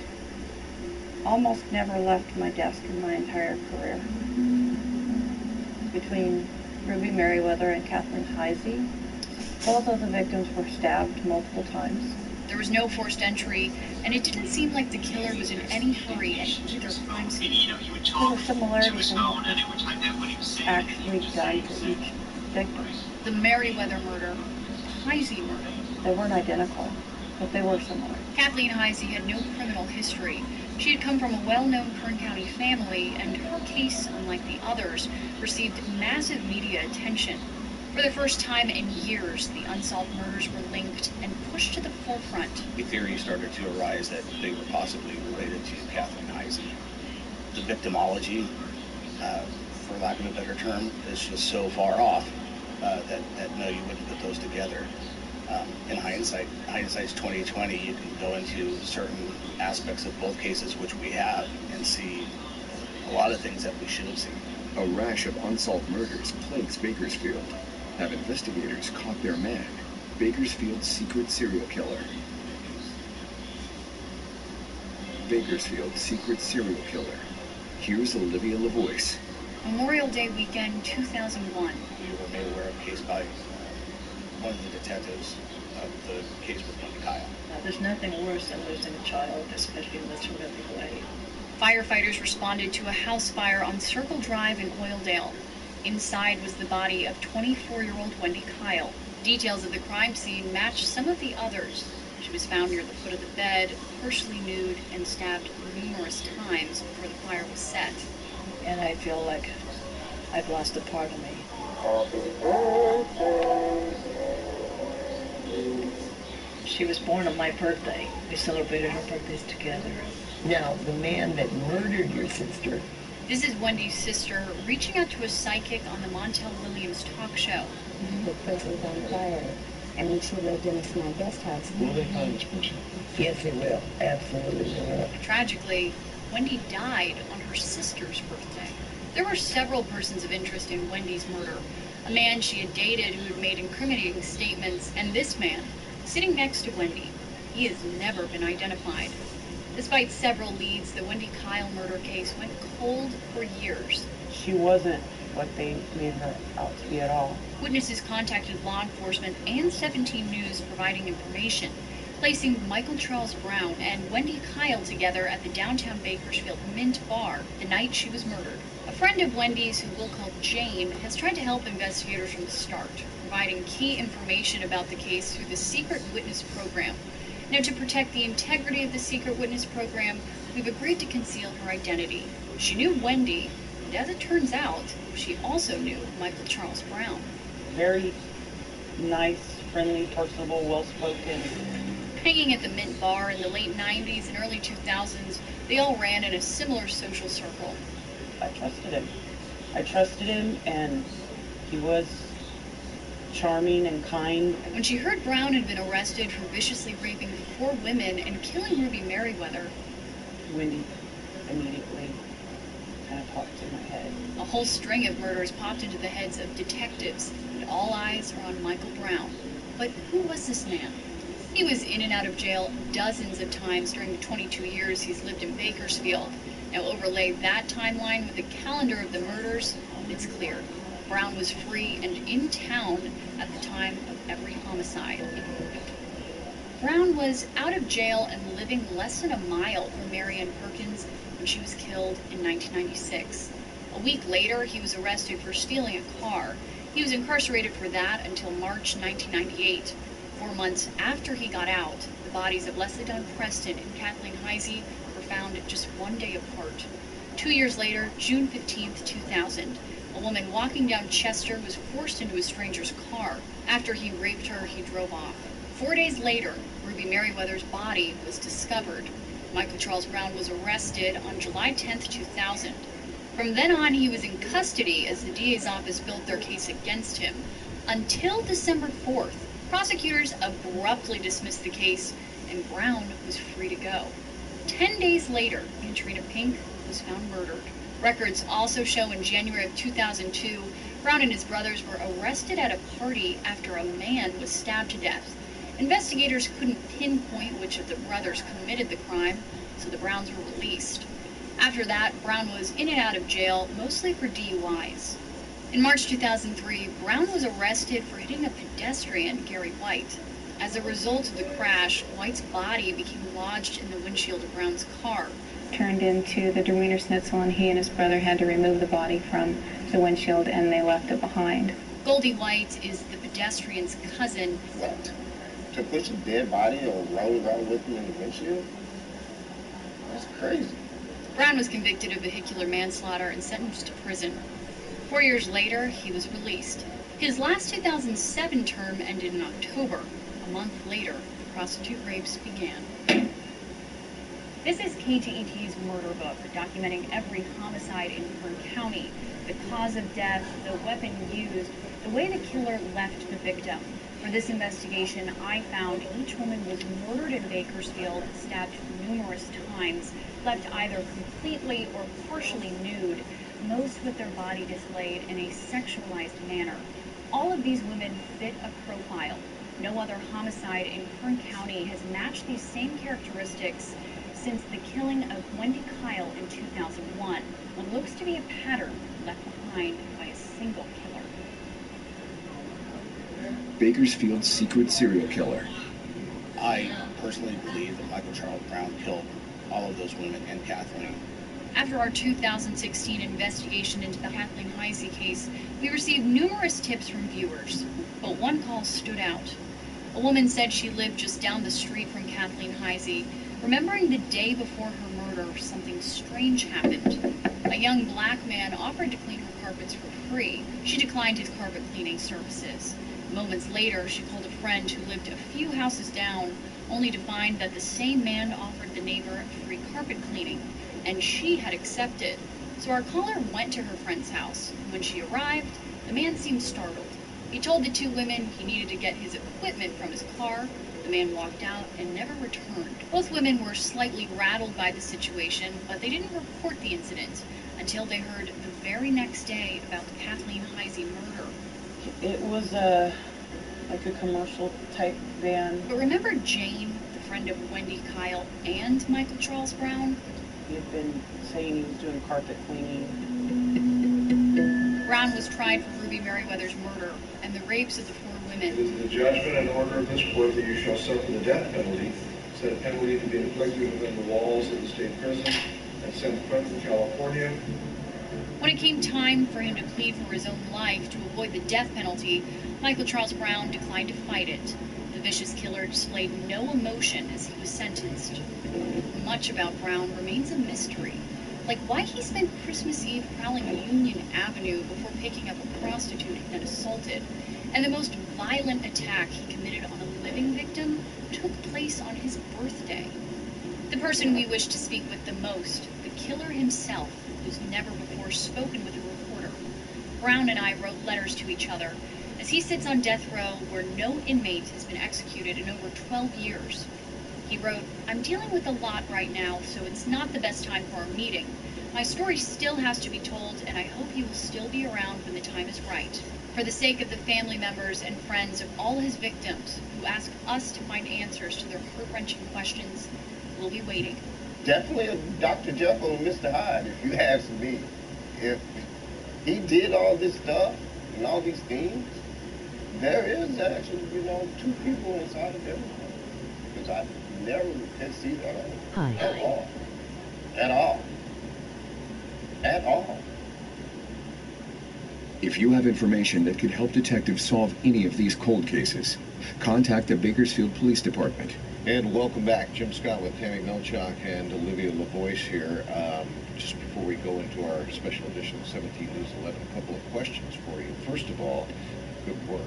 almost never left my desk in my entire career. Between Ruby Merriweather and Kathleen Heisey, both of the victims were stabbed multiple times. There was no forced entry, and it didn't seem like the killer was in any hurry at either crime scene. There were similarities in what was actually done to each victim. The Merriweather murder, the Heisey murder. They weren't identical, but they were similar. Kathleen Heisey had no criminal history. She had come from a well-known Kern County family, and her case, unlike the others, received massive media attention. For the first time in years, the unsolved murders were linked and pushed to the forefront. The theory started to arise that they were possibly related to Kathleen Heisey. The victimology, for lack of a better term, is just so far off that no, you wouldn't put those together. In hindsight's 2020. You can go into certain aspects of both cases, which we have, and see a lot of things that we should have seen. A rash of unsolved murders plagues Bakersfield. Have investigators caught their man, Bakersfield's secret serial killer? Bakersfield's secret serial killer. Here's Olivia LaVoice. Memorial Day weekend, 2001. We were made aware of a case by one of the detectives of the case with Wendy Kyle. There's nothing worse than losing a child, especially in this horrific way. Firefighters responded to a house fire on Circle Drive in Oildale. Inside was the body of 24-year-old Wendy Kyle. Details of the crime scene matched some of the others. She was found near the foot of the bed, partially nude, and stabbed numerous times before the fire was set. And I feel like I've lost a part of me. She was born on my birthday. We celebrated our birthdays together. Now, the man that murdered your sister. This is Wendy's sister reaching out to a psychic on the Montel Williams talk show. The place was on fire. I mean, she lived in a small guest house. Will they find this person? Yes, they will. Absolutely they will. Tragically, Wendy died on her sister's birthday. There were several persons of interest in Wendy's murder. A man she had dated who had made incriminating statements, and this man, sitting next to Wendy. He has never been identified. Despite several leads, the Wendy Kyle murder case went cold for years. She wasn't what they made her out to be at all. Witnesses contacted law enforcement and 17 News providing information, placing Michael Charles Brown and Wendy Kyle together at the downtown Bakersfield Mint Bar the night she was murdered. A friend of Wendy's, who we'll call Jane, has tried to help investigators from the start, providing key information about the case through the Secret Witness Program. Now, to protect the integrity of the Secret Witness Program, we've agreed to conceal her identity. She knew Wendy, and as it turns out, she also knew Michael Charles Brown. Very nice, friendly, personable, well-spoken. Hanging at the Mint Bar in the late 90s and early 2000s, they all ran in a similar social circle. I trusted him. I trusted him, and he was charming and kind. When she heard Brown had been arrested for viciously raping 4 women and killing Ruby Merriweather, Wendy immediately kind of popped in my head. a whole string of murders popped into the heads of detectives, and all eyes are on Michael Brown. But who was this man? He was in and out of jail dozens of times during the 22 years he's lived in Bakersfield. Now overlay that timeline with the calendar of the murders, it's clear. Brown was free and in town at the time of every homicide. Brown was out of jail and living less than a mile from Marianne Perkins when she was killed in 1996. A week later, he was arrested for stealing a car. He was incarcerated for that until March 1998. 4 months after he got out, the bodies of Leslie Dawn Preston and Kathleen Heisey were found just 1 day apart. 2 years later, June 15, 2000, a woman walking down Chester was forced into a stranger's car. After he raped her, he drove off. 4 days later, Ruby Merriweather's body was discovered. Michael Charles Brown was arrested on July 10, 2000. From then on, he was in custody as the DA's office built their case against him. Until December 4th, prosecutors abruptly dismissed the case, and Brown was free to go. 10 days later, Katrina Pink was found murdered. Records also show in January of 2002, Brown and his brothers were arrested at a party after a man was stabbed to death. Investigators couldn't pinpoint which of the brothers committed the crime, so the Browns were released. After that, Brown was in and out of jail, mostly for DUIs. In March 2003, Brown was arrested for hitting a pedestrian, Gary White. As a result of the crash, White's body became lodged in the windshield of Brown's car. Turned into the Derwiener Schnitzel, and he and his brother had to remove the body from the windshield, and they left it behind. Goldie White is the pedestrian's cousin. What? To push a dead body or roll around with him in the windshield? That's crazy. Brown was convicted of vehicular manslaughter and sentenced to prison. 4 years later, he was released. His last 2007 term ended in October. A month later, the prostitute rapes began. This is KGET's Murder Book, documenting every homicide in Kern County, the cause of death, the weapon used, the way the killer left the victim. For this investigation, I found each woman was murdered in Bakersfield, stabbed numerous times, left either completely or partially nude, most with their body displayed in a sexualized manner. All of these women fit a profile. No other homicide in Kern County has matched these same characteristics since the killing of Wendy Kyle in 2001. What looks to be a pattern left behind by a single killer. Bakersfield's secret serial killer. I personally believe that Michael Charles Brown killed all of those women and Kathleen. After our 2016 investigation into the Kathleen Heisey case, we received numerous tips from viewers, but one call stood out. A woman said she lived just down the street from Kathleen Heisey. Remembering the day before her murder, something strange happened. A young black man offered to clean her carpets for free. She declined his carpet cleaning services. Moments later, she called a friend who lived a few houses down, only to find that the same man offered the neighbor free carpet cleaning, and she had accepted. So our caller went to her friend's house. When she arrived, the man seemed startled. He told the two women he needed to get his equipment from his car. The man walked out and never returned. Both women were slightly rattled by the situation, but they didn't report the incident until they heard the very next day about the Kathleen Heisey murder. It was like a commercial type van. But remember Jane, the friend of Wendy Kyle and Michael Charles Brown? He had been saying he was doing carpet cleaning. Brown was tried for Ruby Merriweather's murder and the rapes of the 4 women. It is the judgment and order of this court that you shall suffer the death penalty, said penalty to be inflicted within the walls of the state prison at San Quentin, California. When it came time for him to plead for his own life to avoid the death penalty, Michael Charles Brown declined to fight it. The vicious killer displayed no emotion as he was sentenced. Much about Brown remains a mystery, like why he spent Christmas Eve prowling Union Avenue before picking up a prostitute he then assaulted, and the most violent attack he committed on a living victim took place on his birthday. The person we wish to speak with the most, the killer himself, who's never before spoken with a reporter. Brown and I wrote letters to each other, as he sits on death row where no inmate has been executed in over 12 years. He wrote, "I'm dealing with a lot right now, so it's not the best time for our meeting. My story still has to be told, and I hope you will still be around when the time is right. For the sake of the family members and friends of all his victims who ask us to find answers to their heart-wrenching questions, we'll be waiting." Definitely a Dr. Jekyll and Mr. Hyde, if you ask me. If he did all this stuff and all these things, there is actually, two people inside of everyone. Because I never can see that at all. At all. At all. If you have information that could help detectives solve any of these cold cases, contact the Bakersfield Police Department. And welcome back. Jim Scott with Tammy Melchak and Olivia LaVoice here. Just before we go into our special edition of 17 News 11, a couple of questions for you. First of all, good work.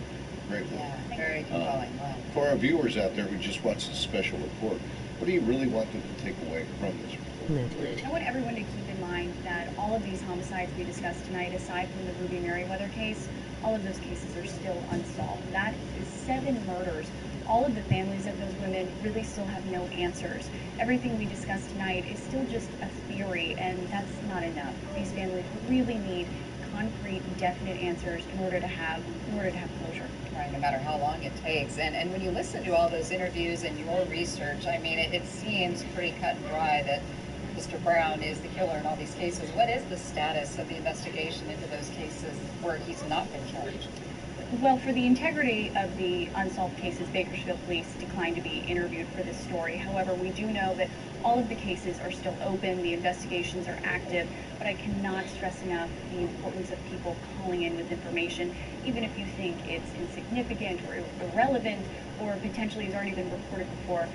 Great work. Yeah, very compelling. Wow. For our viewers out there who just watched the special report, what do you really want them to take away from this report? I want everyone to keep in mind that all of these homicides we discussed tonight, aside from the Ruby Merriweather case, all of those cases are still unsolved. That is 7 murders. All of the families of those women really still have no answers. Everything we discussed tonight is still just a theory, and that's not enough. These families really need concrete, definite answers in order to have closure. Right, no matter how long it takes. And when you listen to all those interviews and your research, I mean, it seems pretty cut and dry that Mr. Brown is the killer in all these cases. What is the status of the investigation into those cases where he's not been charged? Well, for the integrity of the unsolved cases, Bakersfield Police declined to be interviewed for this story. However, we do know that all of the cases are still open, the investigations are active, but I cannot stress enough the importance of people calling in with information, even if you think it's insignificant or irrelevant or potentially has already been reported before.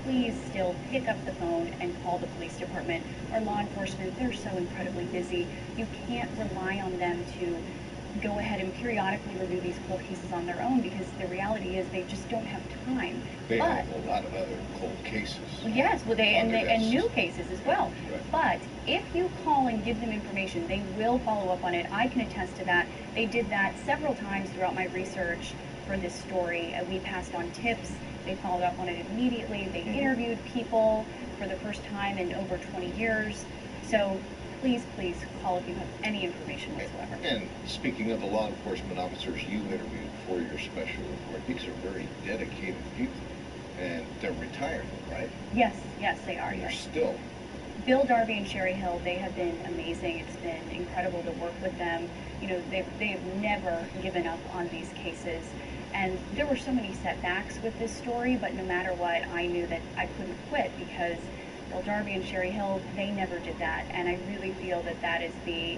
Please still pick up the phone and call the police department. Our law enforcement, they're so incredibly busy. You can't rely on them to go ahead and periodically review these cold cases on their own, because the reality is they just don't have time. They have a lot of other cold cases. Yes, well, and new cases as well. Right. But if you call and give them information, they will follow up on it. I can attest to that. They did that several times throughout my research for this story. We passed on tips. They followed up on it immediately. They interviewed people for the first time in over 20 years. So please call if you have any information whatsoever. And speaking of the law enforcement officers you interviewed for your special report, these are very dedicated people, and they're retired, right? Yes, they are. And they're yes. still. Bill Darby and Sherry Hill, they have been amazing. It's been incredible to work with them. They have never given up on these cases. And there were so many setbacks with this story, but no matter what, I knew that I couldn't quit, because Bill Darby and Sherry Hill, they never did that, and I really feel that is the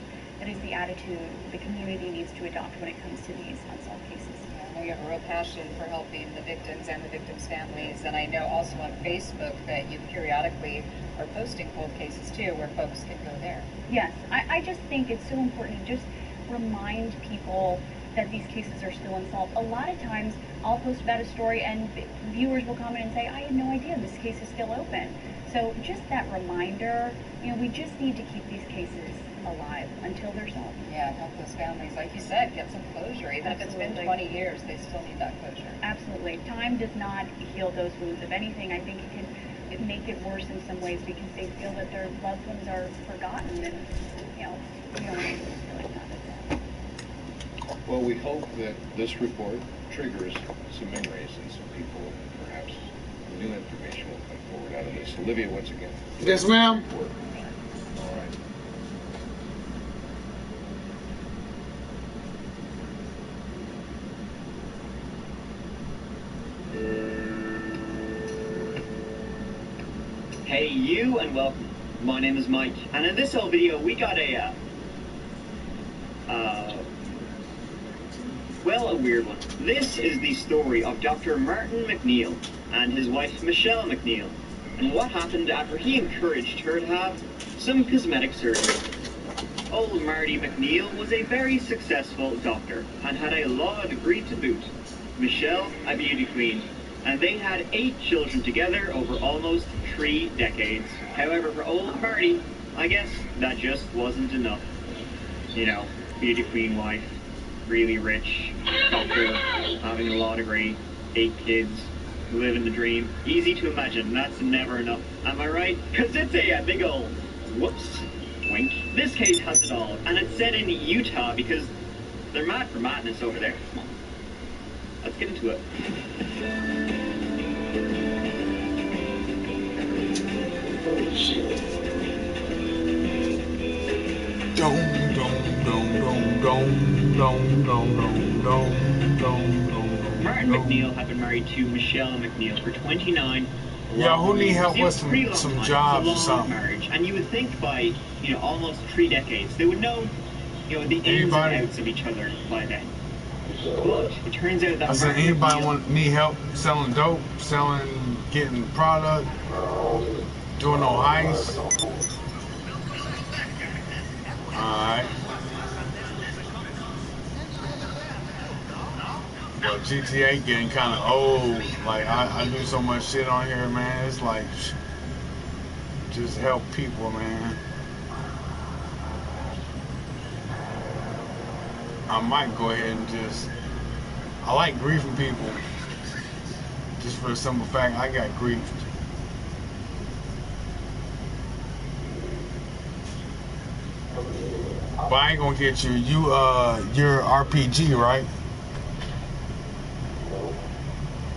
attitude the community needs to adopt when it comes to these unsolved cases. Yeah, I know you have a real passion for helping the victims and the victims' families, and I know also on Facebook that you periodically are posting cold cases too, where folks can go there. Yes, I just think it's so important to just remind people that these cases are still unsolved. A lot of times I'll post about a story and viewers will comment and say, I had no idea this case is still open. So just that reminder, we just need to keep these cases alive until they're solved. Yeah, help those families, like you said, get some closure. Even if it's been 20 years, they still need that closure. Absolutely. Time does not heal those wounds. If anything, I think it can make it worse in some ways, because they feel that their loved ones are forgotten, and we don't want to feel like that. Well, we hope that this report triggers some memories and some people, perhaps new information will come forward out of this. Olivia, once again. Yes, ma'am. All right. Hey you, and welcome. My name is Mike, and in this whole video we got a weird one. This is the story of Dr. Martin McNeil and his wife Michelle McNeil, and what happened after he encouraged her to have some cosmetic surgery. Old Marty McNeil was a very successful doctor and had a law degree to boot. Michelle, a beauty queen, and they had 8 children together over almost 3 decades. However, for old Marty, I guess that just wasn't enough. Beauty queen wife, really rich couple, having a law degree, 8 kids, living the dream. Easy to imagine, that's never enough. Am I right? Cause it's a big ol' whoops, wink. This case has it all, and it's set in Utah because they're mad for madness over there. Come on, let's get into it. Martin McNeil had been married to Michelle McNeil for 29 Yeah, who need help with pretty some long jobs or time. It's a long something? marriage, and you would think by almost 3 decades they would know the ins Anybody? and outs of each other by then. But it turns out that I said, Martin anybody McNeil, need help selling dope, getting product, doing no ice? Alright. Well, GTA getting kind of old. Like, I do so much shit on here, man. It's like, just help people, man. I might go ahead and I like griefing people. Just for the simple fact, I got griefed. But I ain't gonna get you. You're RPG, right?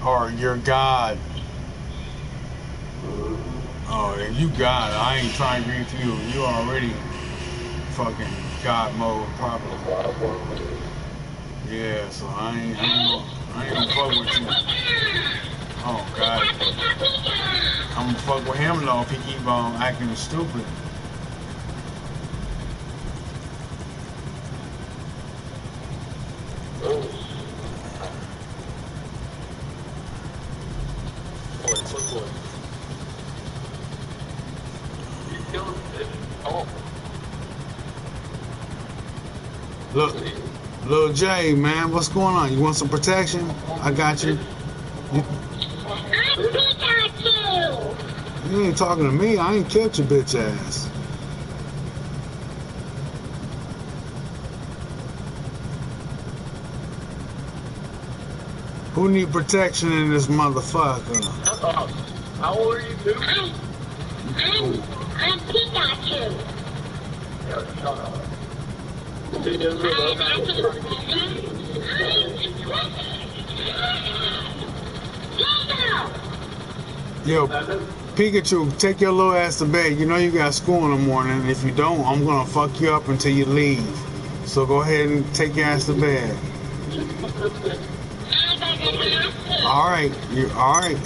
Or you're God. Oh, then you God. I ain't trying to grief you. You already fucking God mode properly. Yeah, so I ain't gonna fuck with you. Oh God. I'm gonna fuck with him though if he keep on acting stupid. Look, Lil J, man, what's going on? You want some protection? I got you. You ain't talking to me. I ain't killed your bitch ass. Who need protection in this motherfucker? How old are you, dude? I'm Pikachu. Yeah, shut up. Yo, Pikachu, take your little ass to bed. You know you got school in the morning. If you don't, I'm gonna fuck you up until you leave. So go ahead and take your ass to bed. All right, all right.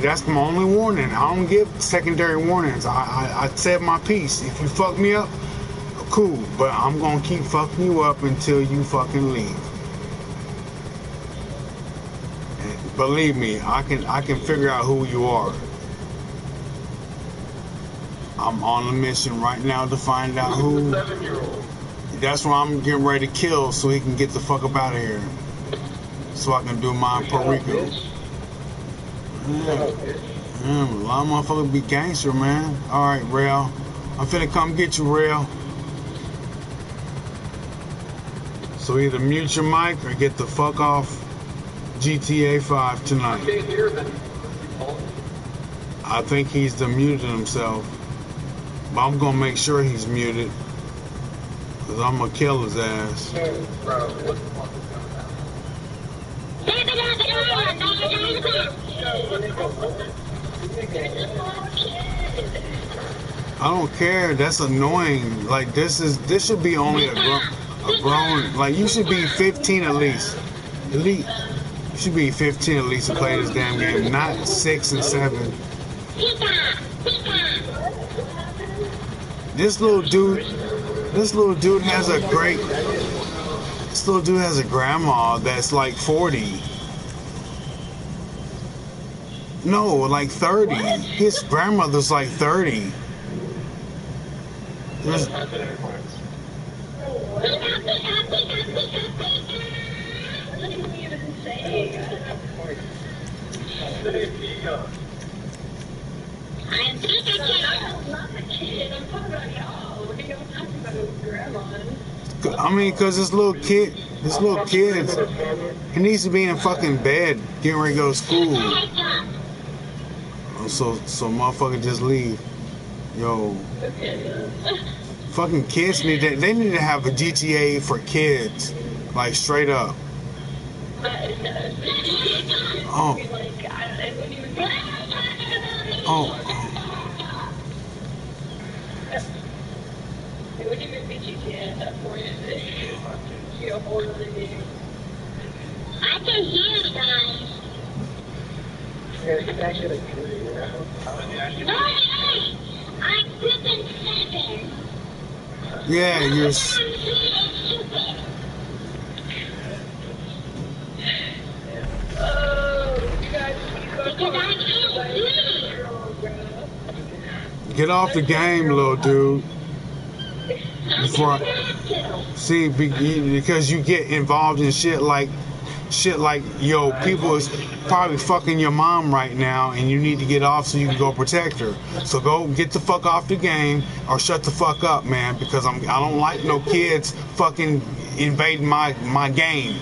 That's my only warning. I don't give secondary warnings. I said my piece. If you fuck me up, cool. But I'm gonna keep fucking you up until you fucking leave. And believe me, I can figure out who you are. I'm on a mission right now to find out who. That's why I'm getting ready to kill so he can get the fuck up out of here. So I can do my perico. Yeah. A lot of motherfuckers be gangster, man. Alright, Rail. I'm finna come get you, Rail. So either mute your mic or get the fuck off GTA 5 tonight. I think he's demuted himself. But I'm gonna make sure he's muted. Cause I'm gonna kill his ass. I don't care. That's annoying. Like this should be only a grown. Like you should be 15 at least. You should be 15 at least to play this damn game, not 6 and 7. This little dude has a great. This little dude has a grandma that's like 40. No, like 30. His grandmother's like 30. I mean, cause this little kid, This little kid, he needs to be in fucking bed, getting ready to go to school. So motherfucker just leave. Yo, fucking kids they need to have a GTA for kids, like straight up. Oh. Oh. I can hear you guys. I'm flipping 7. Yeah, you're. Get off the game, little dude. See, because you get involved in shit like, yo, people is probably fucking your mom right now, and you need to get off so you can go protect her. So go get the fuck off the game, or shut the fuck up, man, because I don't like no kids fucking invading my game.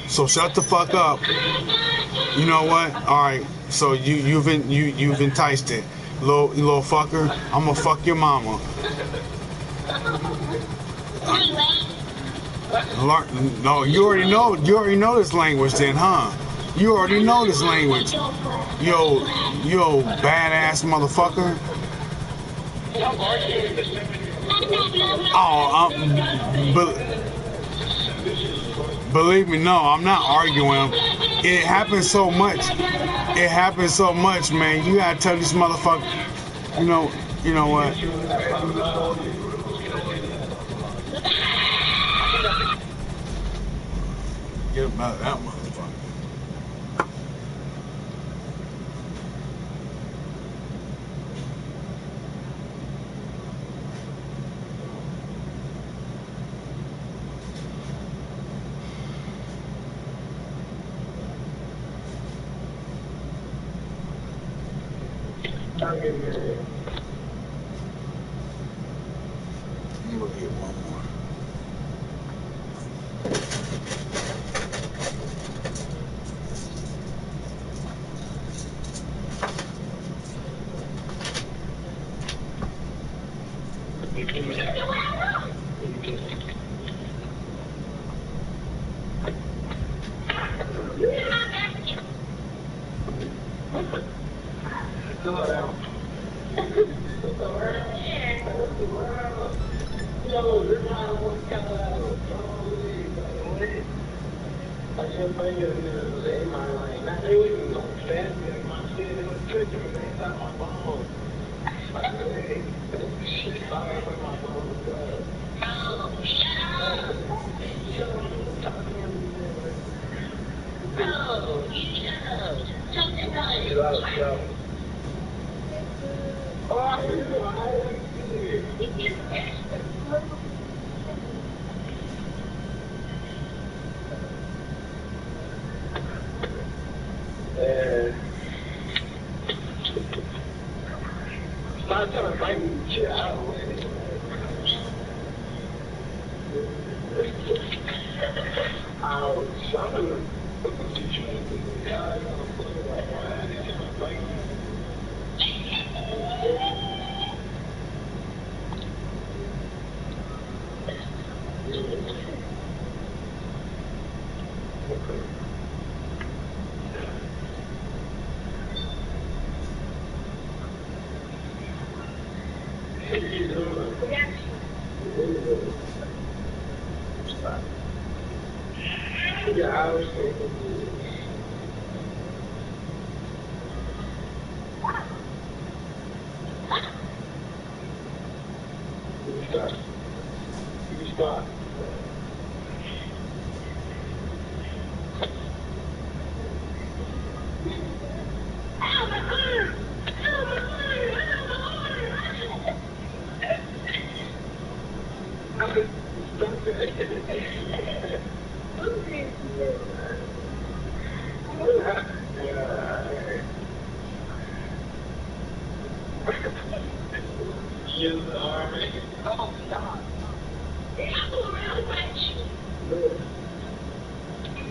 So shut the fuck up. You know what? All right. So you've enticed it, little fucker. I'm gonna fuck your mama. No, you already know this language then, huh? You already know this language. Yo, badass motherfucker. Oh, believe me, no, I'm not arguing. It happens so much. It happens so much, man. You gotta tell this motherfucker. You know what? Get about that motherfucker. I'm gonna get one more.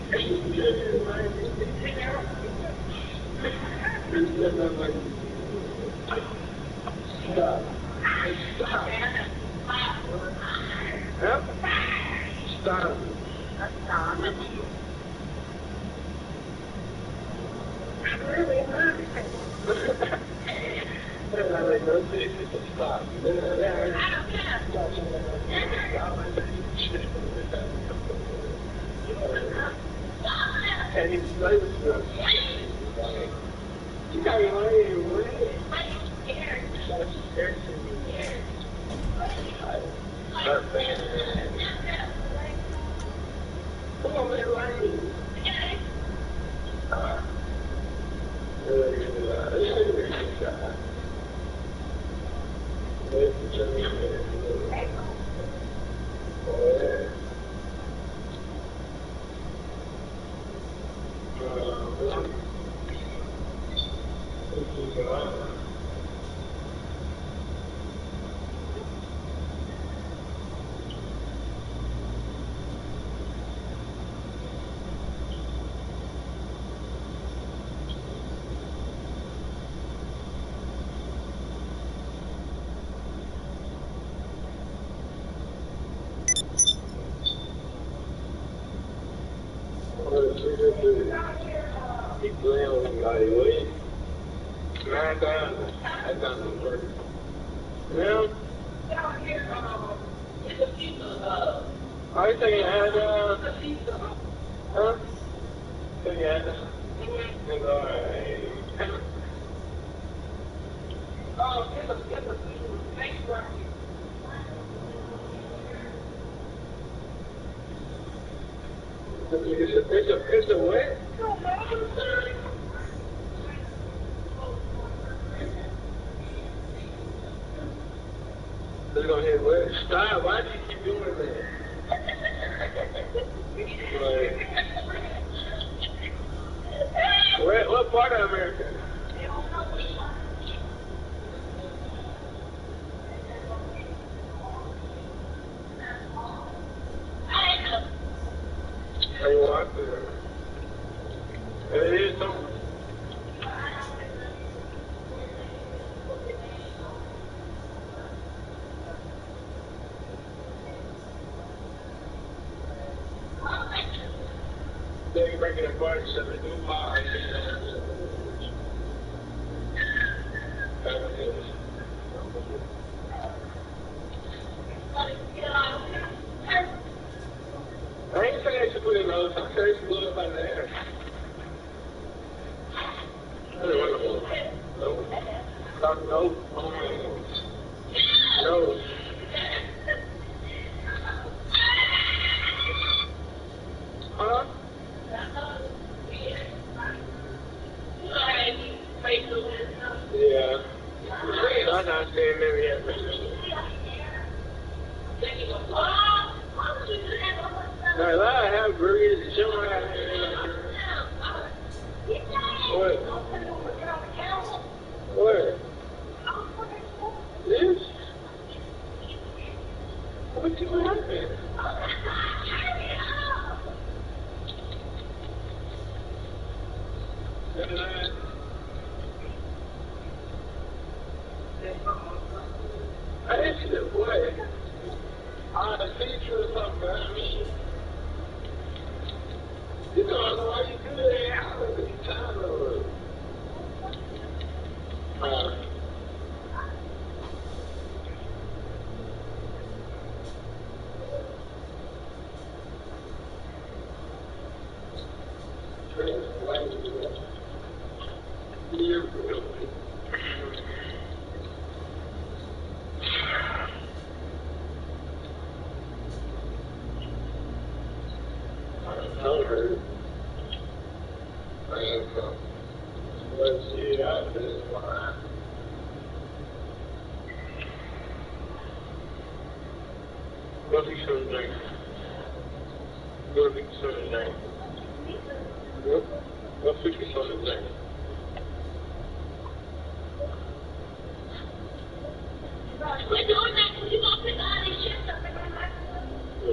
Stop. Yep. Stop. Stop. And he's like, you got your money away. Come on, man, right? Keep playing with somebody, will you? Man down. That doesn't work. Yeah? Are you taking your hand down? Huh? Take your hand down. It's alright. Oh, get the thanks for it's a what? It's gonna hit what? Stop, why do you keep doing that? Like, what part of America? Are you watching? It is something. They breaking it apart, so they do pie. I ain't saying I should put it in those. I'm saying I should blow it up out of the air. That's wonderful. No. Stop. No. No. Huh? Yeah. I'm not saying that yet. Now, I have burgers and children out here. What? What? This? What you laughing? I asked you what? I see you or something, man. You know, I know why you do that. I don't think you're tired of it.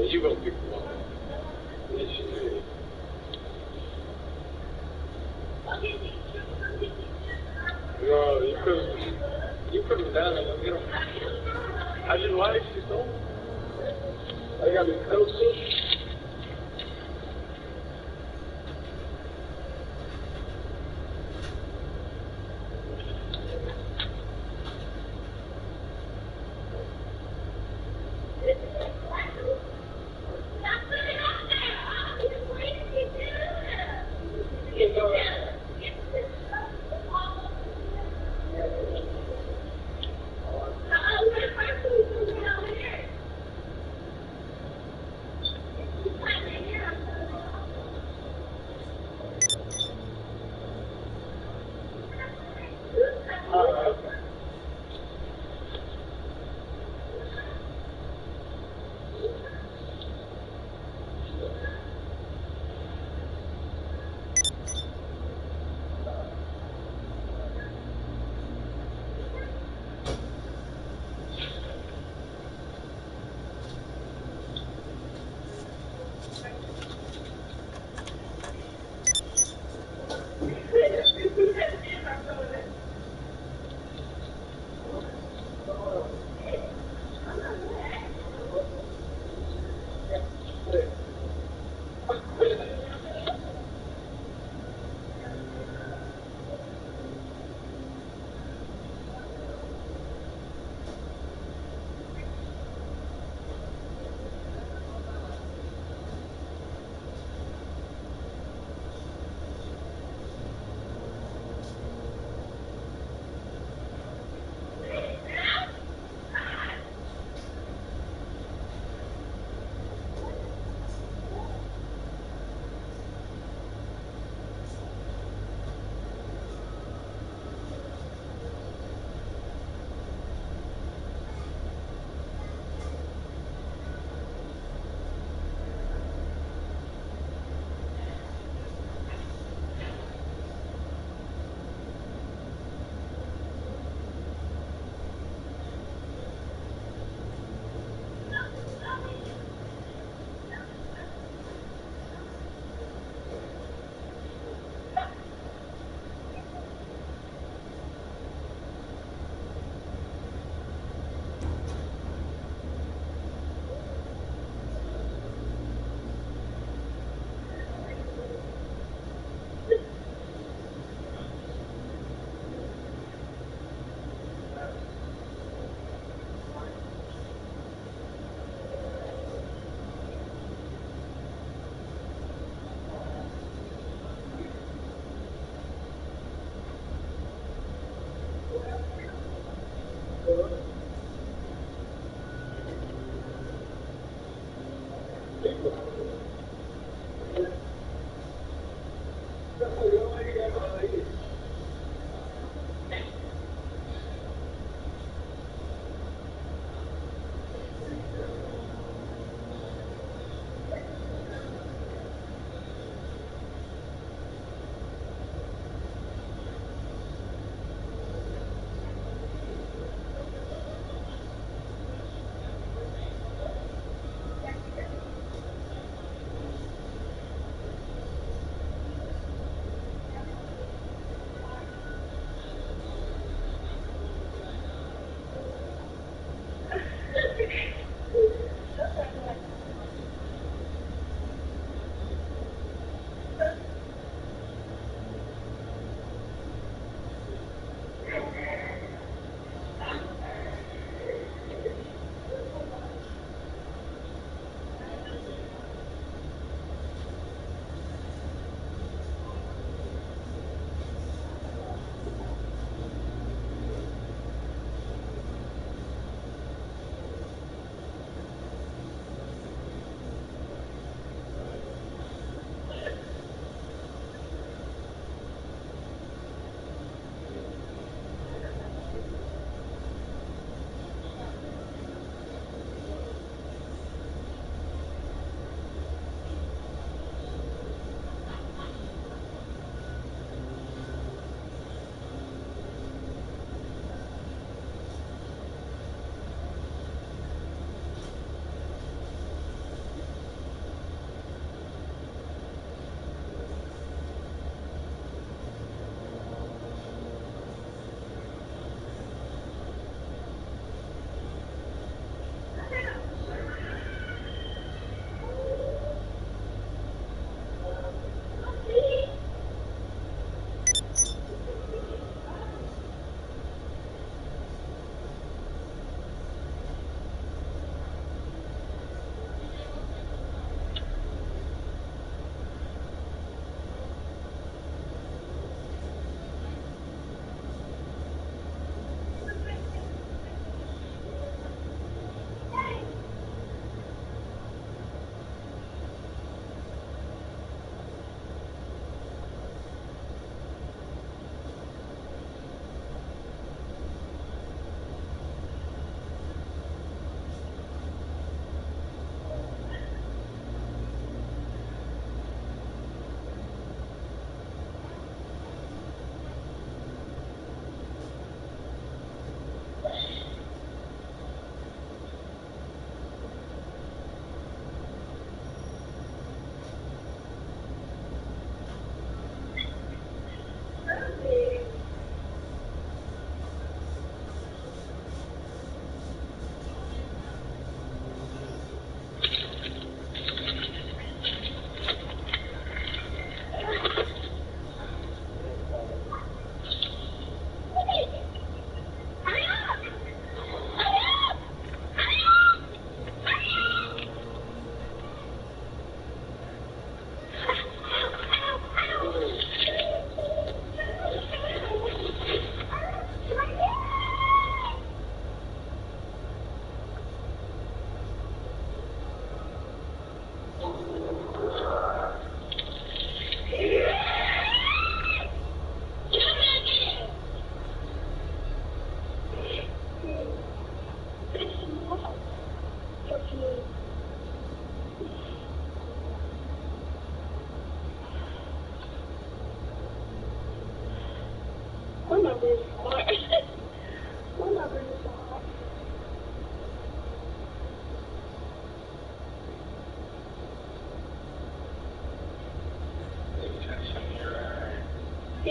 You gonna pick one. Yes, you did. How's your wife? She's home. I got me coat too.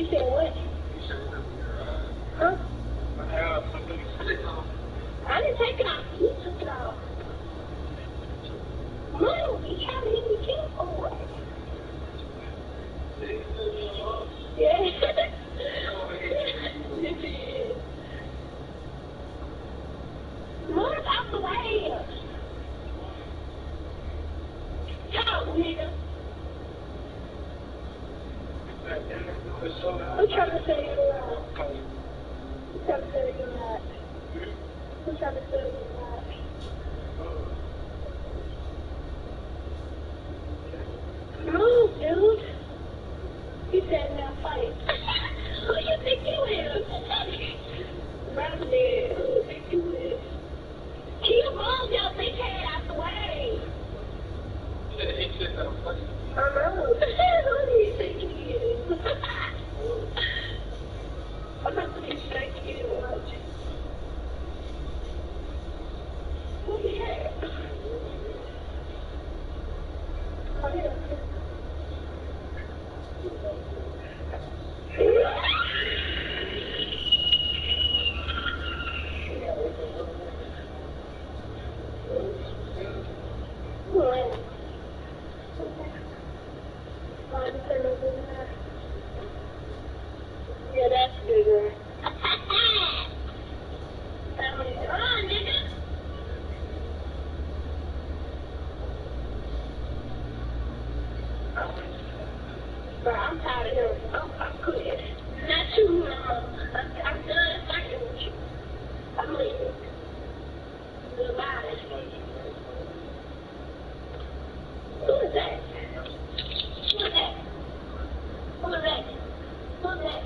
You said what? Huh? I didn't take it off. You took it off. No, you trying to hit me too? Oh, what? Yeah. Move out the way. Go, nigga. I'm trying to say you're right. I'm trying to say you're right. I'm trying to say you're right. Move, dude. He said now fight. Who you think you is? Brother, who you think you is? Can you move your big head out the way? I know. Who do you think he is? I'm not going to expect you to watch. Who yeah. Oh, yeah. Yeah, that's bigger. But I'm tired of him. I'm quit. Not you, Mama. I'm done fighting with you. I'm leaving. Goodbye. Who is that? Who is that? Who is that? Who is that?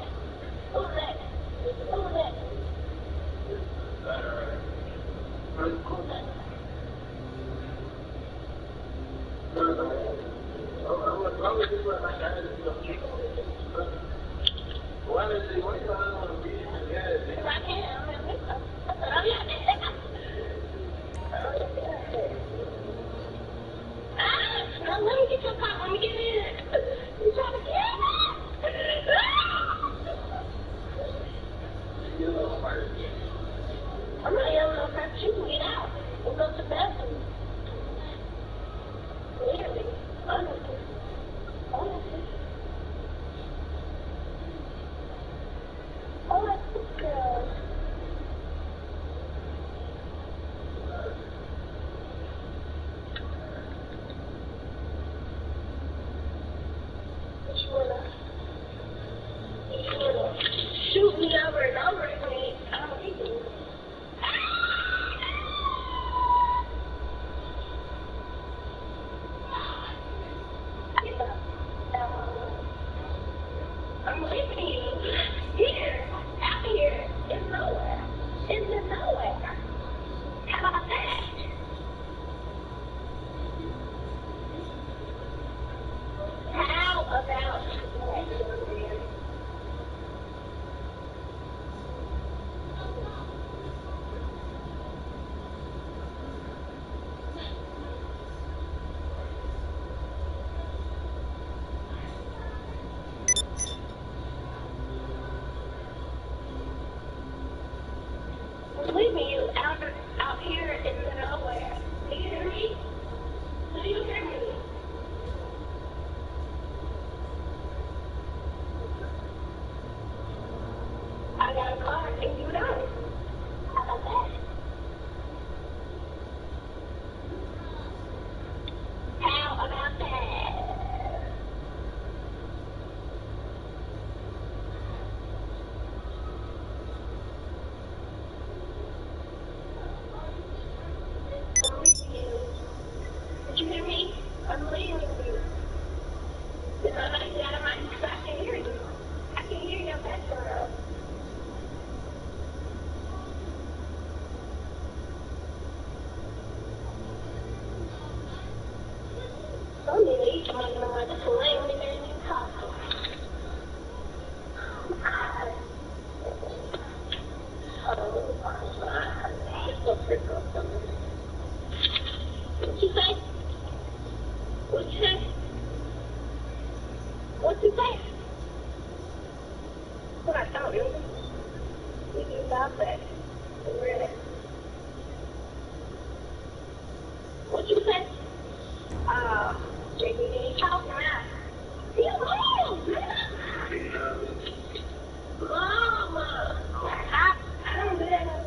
Who is that? Who is that? Let me get your car. Let me get in. You trying to get I'm not yelling on her. She can get out and go to the bathroom. Clearly. Honestly. Oh, that's good. Shoot me over and over again. I don't need to. I'm leaving you. Here. Out here. It's nowhere. It's in nowhere. How about that? How about that? I'm leaving you out here in the nowhere. Do you hear me? Do you hear me? I got a car and you don't. How about that? How about that? I'm leaving you. Did you hear me? I'm leaving you. It's not like that. I can hear you. I can hear your background. Some nigga, he's talking about this lame nigga in your car. What you say? What you say? What you say? You said, they talk now. You home, Mama, I don't do that.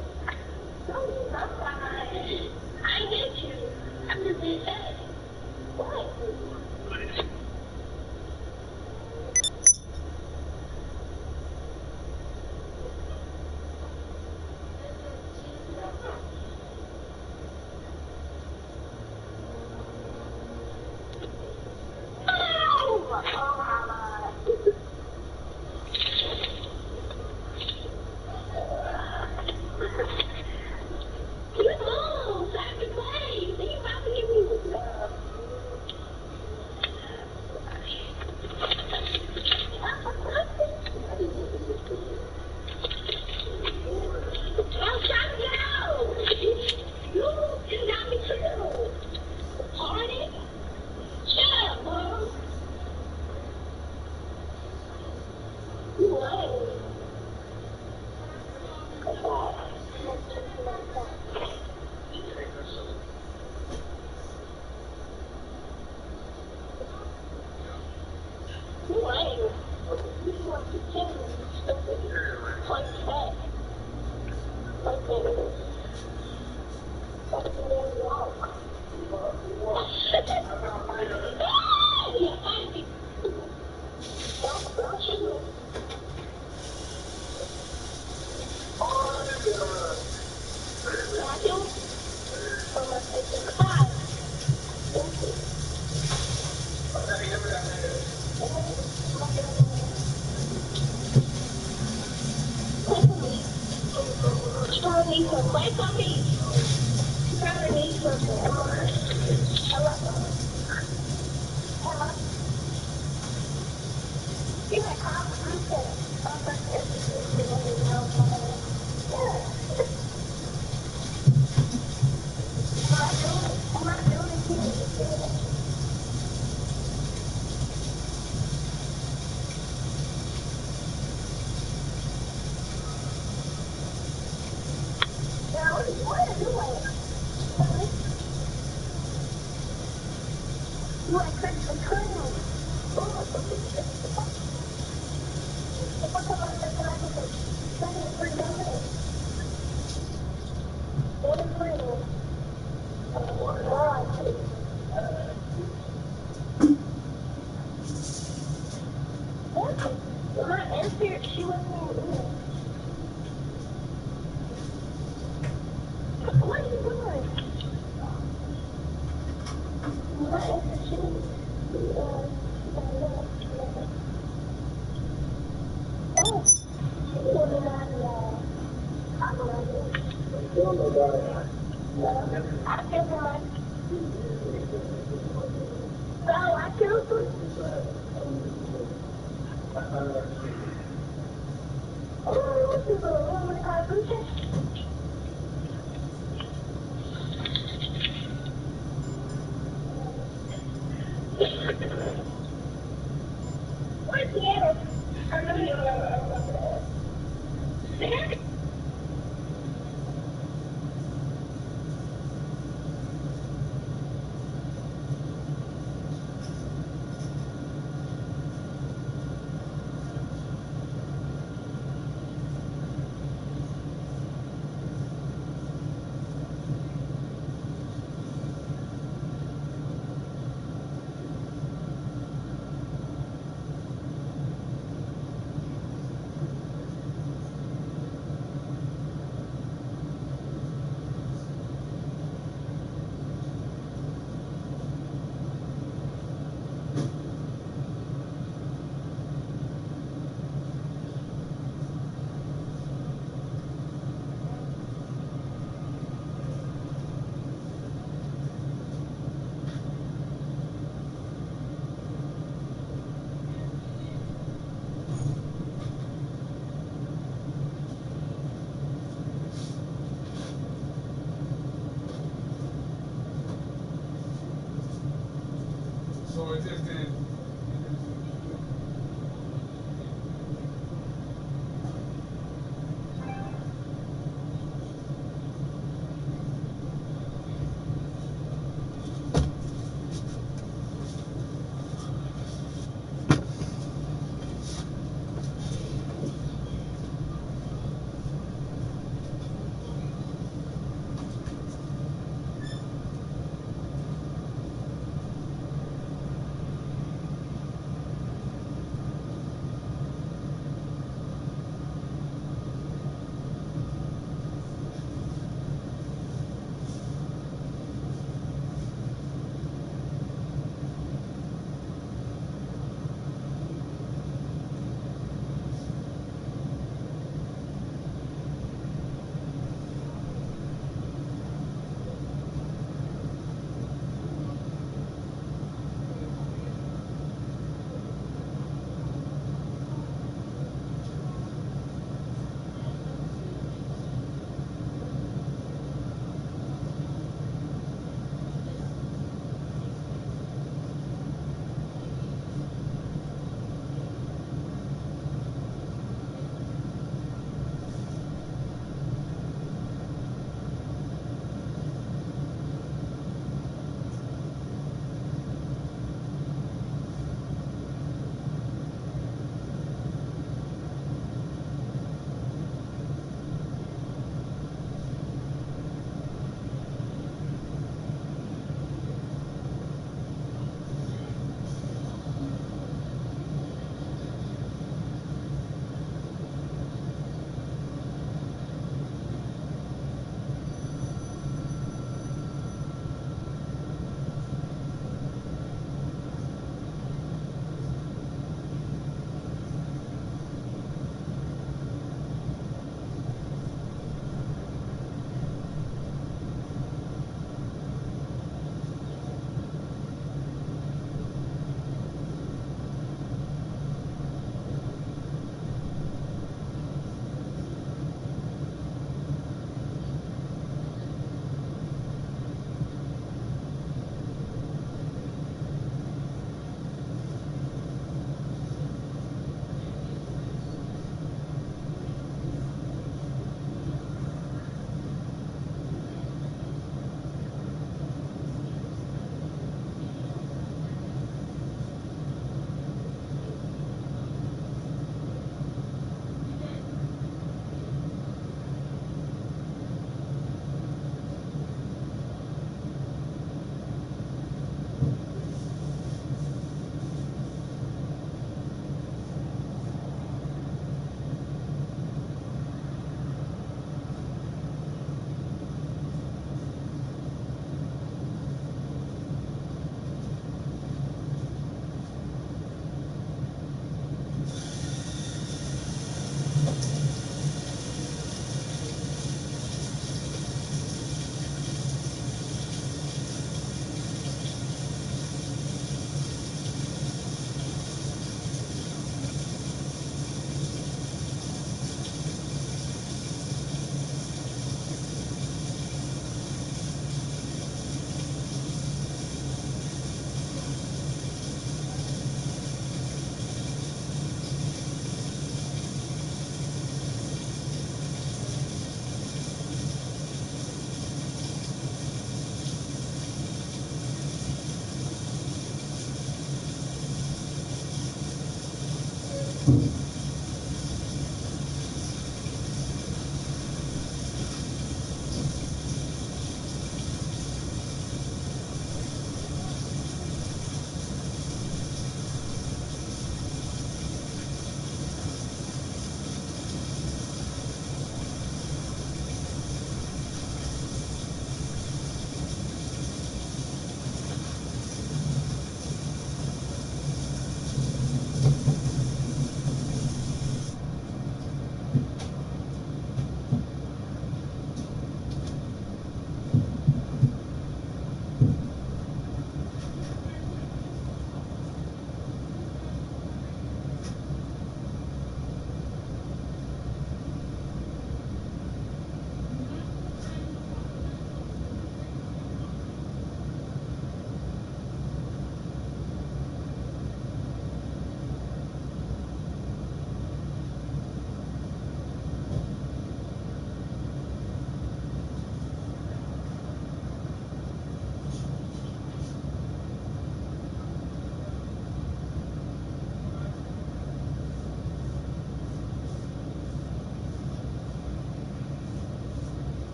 Don't stop by. I get you. I'm just being sad. What?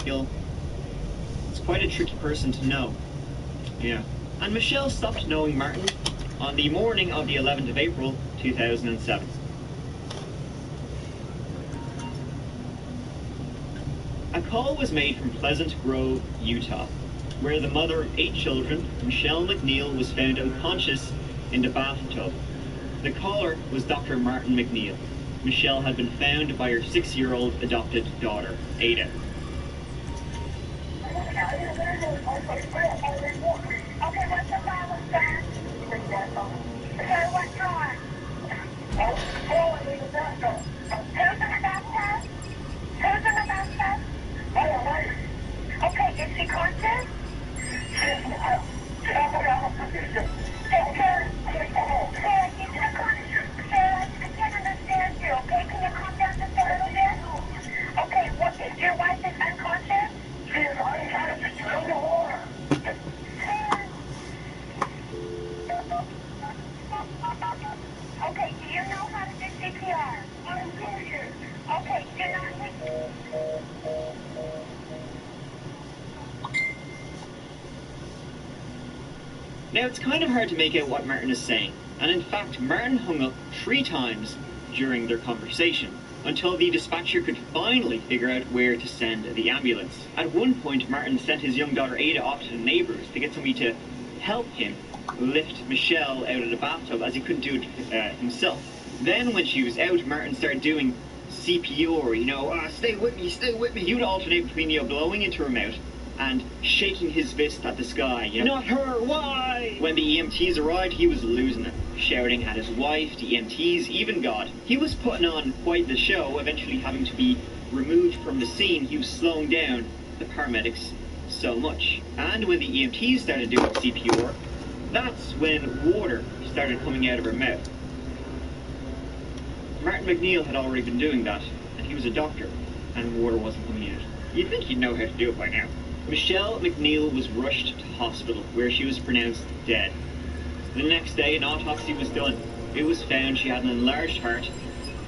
skill. It's quite a tricky person to know. Yeah. And Michelle stopped knowing Martin on the morning of the 11th of April, 2007. A call was made from Pleasant Grove, Utah, where the mother of 8 children, Michelle McNeil, was found unconscious in the bathtub. The caller was Dr. Martin McNeil. Michelle had been found by her 6-year-old adopted daughter, Ada. Okay, is she conscious? Your wife is unconscious? She's unconscious. She's underwater. Okay, do you know how to do CPR? I'm conscious. Okay, do not... Now, it's kind of hard to make out what Martin is saying, and in fact, Martin hung up 3 times during their conversation, until the dispatcher could finally figure out where to send the ambulance. At one point, Martin sent his young daughter Ada off to the neighbours to get somebody to help him lift Michelle out of the bathtub, as he couldn't do it himself. Then, when she was out, Martin started doing CPR, you know, stay with me, he would alternate between, you know, blowing into her mouth and shaking his fist at the sky, you know, not her, why? When the EMTs arrived, he was losing it, shouting at his wife, the EMTs, even God. He was putting on quite the show, eventually having to be removed from the scene. He was slowing down the paramedics so much. And when the EMTs started doing CPR, that's when water started coming out of her mouth. Martin McNeil had already been doing that, and he was a doctor, and water wasn't coming out. You'd think he'd know how to do it by now. Michelle McNeil was rushed to hospital, where she was pronounced dead. The next day, an autopsy was done. It was found she had an enlarged heart,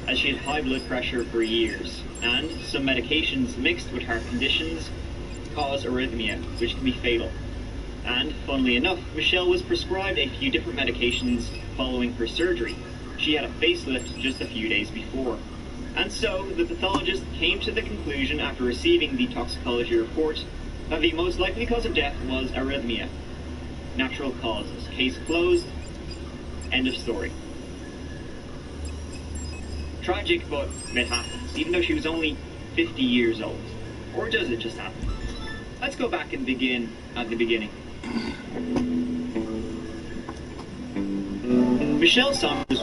as she had high blood pressure for years, and some medications mixed with heart conditions cause arrhythmia, which can be fatal. And, funnily enough, Michelle was prescribed a few different medications following her surgery. She had a facelift just a few days before. And so, the pathologist came to the conclusion, after receiving the toxicology report, that the most likely cause of death was arrhythmia. Natural causes. Case closed. End of story. Tragic, but it happens, even though she was only 50 years old. Or does it just happen? Let's go back and begin at the beginning. Michelle Summers